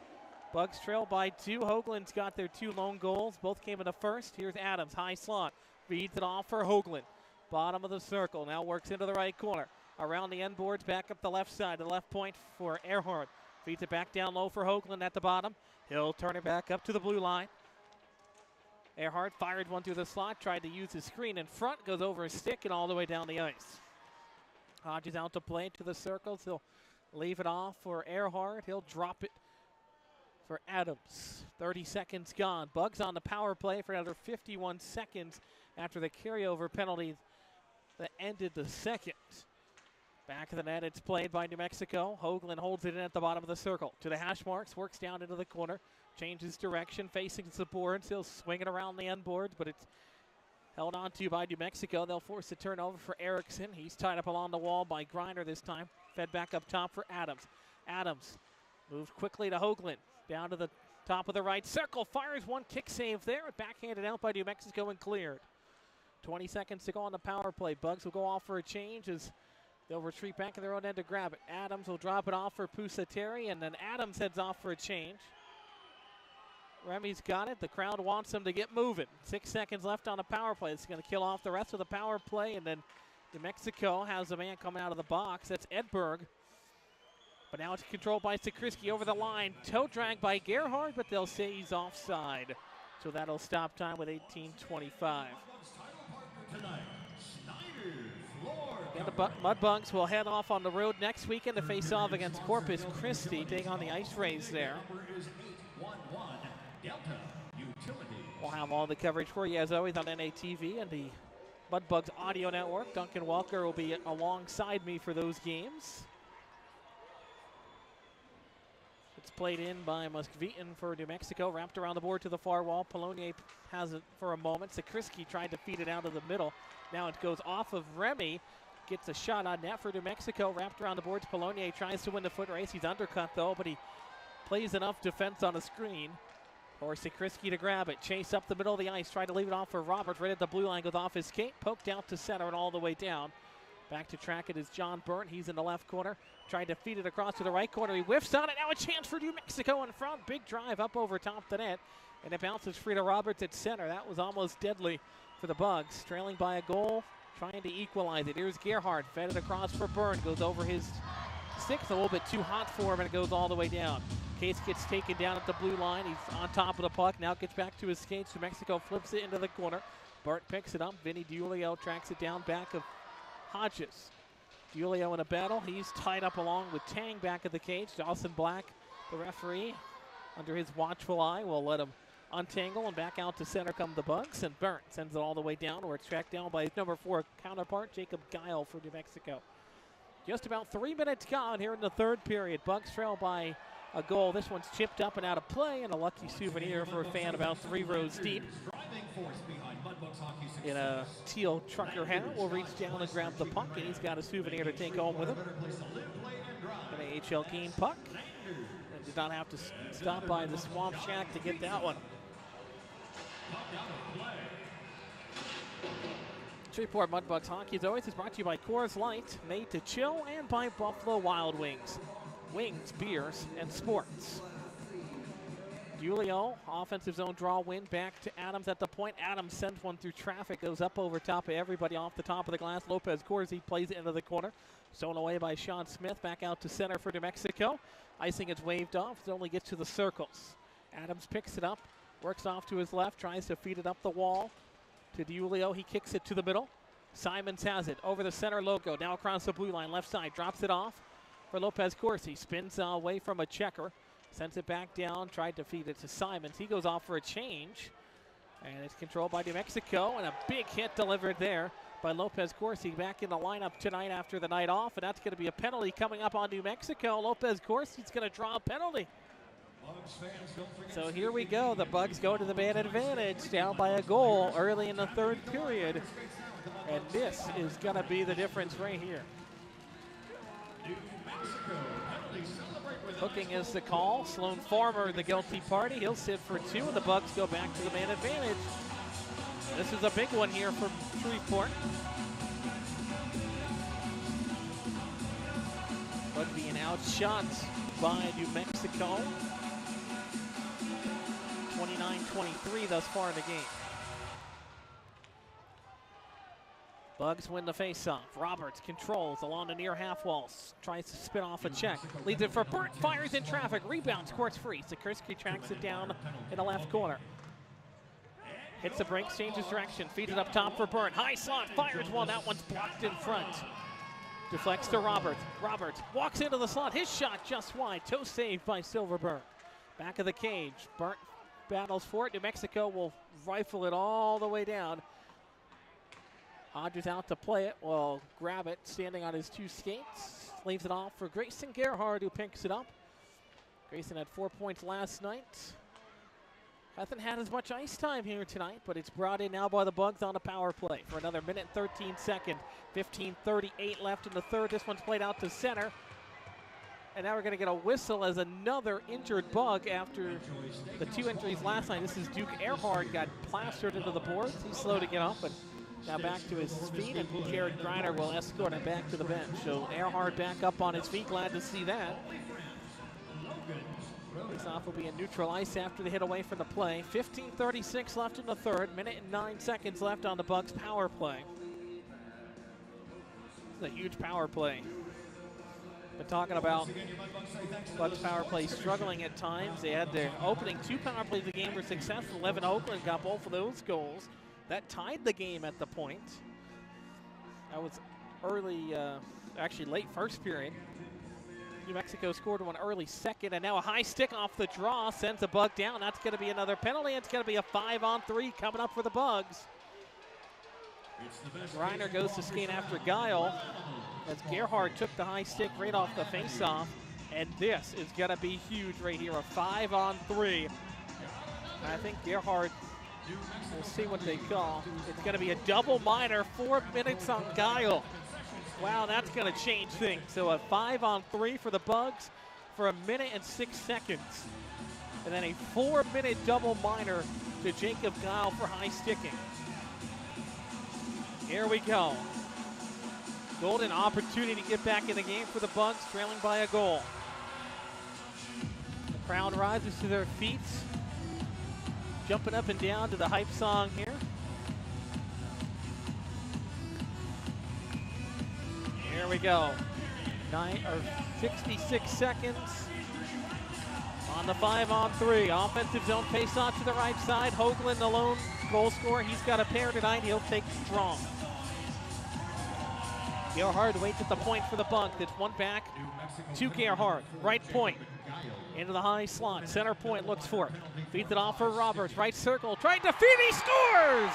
Bugs trail by 2. Hoagland's got their 2 lone goals. Both came in the first. Here's Adams, high slot. Feeds it off for Hoagland. Bottom of the circle. Now works into the right corner. Around the end boards, back up the left side. The left point for Earhart. Feeds it back down low for Hoagland at the bottom. He'll turn it back up to the blue line. Earhart fired one through the slot. Tried to use his screen in front. Goes over his stick and all the way down the ice. Hodges out to play to the circles. He'll leave it off for Earhart. He'll drop it for Adams. 30 seconds gone. Bugs on the power play for another 51 seconds after the carryover penalty that ended the second. Back of the net, it's played by New Mexico. Hoagland holds it in at the bottom of the circle. To the hash marks, works down into the corner. Changes direction, facing the boards. He'll swing it around the end boards, but it's held on to by New Mexico. They'll force a turnover for Erickson. He's tied up along the wall by Griner this time. Fed back up top for Adams. Adams moved quickly to Hoagland. Down to the top of the right circle. Fires one kick save there. Backhanded out by New Mexico and cleared. 20 seconds to go on the power play. Bugs will go off for a change as they'll retreat back in their own end to grab it. Adams will drop it off for Pusateri, and then Adams heads off for a change. Remy's got it. The crowd wants him to get moving. 6 seconds left on the power play. It's going to kill off the rest of the power play, and then New Mexico has a man coming out of the box. That's Edberg. But now it's controlled by Sakrisky over the line. Toe drag by Gerhard, but they'll say he's offside. So that'll stop time with 18:25. And the Mudbugs will head off on the road next weekend to face off against Corpus Christi, taking on the Ice Rays there. We'll have all the coverage for you as always on NATV and the Mudbugs Audio Network. Duncan Welker will be alongside me for those games. It's played in by Muscovitian for New Mexico. Wrapped around the board to the far wall. Polonier has it for a moment. Sakrisky tried to feed it out of the middle. Now it goes off of Remy. Gets a shot on net for New Mexico. Wrapped around the boards. Polonier tries to win the foot race. He's undercut though, but he plays enough defense on a screen for Sakrisky to grab it. Chase up the middle of the ice. Try to leave it off for Roberts. Right at the blue line. Goes off his skate. Poked out to center and all the way down. Back to track it is John Burnt. He's in the left corner. Tried to feed it across to the right corner. He whiffs on it. Now a chance for New Mexico in front. Big drive up over top the net. And it bounces free to Roberts at center. That was almost deadly for the Bugs. Trailing by a goal. Trying to equalize it. Here's Gerhard. Fed it across for Burnt. Goes over his sticks. A little bit too hot for him and it goes all the way down. Case gets taken down at the blue line. He's on top of the puck. Now gets back to his skates. New Mexico flips it into the corner. Burnt picks it up. Vinny Diulio tracks it down back of Hodges. Diulio in a battle. He's tied up along with Tang back at the cage. Dawson Black, the referee, under his watchful eye, will let him untangle, and back out to center come the Bugs, and Burnt sends it all the way down where it's tracked down by his number 4 counterpart, Jacob Guile for New Mexico. Just about 3 minutes gone here in the third period. Bugs trail by a goal. This one's chipped up and out of play, and a lucky souvenir for a fan about 3 rows deep. In a teal trucker hat, will reach down and grab the puck, and he's got a souvenir to take home with him. An AHL game puck, and did not have to stop by the Swamp Shack to get that one. Shreveport Mudbugs Hockey, as always, is brought to you by Coors Light, made to chill, and by Buffalo Wild Wings. Wings, beers, and sports. Diulio, offensive zone draw win, back to Adams at the point. Adams sends one through traffic, goes up over top of everybody off the top of the glass. Lopez Corsi plays it into the corner. Stolen away by Sean Smith, back out to center for New Mexico. Icing gets waved off, it only gets to the circles. Adams picks it up, works off to his left, tries to feed it up the wall to Diulio. He kicks it to the middle. Simons has it over the center logo, now across the blue line, left side, drops it off for Lopez Corsi. Spins away from a checker. Sends it back down, tried to feed it to Simons. He goes off for a change, and it's controlled by New Mexico, and a big hit delivered there by Lopez Corsi. Back in the lineup tonight after the night off, and that's going to be a penalty coming up on New Mexico. Lopez Corsi's going to draw a penalty. So here we go. The Bugs go to the man advantage, down by a goal early in the third period, and this is going to be the difference right here. Hooking is the call. Sloan Farmer, the guilty party. He'll sit for 2, and the Bugs go back to the man advantage. This is a big one here for Shreveport. But being outshot by New Mexico. 29-23 thus far in the game. Bugs win the faceoff. Roberts controls along the near half wall. Tries to spin off a check. Leads it for Burnt. Fires in traffic. Rebounds. Courts free. Sakrisky tracks it down in the left corner. Hits the brakes. Changes direction. Feeds it up top for Burnt. High slot. Fires one. That one's blocked in front. Deflects to Roberts. Roberts walks into the slot. His shot just wide. Toe saved by Silverberg. Back of the cage. Burnt battles for it. New Mexico will rifle it all the way down. Hodges out to play it. Will grab it, standing on his two skates. Leaves it off for Grayson Gerhard, who picks it up. Grayson had 4 points last night. Hasn't had as much ice time here tonight, but it's brought in now by the Bugs on a power play for another minute 13 seconds. 15:38 left in the third. This one's played out to center. And now we're going to get a whistle as another injured Bug after the 2 injuries last night. This is Duke Earhart, got plastered into the boards. He's slow to get up, but now back to his feet, and Jared Greiner will escort him back to the bench. So Earhart back up on his feet, glad to see that. Face-off will be in neutral ice after the hit away from the play. 15:36 left in the third, minute and 9 seconds left on the Bugs power play. This is a huge power play. Been talking about Bugs power play struggling at times. They had their opening 2 power plays of the game were successful. 11 Oakland got both of those goals. That tied the game at the point. That was early, actually late first period. New Mexico scored one early second, and now a high stick off the draw sends a Bug down. That's going to be another penalty. It's going to be a 5-on-3 coming up for the Bugs. Reiner goes to skate after Guile as Gerhard took the high stick right off the face-off, and this is going to be huge right here, a 5-on-3. I think Gerhard, we'll see what they call. It's going to be a double minor, 4 minutes on Guile. Wow, that's going to change things. So a 5-on-3 for the Bugs for a minute and 6 seconds. And then a 4-minute double minor to Jacob Guile for high sticking. Here we go. Golden opportunity to get back in the game for the Bugs, trailing by a goal. The crowd rises to their feet, jumping up and down to the hype song here. Here we go. 66 seconds on the 5-on-3. Offensive zone face-off to the right side. Hoagland, the lone goal scorer. He's got a pair tonight. He'll take strong. Gerhard waits at the point for the Bugs. It's one back to Gerhard. Right point. Into the high slot. Center point looks for it. Feeds it off for Roberts. Right circle. Trying to feed. He scores!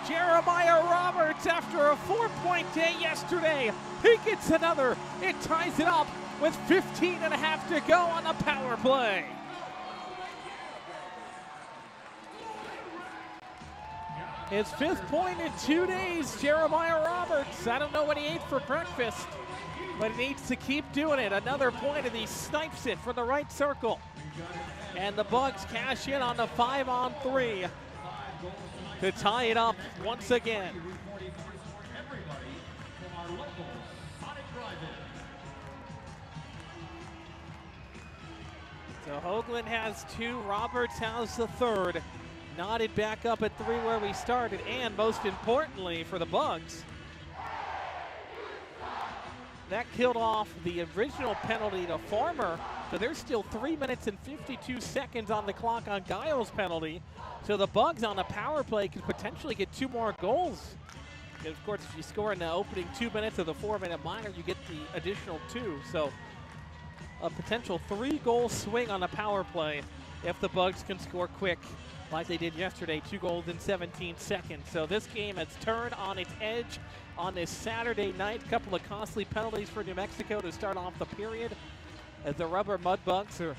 Jeremiah Roberts, after a 4-point day yesterday, he gets another. It ties it up with 15.5 to go on the power play. His 5th point in 2 days, Jeremiah Roberts. I don't know what he ate for breakfast, but he needs to keep doing it. Another point, and he snipes it from the right circle. And the Bugs cash in on the 5-on-3 to tie it up once again. So Hoagland has 2, Roberts has the 3rd. Knotted back up at 3 where we started, and most importantly for the Bugs, that killed off the original penalty to Farmer. So there's still 3 minutes and 52 seconds on the clock on Guile's penalty. So the Bugs on the power play could potentially get 2 more goals. And of course, if you score in the opening 2 minutes of the 4-minute minor, you get the additional 2. So a potential 3-goal swing on the power play if the Bugs can score quick like they did yesterday, 2 goals in 17 seconds. So this game has turned on its edge on this Saturday night. Couple of costly penalties for New Mexico to start off the period. As the rubber Mudbugs are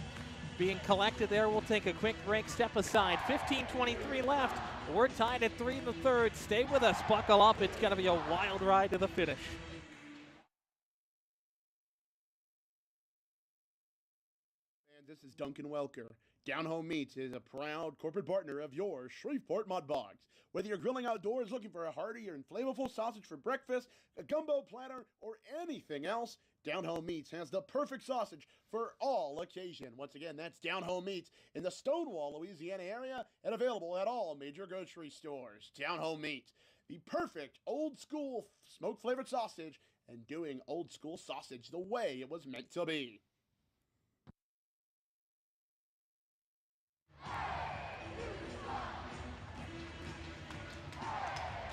being collected there, we'll take a quick break, step aside. 15:23 left. We're tied at 3 in the third. Stay with us, buckle up. It's going to be a wild ride to the finish. And this is Duncan Welker. Down Home Meats is a proud corporate partner of your Shreveport Mudbugs. Whether you're grilling outdoors looking for a hearty and flavorful sausage for breakfast, a gumbo platter, or anything else, Down Home Meats has the perfect sausage for all occasion. Once again, that's Down Home Meats in the Stonewall, Louisiana area, and available at all major grocery stores. Down Home Meats, the perfect old school smoke-flavored sausage, and doing old school sausage the way it was meant to be.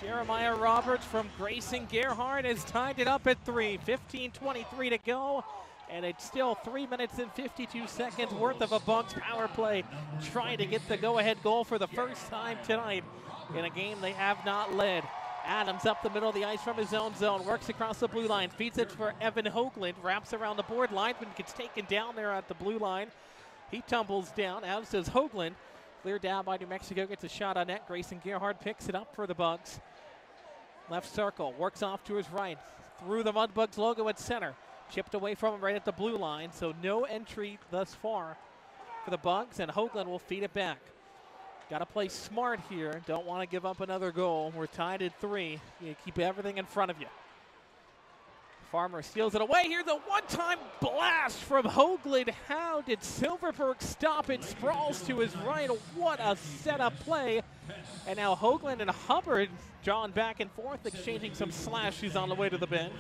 Jeremiah Roberts from Grayson Gerhard has tied it up at 3. 15:23 to go, and it's still 3 minutes and 52 seconds worth of a Bugs power play, trying to get the go-ahead goal for the first time tonight in a game they have not led. Adams up the middle of the ice from his own zone, works across the blue line, feeds it for Evan Hoagland, wraps around the board. Linesman gets taken down there at the blue line. He tumbles down, as does Hoagland. Cleared down by New Mexico, gets a shot on net. Grayson Gerhard picks it up for the Bugs. Left circle, works off to his right, through the Mudbugs logo at center. Chipped away from him right at the blue line, so no entry thus far for the Bugs, and Hoagland will feed it back. Got to play smart here. Don't want to give up another goal. We're tied at 3. You keep everything in front of you. Farmer steals it away. Here's a one-time blast from Hoagland. How did Silverberg stop it? Sprawls to his right. What a setup play. And now Hoagland and Hubbard drawn back and forth, exchanging some slashes on the way to the bench.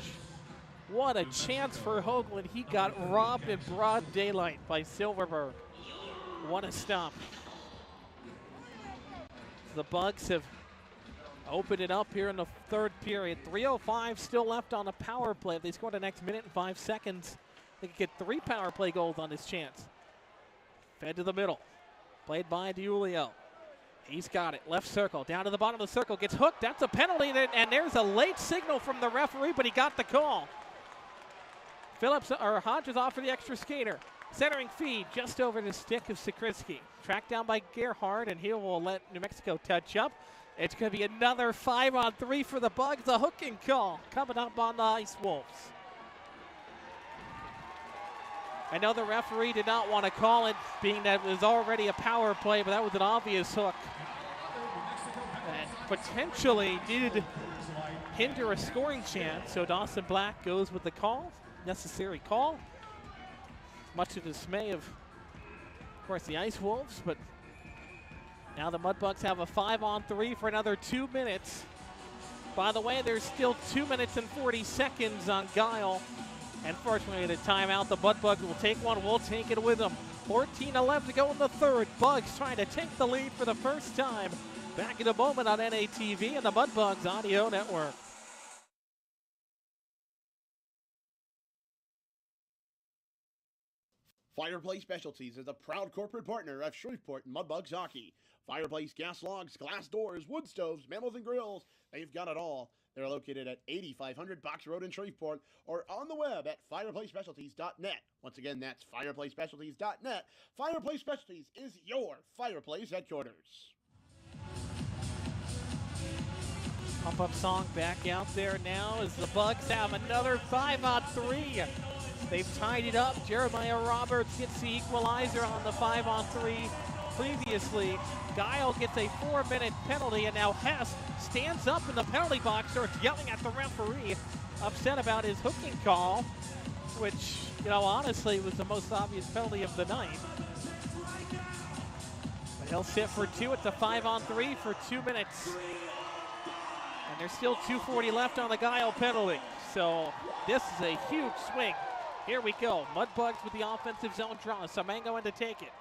What a chance for Hoagland. He got robbed in broad daylight by Silverberg. What a stop. The Bugs have opened it up here in the third period. 3:05 still left on the power play. If they score the next minute and 5 seconds, they could get 3 power play goals on this chance. Fed to the middle. Played by DiUlio. He's got it. Left circle. Down to the bottom of the circle. Gets hooked. That's a penalty. And there's a late signal from the referee, but he got the call. Hodges off for the extra skater. Centering feed just over the stick of Sikrisky. Tracked down by Gerhard, and he will let New Mexico touch up. It's going to be another 5-on-3 for the Bugs. The hooking call coming up on the Ice Wolves. I know the referee did not want to call it, being that it was already a power play, but that was an obvious hook. And potentially did hinder a scoring chance, so Dawson Black goes with the call, necessary call. Much to the dismay of course, the Ice Wolves, but now the Mudbugs have a 5-on-3 for another 2 minutes. By the way, there's still 2 minutes and 40 seconds on Guile. And fortunately, the timeout, the Mudbugs will take one. We'll take it with them. 14-11 to go in the third. Bugs trying to take the lead for the first time. Back in a moment on NATV and the Mudbugs Audio Network. Fireplace Specialties is a proud corporate partner of Shreveport Mudbugs Hockey. Fireplace gas logs, glass doors, wood stoves, mantle and grills, they've got it all. They're located at 8500 Box Road in Shreveport or on the web at fireplacespecialties.net. Once again, that's fireplacespecialties.net. Fireplace Specialties is your fireplace headquarters. Pump-up song back out there now as the Bugs have another 5-on-3. They've tied it up. Jeremiah Roberts gets the equalizer on the 5-on-3 previously. Guile gets a 4-minute penalty, and now Hess stands up in the penalty box, starts yelling at the referee, upset about his hooking call, which, you know, honestly was the most obvious penalty of the night. But he'll sit for 2. It's a 5-on-3 for 2 minutes. And there's still 2:40 left on the Guile penalty. So this is a huge swing. Here we go. Mudbugs with the offensive zone draw. Samango in to take it.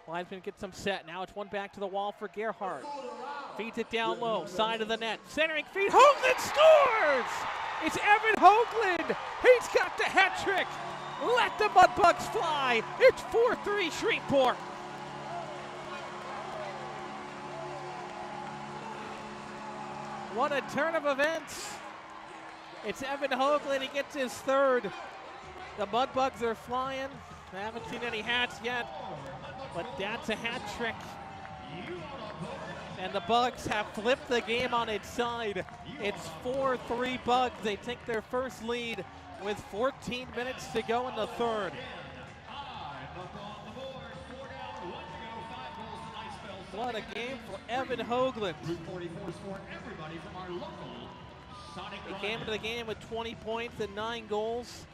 Linesman gets them set. Now it's one back to the wall for Gerhard. Feeds it down low. Side of the net. Centering feed. Hoagland scores! It's Evan Hoagland. He's got the hat trick. Let the Mudbugs fly. It's 4-3 Shreveport. What a turn of events. It's Evan Hoagland. He gets his third. The Mudbugs are flying. I haven't seen any hats yet, but that's a hat trick. And the Bugs have flipped the game on its side. It's 4-3 Bugs. They take their first lead with 14 minutes to go in the third. What a game for Evan Hoagland. He came into the game with 20 points and 9 goals.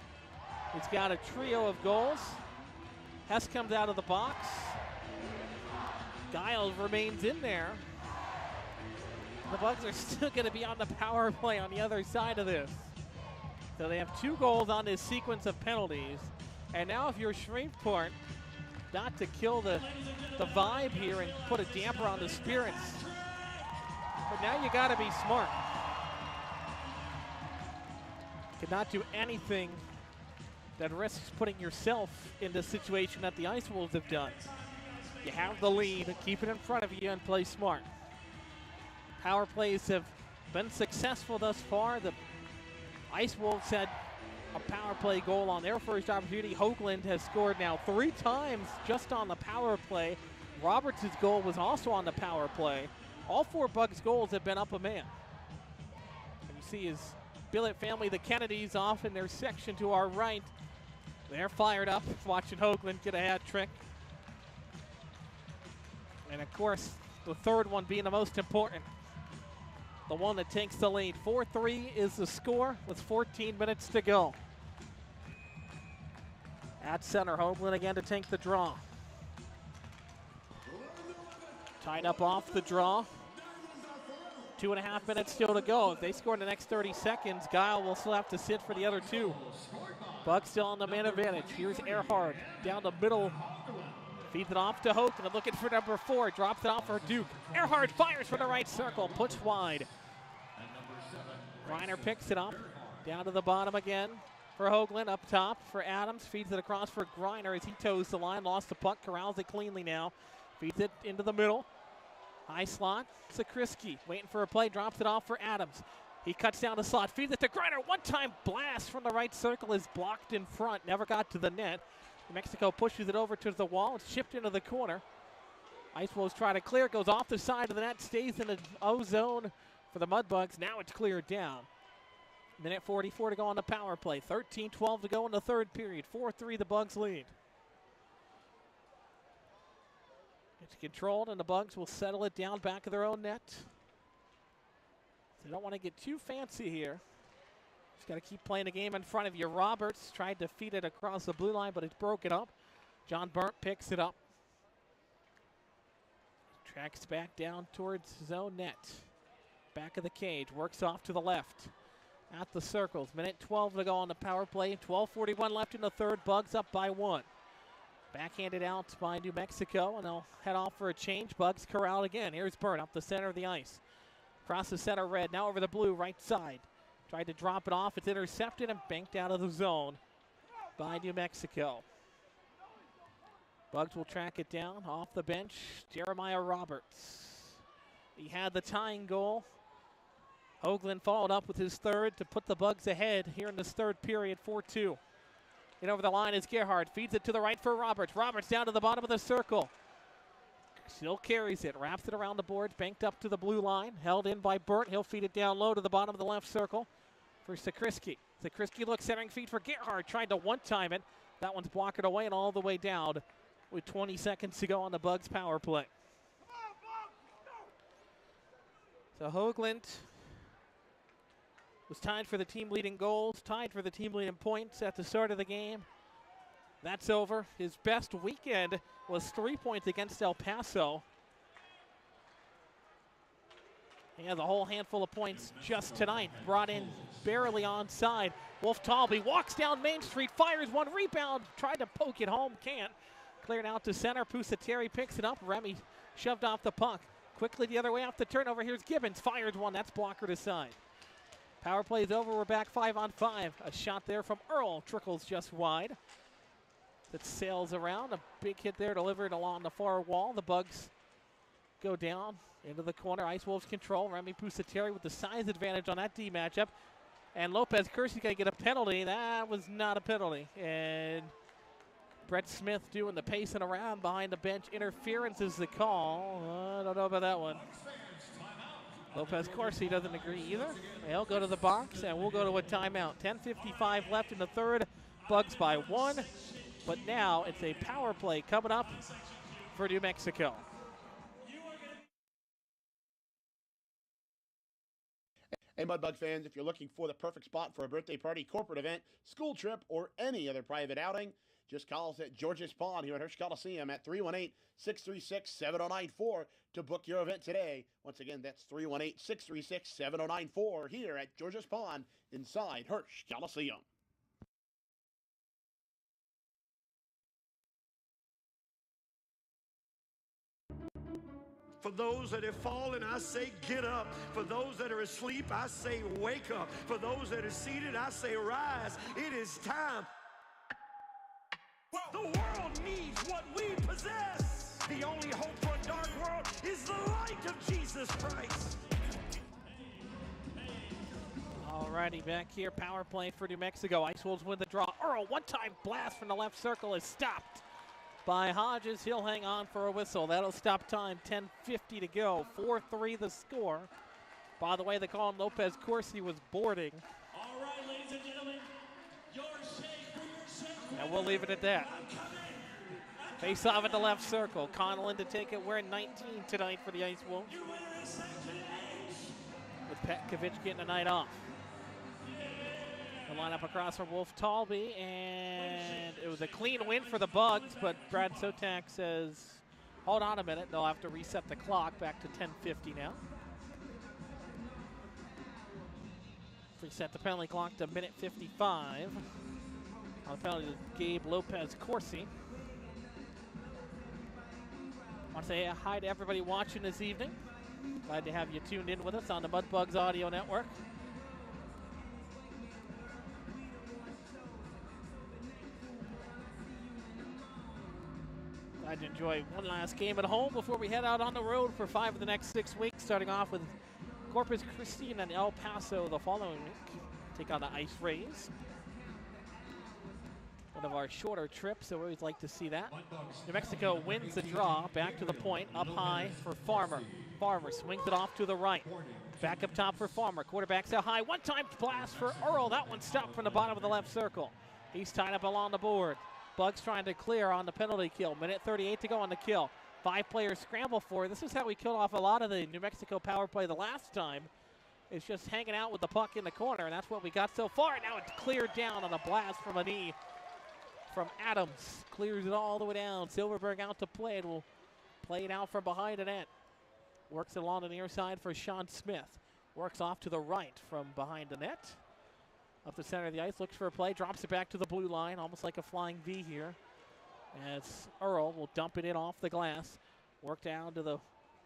He's got a trio of goals. Hess comes out of the box. Giles remains in there. The Bugs are still going to be on the power play on the other side of this. So they have 2 goals on this sequence of penalties. And now if you're Shreveport, not to kill the vibe here and put a damper on the spirits, but now you got to be smart. You cannot do anything that risks putting yourself in the situation that the Ice Wolves have done. You have the lead, keep it in front of you and play smart. power plays have been successful thus far. The Ice Wolves had a power play goal on their first opportunity. Hoagland has scored now 3 times just on the power play. Roberts' goal was also on the power play. All 4 Bugs goals have been up a man. And you see his billet family, the Kennedys, off in their section to our right. They're fired up, watching Hoagland get a hat trick. And of course, the third one being the most important. The one that takes the lead. 4-3 is the score with 14 minutes to go. At center, Hoagland again to take the draw. Tied up off the draw. 2.5 minutes still to go. If they score in the next 30 seconds, Guile will still have to sit for the other 2. Bucks still on the man advantage. Here's Earhart down the middle. Feeds it off to Hoagland, looking for number 4. Drops it off for Duke. Earhart fires from the right circle, puts wide. Reiner picks it up. Down to the bottom again for Hoagland. Up top for Adams. Feeds it across for Greiner as he toes the line. Lost the puck. Corrals it cleanly now. Feeds it into the middle. High slot. Sakrisky waiting for a play. Drops it off for Adams. He cuts down the slot. Feeds it to Greiner. One-time blast from the right circle is blocked in front. Never got to the net. Mexico pushes it over to the wall. It's chipped into the corner. Ice Wolves try to clear. Goes off the side of the net. Stays in the O zone for the Mudbugs. Now it's cleared down. Minute 44 to go on the power play. 13-12 to go in the third period. 4-3 the Bugs lead. It's controlled, and the Bugs will settle it down back of their own net. They don't want to get too fancy here. Just got to keep playing the game in front of you. Roberts tried to feed it across the blue line, but it's broken up. John Burnt picks it up. Tracks back down towards his own net. Back of the cage, works off to the left. At the circles, minute 12 to go on the power play. 12:41 left in the third. Bugs up by 1. Backhanded out by New Mexico, and they'll head off for a change. Bugs corralled again. Here's Burnt up the center of the ice. Across the center red, now over the blue, right side. Tried to drop it off. It's intercepted and banked out of the zone by New Mexico. Bugs will track it down off the bench. Jeremiah Roberts. He had the tying goal. Hoagland followed up with his third to put the Bugs ahead here in this third period, 4-2. And over the line is Gerhard. Feeds it to the right for Roberts. Roberts down to the bottom of the circle. Still carries it. Wraps it around the boards. Banked up to the blue line. Held in by Burnt. He'll feed it down low to the bottom of the left circle for Sakrisky. Sakrisky looks centering feed for Gerhard. Tried to one-time it. That one's blocked away and all the way down with 20 seconds to go on the Bugs power play. So Hoagland was tied for the team leading goals, tied for the team leading points at the start of the game. That's over. His best weekend was 3 points against El Paso. He has a whole handful of points just tonight, brought in barely onside. Wolf Talby walks down Main Street, fires one, rebound, tried to poke it home, can't. Cleared out to center, Pusateri picks it up, Remy shoved off the puck. Quickly the other way off the turnover, here's Gibbons, fires one, that's blockered aside. Power play is over, we're back 5-on-5. A shot there from Earl, trickles just wide. That sails around, a big hit there delivered along the far wall. The Bugs go down into the corner, Ice Wolves control. Remy Pusateri with the size advantage on that D matchup. And Lopez Kersey's going to get a penalty. That was not a penalty. And Brett Smith doing the pacing around behind the bench. Interference is the call. I don't know about that one. Lopez Kersey doesn't agree either. They'll go to the box, and we'll go to a timeout. 10:55 left in the third. Bugs by 1. But now it's a power play coming up for New Mexico. Hey, Mudbug fans, if you're looking for the perfect spot for a birthday party, corporate event, school trip, or any other private outing, just call us at George's Pond here at Hirsch Coliseum at 318-636-7094 to book your event today. Once again, that's 318-636-7094 here at George's Pond inside Hirsch Coliseum. For those that have fallen, I say get up. For those that are asleep, I say wake up. For those that are seated, I say rise. It is time. The world needs what we possess. The only hope for a dark world is the light of Jesus Christ. Alrighty, back here, power play for New Mexico. Ice Wolves win the draw. Earl, one-time blast from the left circle is stopped by Hodges. He'll hang on for a whistle. That'll stop time, 10:50 to go. 4-3 the score. By the way, the call on Lopez Corsi was boarding. All right, ladies and gentlemen, you're safe for your safety. And we'll leave it at that. Face off at the left circle. Connellan to take it. We're 19 tonight for the Ice Wolves. With Petkovic getting a night off. The lineup across from Wolf Talby, and it was a clean win for the Bugs, but Brad Sotak says, hold on a minute, they'll have to reset the clock back to 10:50 now. Reset the penalty clock to minute 55. On the penalty is Gabe Lopez Corsi. I want to say hi to everybody watching this evening. Glad to have you tuned in with us on the Mudbugs Audio Network. Glad to enjoy one last game at home before we head out on the road for 5 of the next 6 weeks, starting off with Corpus Christi and El Paso the following week. Take on the Ice Rays. One of our shorter trips, so we always like to see that. New Mexico wins the draw, back to the point, up high for Farmer. Farmer swings it off to the right. Back up top for Farmer. Quarterback's out high. One-time blast for Earl. That one stopped from the bottom of the left circle. He's tied up along the board. Bugs trying to clear on the penalty kill. Minute 38 to go on the kill. 5 players scramble for it. This is how we killed off a lot of the New Mexico power play the last time. It's just hanging out with the puck in the corner, and that's what we got so far. Now it's cleared down on a blast from a knee from Adams. Clears it all the way down. Silverberg out to play it. Will play it out from behind the net. Works it along the near side for Sean Smith. Works off to the right from behind the net. Up the center of the ice, looks for a play, drops it back to the blue line, almost like a flying V here. As Earl will dump it in off the glass. Work down to the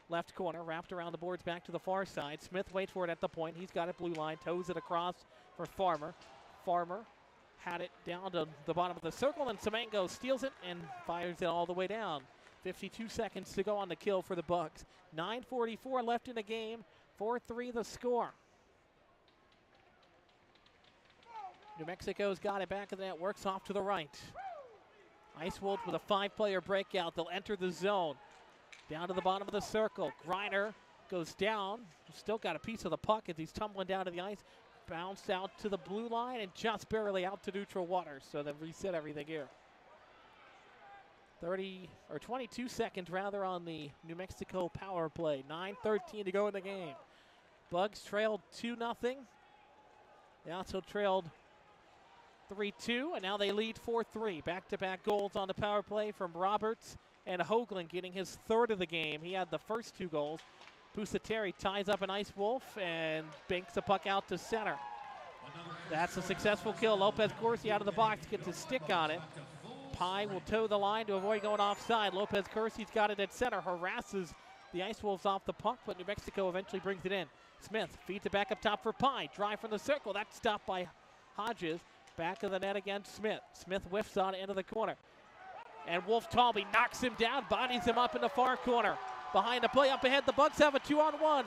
left corner, wrapped around the boards back to the far side. Smith waits for it at the point. He's got it blue line, toes it across for Farmer. Farmer had it down to the bottom of the circle, and Semengo steals it and fires it all the way down. 52 seconds to go on the kill for the Bugs. 9:44 left in the game. 4-3 the score. New Mexico's got it back of the net, works off to the right. Ice Wolves with a 5-player breakout. They'll enter the zone. Down to the bottom of the circle. Griner goes down. Still got a piece of the puck as he's tumbling down to the ice. Bounced out to the blue line and just barely out to neutral waters. So they've reset everything here. 22 seconds rather on the New Mexico power play. 9:13 to go in the game. Bugs trailed 2-0. They also trailed 3-2, and now they lead 4-3. Back-to-back goals on the power play from Roberts and Hoagland getting his 3rd of the game. He had the first 2 goals. Pusateri ties up an Ice Wolf and banks the puck out to center. That's a successful kill. Lopez Corsi out of the box, gets a stick on it. Pye will toe the line to avoid going offside. Lopez Corsi's got it at center, harasses the Ice Wolves off the puck, but New Mexico eventually brings it in. Smith feeds it back up top for Pye. Drive from the circle. That's stopped by Hodges. Back of the net against Smith. Smith whiffs on it into the corner. And Wolf Talby knocks him down, bodies him up in the far corner. Behind the play, up ahead, the Bucks have a 2-on-1.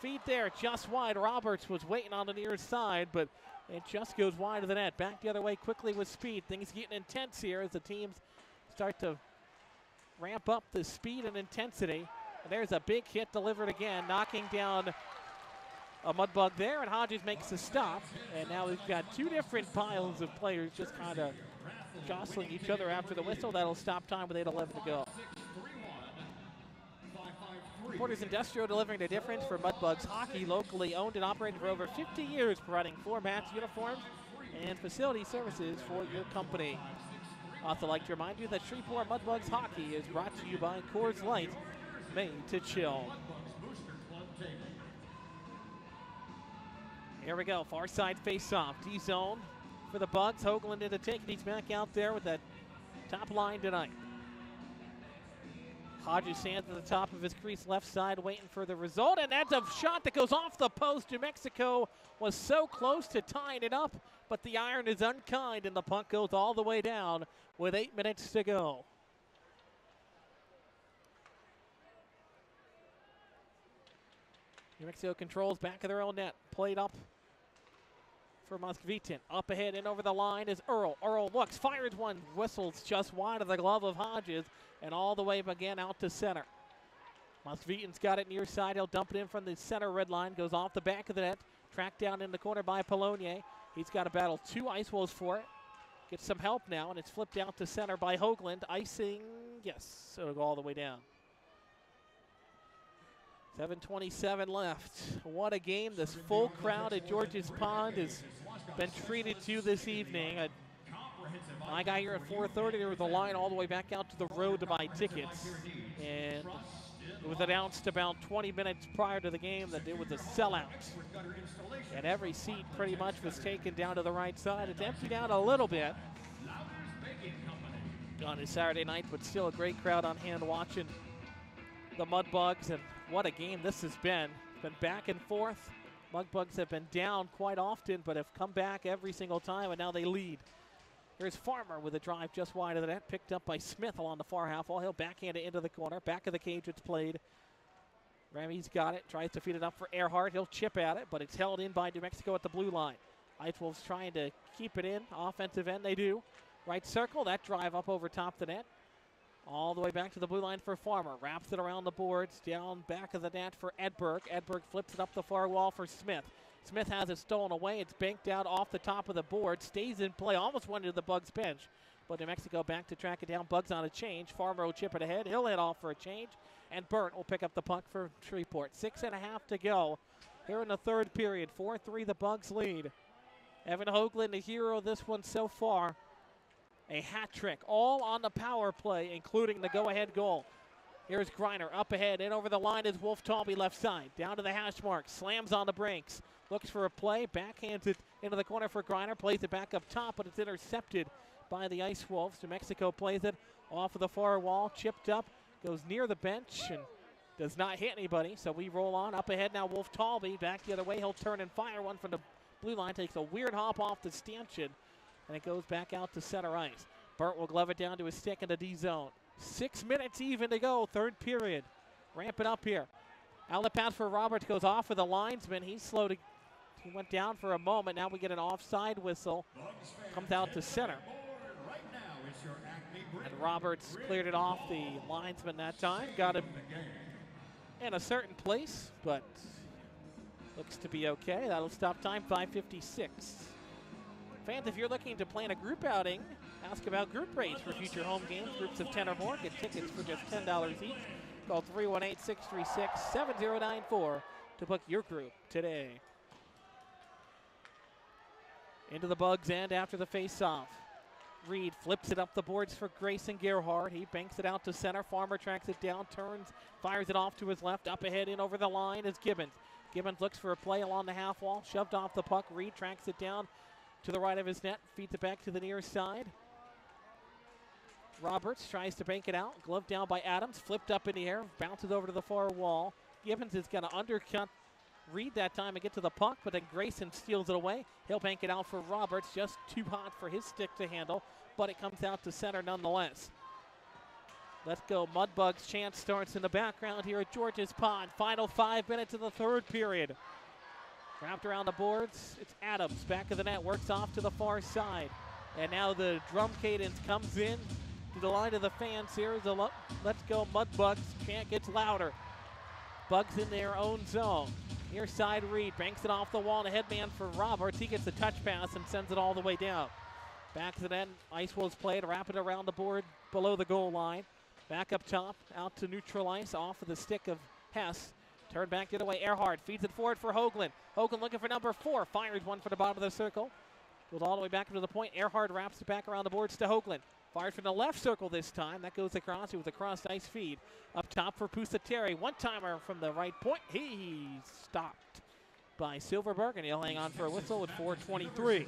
Feet there, just wide. Roberts was waiting on the near side, but it just goes wide of the net. Back the other way quickly with speed. Things getting intense here as the teams start to ramp up the speed and intensity. And there's a big hit delivered again, knocking down a Mudbug there, and Hodges makes a stop. And now we've got 2 different piles of players just kind of jostling each other after the whistle. That'll stop time with 8:11 to go. Porter's Industrial delivering the difference for Mudbugs hockey, locally owned and operated for over 50 years, providing floor mats, uniforms, and facility services for your company. Also like to remind you that Shreveport Mudbugs hockey is brought to you by Coors Light, made to chill. Here we go, far side face-off, D-zone for the Bugs. Hoagland in to take it. He's back out there with that top line tonight. Hodges stands at the top of his crease left side waiting for the result, and that's a shot that goes off the post. New Mexico was so close to tying it up, but the iron is unkind, and the puck goes all the way down with 8 minutes to go. New Mexico controls back of their own net. Played up for Muskevitan. Up ahead and over the line is Earl. Earl looks, fires one, whistles just wide of the glove of Hodges, and all the way again out to center. Muskevitan's got it near side. He'll dump it in from the center red line. Goes off the back of the net. Tracked down in the corner by Polonier. He's got to battle 2 Ice Wolves for it. Gets some help now, and it's flipped out to center by Hoagland. Icing, yes, so it'll go all the way down. 7:27 left. What a game. This full crowd at George's Pond has been treated to this evening. I got here at 4:30. There was a line all the way back out to the road to buy tickets. And it was announced about 20 minutes prior to the game that it was a sellout. And every seat pretty much was taken down to the right side. It's emptied out a little bit on a Saturday night, but still a great crowd on hand watching the Mudbugs. And what a game this has been. It's been back and forth. Mudbugs have been down quite often, but have come back every single time, and now they lead. Here's Farmer with a drive just wide of the net, picked up by Smith along the far half wall. He'll backhand it into the corner. Back of the cage it's played. Remy's got it, tries to feed it up for Earhart. He'll chip at it, but it's held in by New Mexico at the blue line. Ice Wolves trying to keep it in. Offensive end, they do. Right circle, that drive up over top the net. All the way back to the blue line for Farmer. Wraps it around the boards, down back of the net for Edberg. Edberg flips it up the far wall for Smith. Smith has it stolen away. It's banked out off the top of the board. Stays in play, almost went into the Bugs bench. But New Mexico back to track it down. Bugs on a change. Farmer will chip it ahead. He'll head off for a change. And Burnt will pick up the puck for Shreveport. 6.5 to go here in the third period. 4-3 the Bugs lead. Evan Hoagland, the hero of this one so far. A hat trick, all on the power play, including the go-ahead goal. Here's Griner up ahead, in over the line is Wolf Talby left side. Down to the hash mark, slams on the brakes. Looks for a play, backhands it into the corner for Griner. Plays it back up top, but it's intercepted by the Ice Wolves. New Mexico plays it off of the far wall, chipped up, goes near the bench, and does not hit anybody. So we roll on. Up ahead now, Wolf Talby back the other way. He'll turn and fire one from the blue line. Takes a weird hop off the stanchion, and it goes back out to center ice. Burnt will glove it down to his stick in the D zone. 6 minutes even to go, third period. Ramp it up here. Outlet pass for Roberts goes off with the linesman. He's slow to, he went down for a moment. Now we get an offside whistle. Comes out to center. And Roberts cleared it off the linesman that time. Got him in a certain place, but looks to be okay. That'll stop time, 5:56. Fans, if you're looking to plan a group outing, ask about group rates for future home games. Groups of 10 or more get tickets for just $10 each. Call 318-636-7094 to book your group today. Into the Bugs end after the face-off. Reed flips it up the boards for Grayson Gerhardt. He banks it out to center. Farmer tracks it down, turns, fires it off to his left. Up ahead in over the line is Gibbons. Gibbons looks for a play along the half wall. Shoved off the puck. Reed tracks it down to the right of his net. Feeds it back to the near side. Roberts tries to bank it out. Gloved down by Adams. Flipped up in the air. Bounces over to the far wall. Gibbons is going to undercut Reed that time and get to the puck, but then Grayson steals it away. He'll bank it out for Roberts. Just too hot for his stick to handle, but it comes out to center nonetheless. Let's go. Mudbugs chance starts in the background here at George's Pond. Final 5 minutes of the third period. Wrapped around the boards. It's Adams. Back of the net. Works off to the far side. And now the drum cadence comes in to the line of the fans here. The Let's Go Mudbugs chant gets louder. Bugs in their own zone. Near side Reed banks it off the wall. And a headman for Roberts. He gets a touch pass and sends it all the way down. Back to the net. Ice Wolves play it. Wrap it around the board below the goal line. Back up top. Out to neutral ice. Off of the stick of Hess. Turned back the other way. Earhart feeds it forward for Hoagland. Hoagland looking for number 4. Fires one for the bottom of the circle. Goes all the way back into the point. Earhart wraps it back around the boards to Hoagland. Fires from the left circle this time. That goes across. It was a cross ice feed. Up top for Pusateri. One-timer from the right point. He's stopped by Silverberg, and he'll hang on for a whistle at 4:23.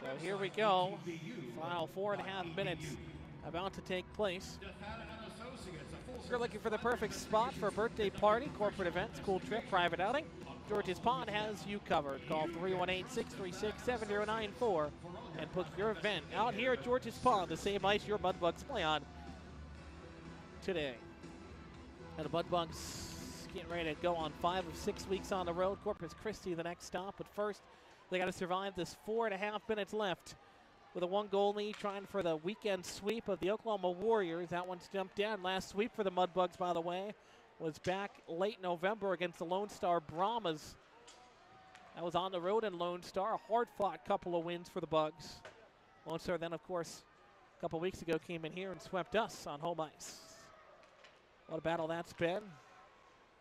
So here we go. Final 4.5 minutes about to take place. If you're looking for the perfect spot for a birthday party, corporate event, school trip, private outing, George's Pond has you covered. Call 318-636-7094 and book your event out here at George's Pond, the same ice your Mudbugs play on today. And the Mudbugs getting ready to go on 5 of 6 weeks on the road. Corpus Christi the next stop. But first, they got to survive this 4.5 minutes left with a 1-goal lead, trying for the weekend sweep of the Oklahoma Warriors. That one's jumped down. Last sweep for the Mudbugs, by the way, was back late November against the Lone Star Brahmas. That was on the road in Lone Star. A hard-fought couple of wins for the Bugs. Lone Star then, of course, a couple weeks ago came in here and swept us on home ice. What a battle that's been.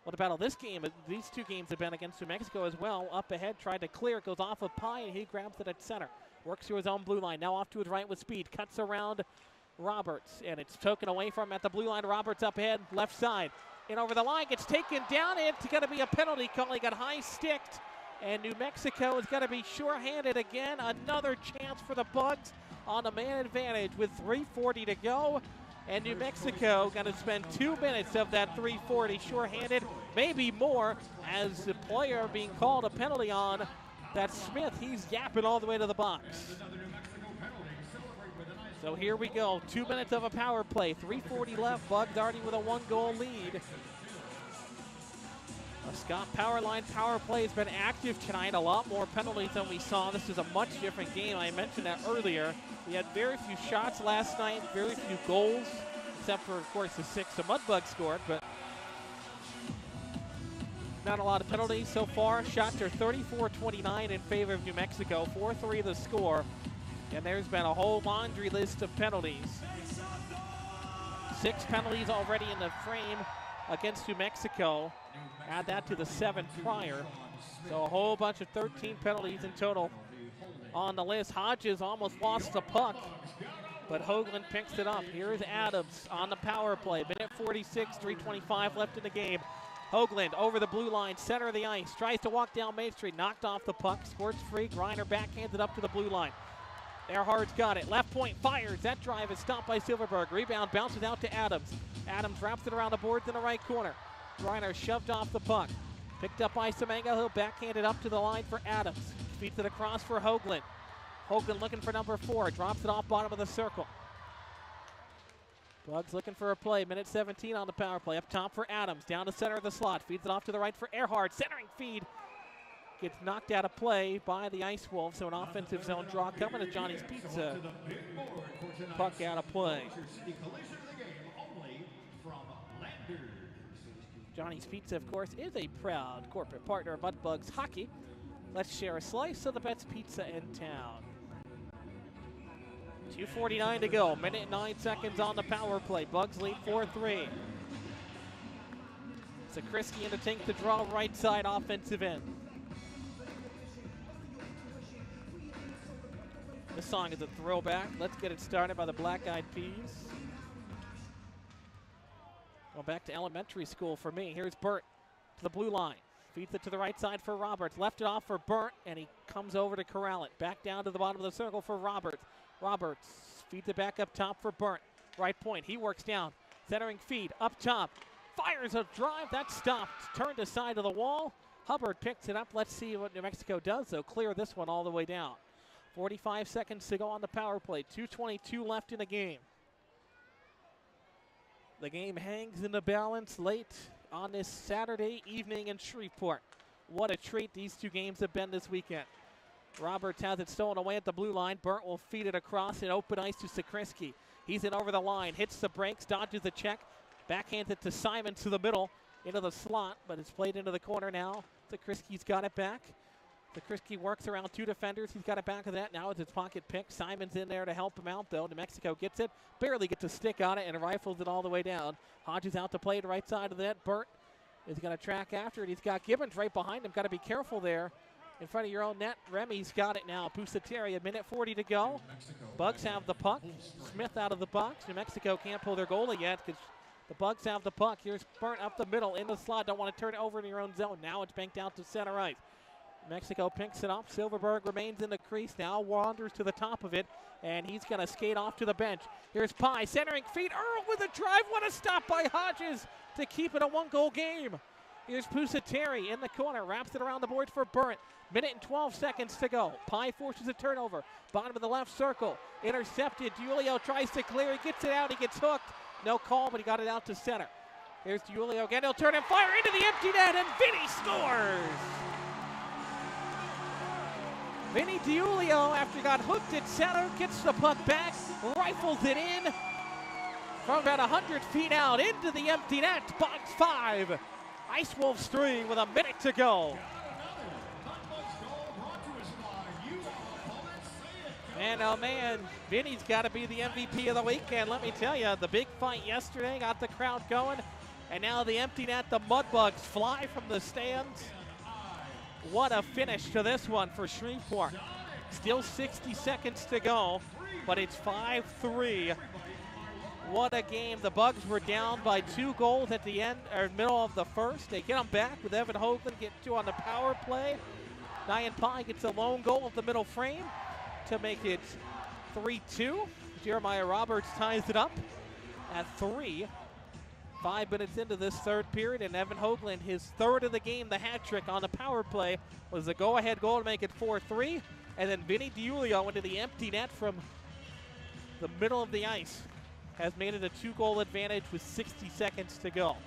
What a battle this game, these two games have been against New Mexico as well. Up ahead, tried to clear, goes off of Pye, and he grabs it at center. Works through his own blue line, now off to his right with speed. Cuts around Roberts, and it's taken away from him at the blue line. Roberts up ahead, left side. In over the line, gets taken down. It's going to be a penalty call. He got high-sticked, and New Mexico is going to be sure-handed again. Another chance for the Bugs on a man advantage with 3:40 to go. And New Mexico going to spend 2 minutes of that 3:40 sure-handed, maybe more, as the player being called a penalty on. That's Smith. He's yapping all the way to the box. So here we go. 2 minutes of a power play. 3:40 left. Bugs already with a 1-goal lead. A Scott Powerline power play has been active tonight. A lot more penalties than we saw. This is a much different game. I mentioned that earlier. We had very few shots last night, very few goals, except for, of course, the 6 the Mudbugs scored, but not a lot of penalties so far. Shots are 34-29 in favor of New Mexico, 4-3 the score, and there's been a whole laundry list of penalties. 6 penalties already in the frame against New Mexico. Add that to the 7 prior, so a whole bunch of 13 penalties in total on the list. Hodges almost lost the puck, but Hoagland picks it up. Here's Adams on the power play. Minute 46, 3:25 left in the game. Hoagland over the blue line, center of the ice, tries to walk down Main Street, knocked off the puck, squirts free. Griner backhands it up to the blue line. Earhart's got it. Left point fires. That drive is stopped by Silverberg. Rebound bounces out to Adams. Adams wraps it around the boards in the right corner. Griner shoved off the puck. Picked up by Semenga. He'll backhand it up to the line for Adams. Feeds it across for Hoagland. Hoagland looking for number 4. Drops it off bottom of the circle. Bugs looking for a play. Minute 17 on the power play. Up top for Adams. Down to center of the slot. Feeds it off to the right for Earhart. Centering feed. Gets knocked out of play by the Ice Wolves. So an offensive zone draw coming to Johnny's Pizza. Puck out of play. Johnny's Pizza, of course, is a proud corporate partner of Mudbugs Hockey. Let's share a slice of the best pizza in town. 2:49 to go. Minute and 9 seconds on the power play. Bugs lead 4-3. Sakrisky in the tank to draw right side offensive end. This song is a throwback. Let's get it started by the Black Eyed Peas. Go back to elementary school for me. Here's Burt to the blue line. Feeds it to the right side for Roberts. Left it off for Burt, and he comes over to corral it. Back down to the bottom of the circle for Roberts. Roberts feeds it back up top for Burt. Right point. He works down. Centering feed up top. Fires a drive. That's stopped. Turned aside to the wall. Hubbard picks it up. Let's see what New Mexico does, though. Clear this one all the way down. 45 seconds to go on the power play. 2:22 left in the game. The game hangs in the balance late on this Saturday evening in Shreveport. What a treat these two games have been this weekend. Roberts has it stolen away at the blue line. Burt will feed it across in open ice to Sakrisky. He's in over the line, hits the brakes, dodges the check, backhands it to Simon to the middle, into the slot, but it's played into the corner now. Sakrisky's got it back. Sakrisky works around 2 defenders. He's got it back of that. Now it's his pocket pick. Simon's in there to help him out, though. New Mexico gets it. Barely gets a stick on it and rifles it all the way down. Hodges out to play the right side of that. Burt is going to track after it. He's got Gibbons right behind him. Got to be careful there in front of your own net. Remy's got it now. Pusateri, a minute 40 to go. Bugs have the puck. Smith out of the box. New Mexico can't pull their goalie yet because the Bugs have the puck. Here's Burt up the middle in the slot. Don't want to turn it over in your own zone. Now it's banked out to center ice. Mexico picks it up. Silverberg remains in the crease now, wanders to the top of it, and he's going to skate off to the bench. Here's Pye, centering feed. Earl with a drive. What a stop by Hodges to keep it a 1-goal game. Here's Pusateri in the corner, wraps it around the boards for Burt. Minute and 12 seconds to go. Pye forces a turnover. Bottom of the left circle. Intercepted. Julio tries to clear. He gets it out. He gets hooked. No call, but he got it out to center. Here's Julio again. He'll turn and fire into the empty net, and Vinny scores! Vinny DiUlio, after he got hooked at center, gets the puck back, rifles it in from about 100 feet out into the empty net. Box 5, Ice Wolves 3 with a minute to go. Man, oh man, Vinny's got to be the MVP of the weekend. Let me tell you, the big fight yesterday got the crowd going, and now the empty net, the Mudbugs fly from the stands. What a finish to this one for Shreveport. Still 60 seconds to go, but it's 5-3. What a game. The Bugs were down by 2 goals at the end, or middle of the first. They get them back with Evan Hoagland getting 2 on the power play. Diane Pye gets a lone goal at the middle frame to make it 3-2. Jeremiah Roberts ties it up at 3. 5 minutes into this third period, and Evan Hoagland, his third of the game, the hat trick on the power play, was the go-ahead goal to make it 4-3. And then Vinny DiUlio into the empty net from the middle of the ice has made it a 2-goal advantage with 60 seconds to go.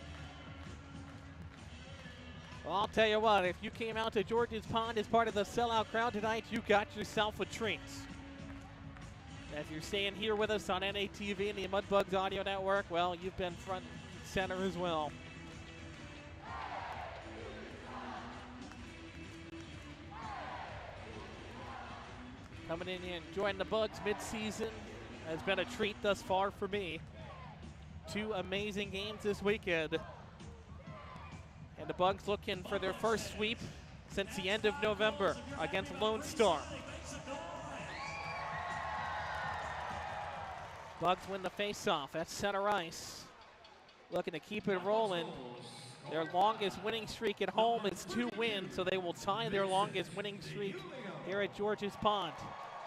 Well, I'll tell you what, if you came out to George's Pond as part of the sellout crowd tonight, you got yourself a treat. If you're staying here with us on NATV and the Mudbugs Audio Network, well, you've been front and center as well. Coming in and enjoying the Bugs midseason has been a treat thus far for me. 2 amazing games this weekend. And the Bugs looking for their first sweep since the end of November against Lone Star. Bugs win the faceoff at center ice. Looking to keep it rolling. Their longest winning streak at home is 2 wins, so they will tie their longest winning streak here at George's Pond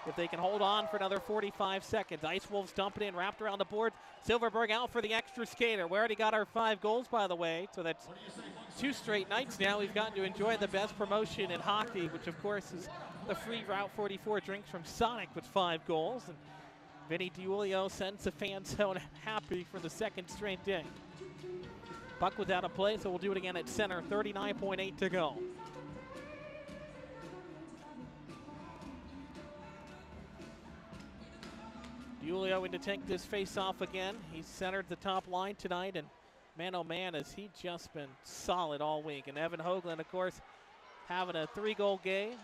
if they can hold on for another 45 seconds. Ice Wolves dump it in, wrapped around the board. Silverberg out for the extra skater. We already got our 5 goals, by the way, so that's 2 straight nights now. We've gotten to enjoy the best promotion in hockey, which of course is the free Route 44 drinks from Sonic with 5 goals. And Vinny DiUlio sends the fan zone happy for the 2nd straight day. Puck was out of play, so we'll do it again at center. 39.8 to go. DiUlio in to take this face-off again. He's centered the top line tonight, and man, oh man, has he just been solid all week. And Evan Hoagland, of course, having a 3-goal game.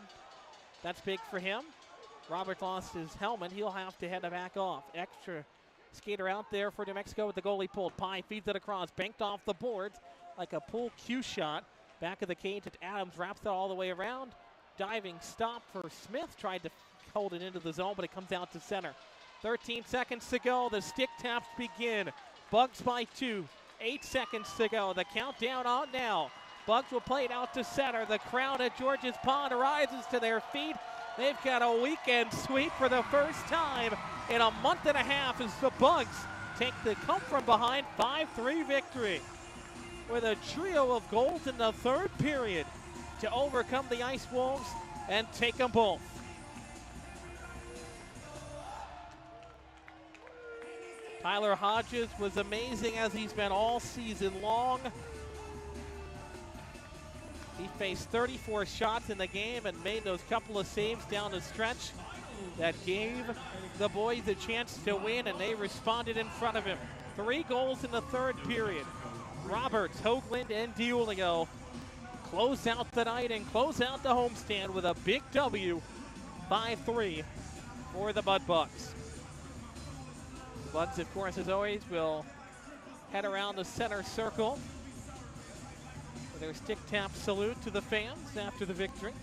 That's big for him. Robert lost his helmet. He'll have to head back off. Extra skater out there for New Mexico with the goalie pulled. Pye feeds it across, banked off the boards like a pull cue shot. Back of the cage, Adams wraps it all the way around. Diving stop for Smith. Tried to hold it into the zone, but it comes out to center. 13 seconds to go. The stick taps begin. Bugs by 2. 8 seconds to go. The countdown on now. Bugs will play it out to center. The crowd at George's Pond rises to their feet. They've got a weekend sweep for the first time in a month and a half as the Bugs take the come-from-behind 5-3 victory with a trio of goals in the third period to overcome the Ice Wolves and take them both. Tyler Hodges was amazing as he's been all season long. He faced 34 shots in the game and made those couple of saves down the stretch that gave the boys a chance to win, and they responded in front of him. 3 goals in the third period. Roberts, Hoagland, and DiUlio close out the night and close out the homestand with a big W, 5-3 for the Mudbugs. The Bugs, of course, as always, will head around the center circle for their stick tap salute to the fans after the victory.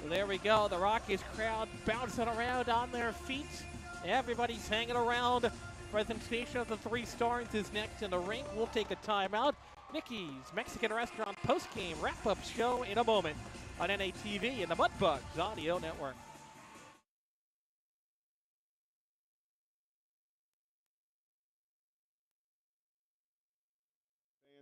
So there we go, the Rockies crowd bouncing around on their feet. Everybody's hanging around. Presentation of the 3 stars is next in the ring. We'll take a timeout. Nikki's Mexican Restaurant post-game wrap-up show in a moment on NATV and the Mudbugs Audio Network.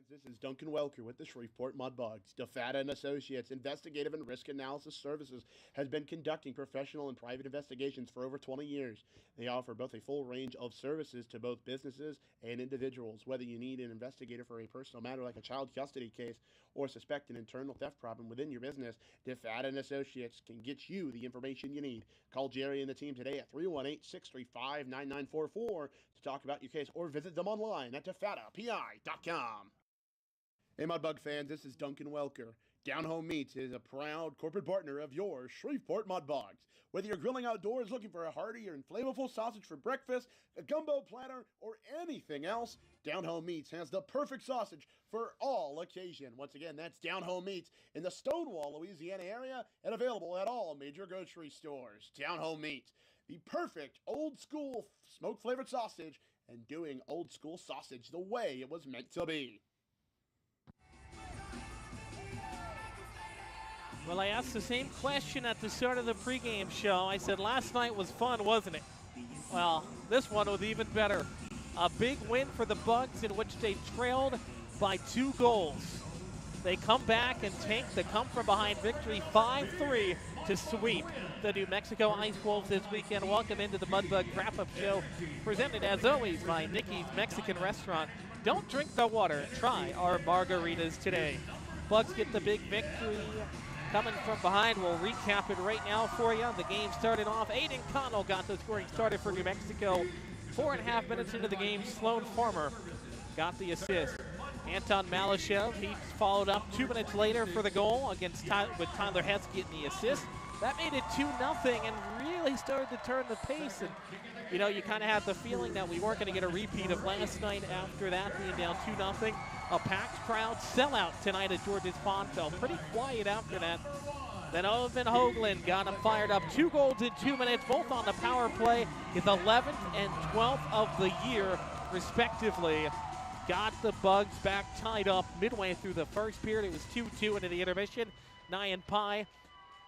This is Duncan Welker with the Shreveport Mudbugs. DeFata and Associates Investigative and Risk Analysis Services has been conducting professional and private investigations for over 20 years. They offer both a full range of services to both businesses and individuals. Whether you need an investigator for a personal matter like a child custody case or suspect an internal theft problem within your business, DeFata and Associates can get you the information you need. Call Jerry and the team today at 318-635-9944 to talk about your case or visit them online at defatapi.com. Hey, Mudbug fans, this is Duncan Welker. Down Home Meats is a proud corporate partner of your Shreveport Mudbugs. Whether you're grilling outdoors looking for a hearty or flavorful sausage for breakfast, a gumbo platter, or anything else, Down Home Meats has the perfect sausage for all occasion. Once again, that's Down Home Meats in the Stonewall, Louisiana area and available at all major grocery stores. Down Home Meats, the perfect old school smoke flavored sausage and doing old school sausage the way it was meant to be. Well, I asked the same question at the start of the pregame show. I said last night was fun, wasn't it? Well, this one was even better. A big win for the Bugs in which they trailed by 2 goals. They come back and take the come-from-behind victory 5-3 to sweep the New Mexico Ice Wolves this weekend. Welcome into the Mudbug Wrap-Up Show, presented as always by Nikki's Mexican Restaurant. Don't drink the water. Try our margaritas today. Bugs get the big victory. Coming from behind, we'll recap it right now for you. The game started off. Aiden Connell got the scoring started for New Mexico. 4.5 minutes into the game, Sloan Farmer got the assist. Anton Malashev, he followed up 2 minutes later for the goal against with Tyler Hess getting the assist. That made it 2-0 and really started to turn the pace. And you know, you kind of had the feeling that we weren't going to get a repeat of last night after that being down 2-0. A packed crowd sellout tonight at George's Pond. Felt pretty quiet after that. Then Oven Hoagland got him fired up. 2 goals in 2 minutes, both on the power play. His 11th and 12th of the year, respectively. Got the Bugs back tied up midway through the first period. It was 2-2 into the intermission. Nyan Pai,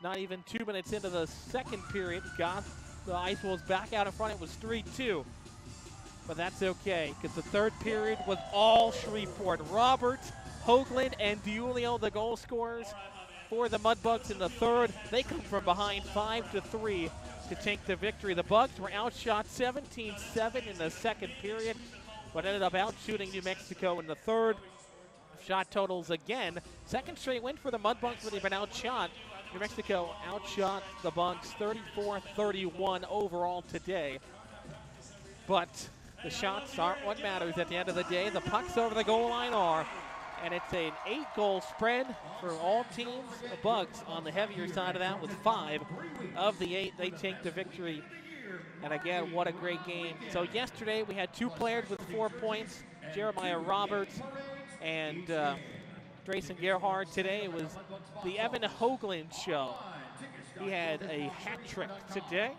not even 2 minutes into the second period, got the Ice Wolves back out in front. It was 3-2. But that's okay, because the third period was all Shreveport. Roberts, Hoagland, and DiUlio, the goal scorers for the Mudbugs in the third. They come from behind 5-3 to take the victory. The Bugs were outshot 17-7 in the second period, but ended up outshooting New Mexico in the third. Shot totals again. Second straight win for the Mudbugs, but they've been outshot. New Mexico outshot the Bugs 34-31 overall today. But the shots aren't what matters at the end of the day. The pucks over the goal line are. And it's an 8-goal spread for all teams. The Bugs on the heavier side of that with 5 of the 8. They take the victory. And again, what a great game. So yesterday we had 2 players with 4 points. Jeremiah Roberts and Drayson Gerhard. Today it was the Evan Hoagland show. He had a hat trick today.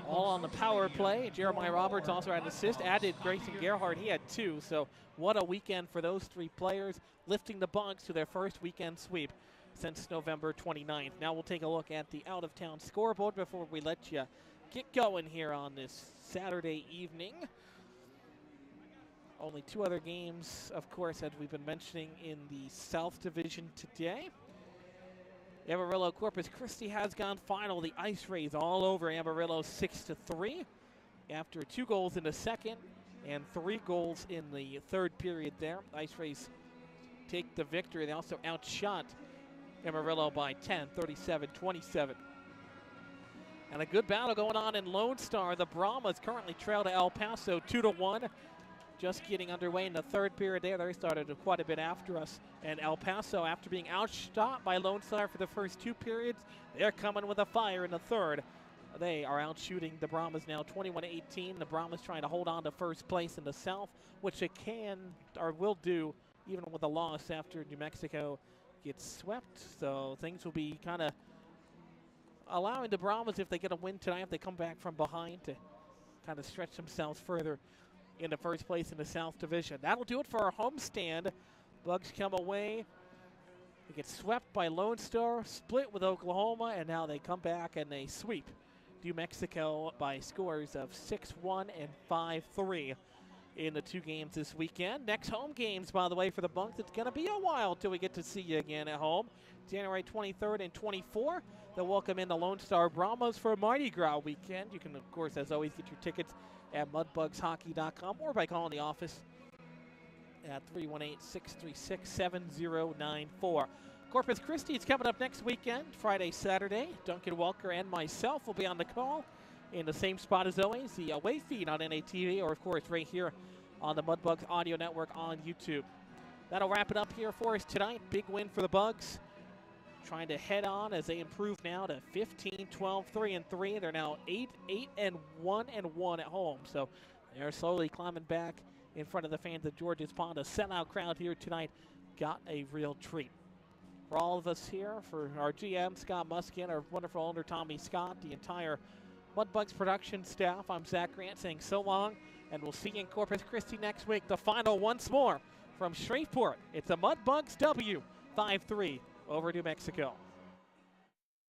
All on the power play. Jeremiah Roberts also had an assist. Added Grayson Gerhard. He had 2. So what a weekend for those 3 players, lifting the Bugs to their first weekend sweep since November 29th. Now we'll take a look at the out-of-town scoreboard before we let you get going here on this Saturday evening. Only 2 other games, of course, as we've been mentioning in the South Division today. Amarillo Corpus Christi has gone final. The Ice Rays all over Amarillo 6-3 after 2 goals in the second and 3 goals in the third period there. Ice Rays take the victory. They also outshot Amarillo by 10, 37-27. And a good battle going on in Lone Star. The Brahmas currently trail to El Paso 2-1. Just getting underway in the third period there. They started quite a bit after us. And El Paso, after being outshot by Lone Star for the first 2 periods, they're coming with a fire in the third. They are outshooting the Brahmas now 21-18. The Brahmas trying to hold on to first place in the South, which they can or will do even with a loss after New Mexico gets swept. So things will be kind of allowing the Brahmas, if they get a win tonight, if they come back from behind, to kind of stretch themselves further in the first place in the South Division. That'll do it for our homestand. Bugs come away. They get swept by Lone Star, split with Oklahoma, and now they come back and they sweep New Mexico by scores of 6-1 and 5-3 in the 2 games this weekend. Next home games, by the way, for the Bucks, it's going to be a while till we get to see you again at home. January 23rd and 24th, they'll welcome in the Lone Star Brahmas for Mardi Gras weekend. You can, of course, as always, get your tickets at mudbugshockey.com or by calling the office at 318-636-7094. Corpus Christi is coming up next weekend, Friday, Saturday. Duncan Welker and myself will be on the call in the same spot as always, the away feed on NATV, or of course right here on the Mudbugs Audio Network on YouTube. That'll wrap it up here for us tonight. Big win for the Bugs, trying to head on as they improve now to 15-12-3-3. They're now 8-1-1 at home, so they're slowly climbing back in front of the fans at George's Pond. A sellout crowd here tonight got a real treat. For all of us here, for our GM, Scott Muskin, our wonderful owner, Tommy Scott, the entire Mudbugs production staff, I'm Zach Grant saying so long, and we'll see you in Corpus Christi next week. The final once more from Shreveport. It's a Mudbugs W, 5-3 over New Mexico.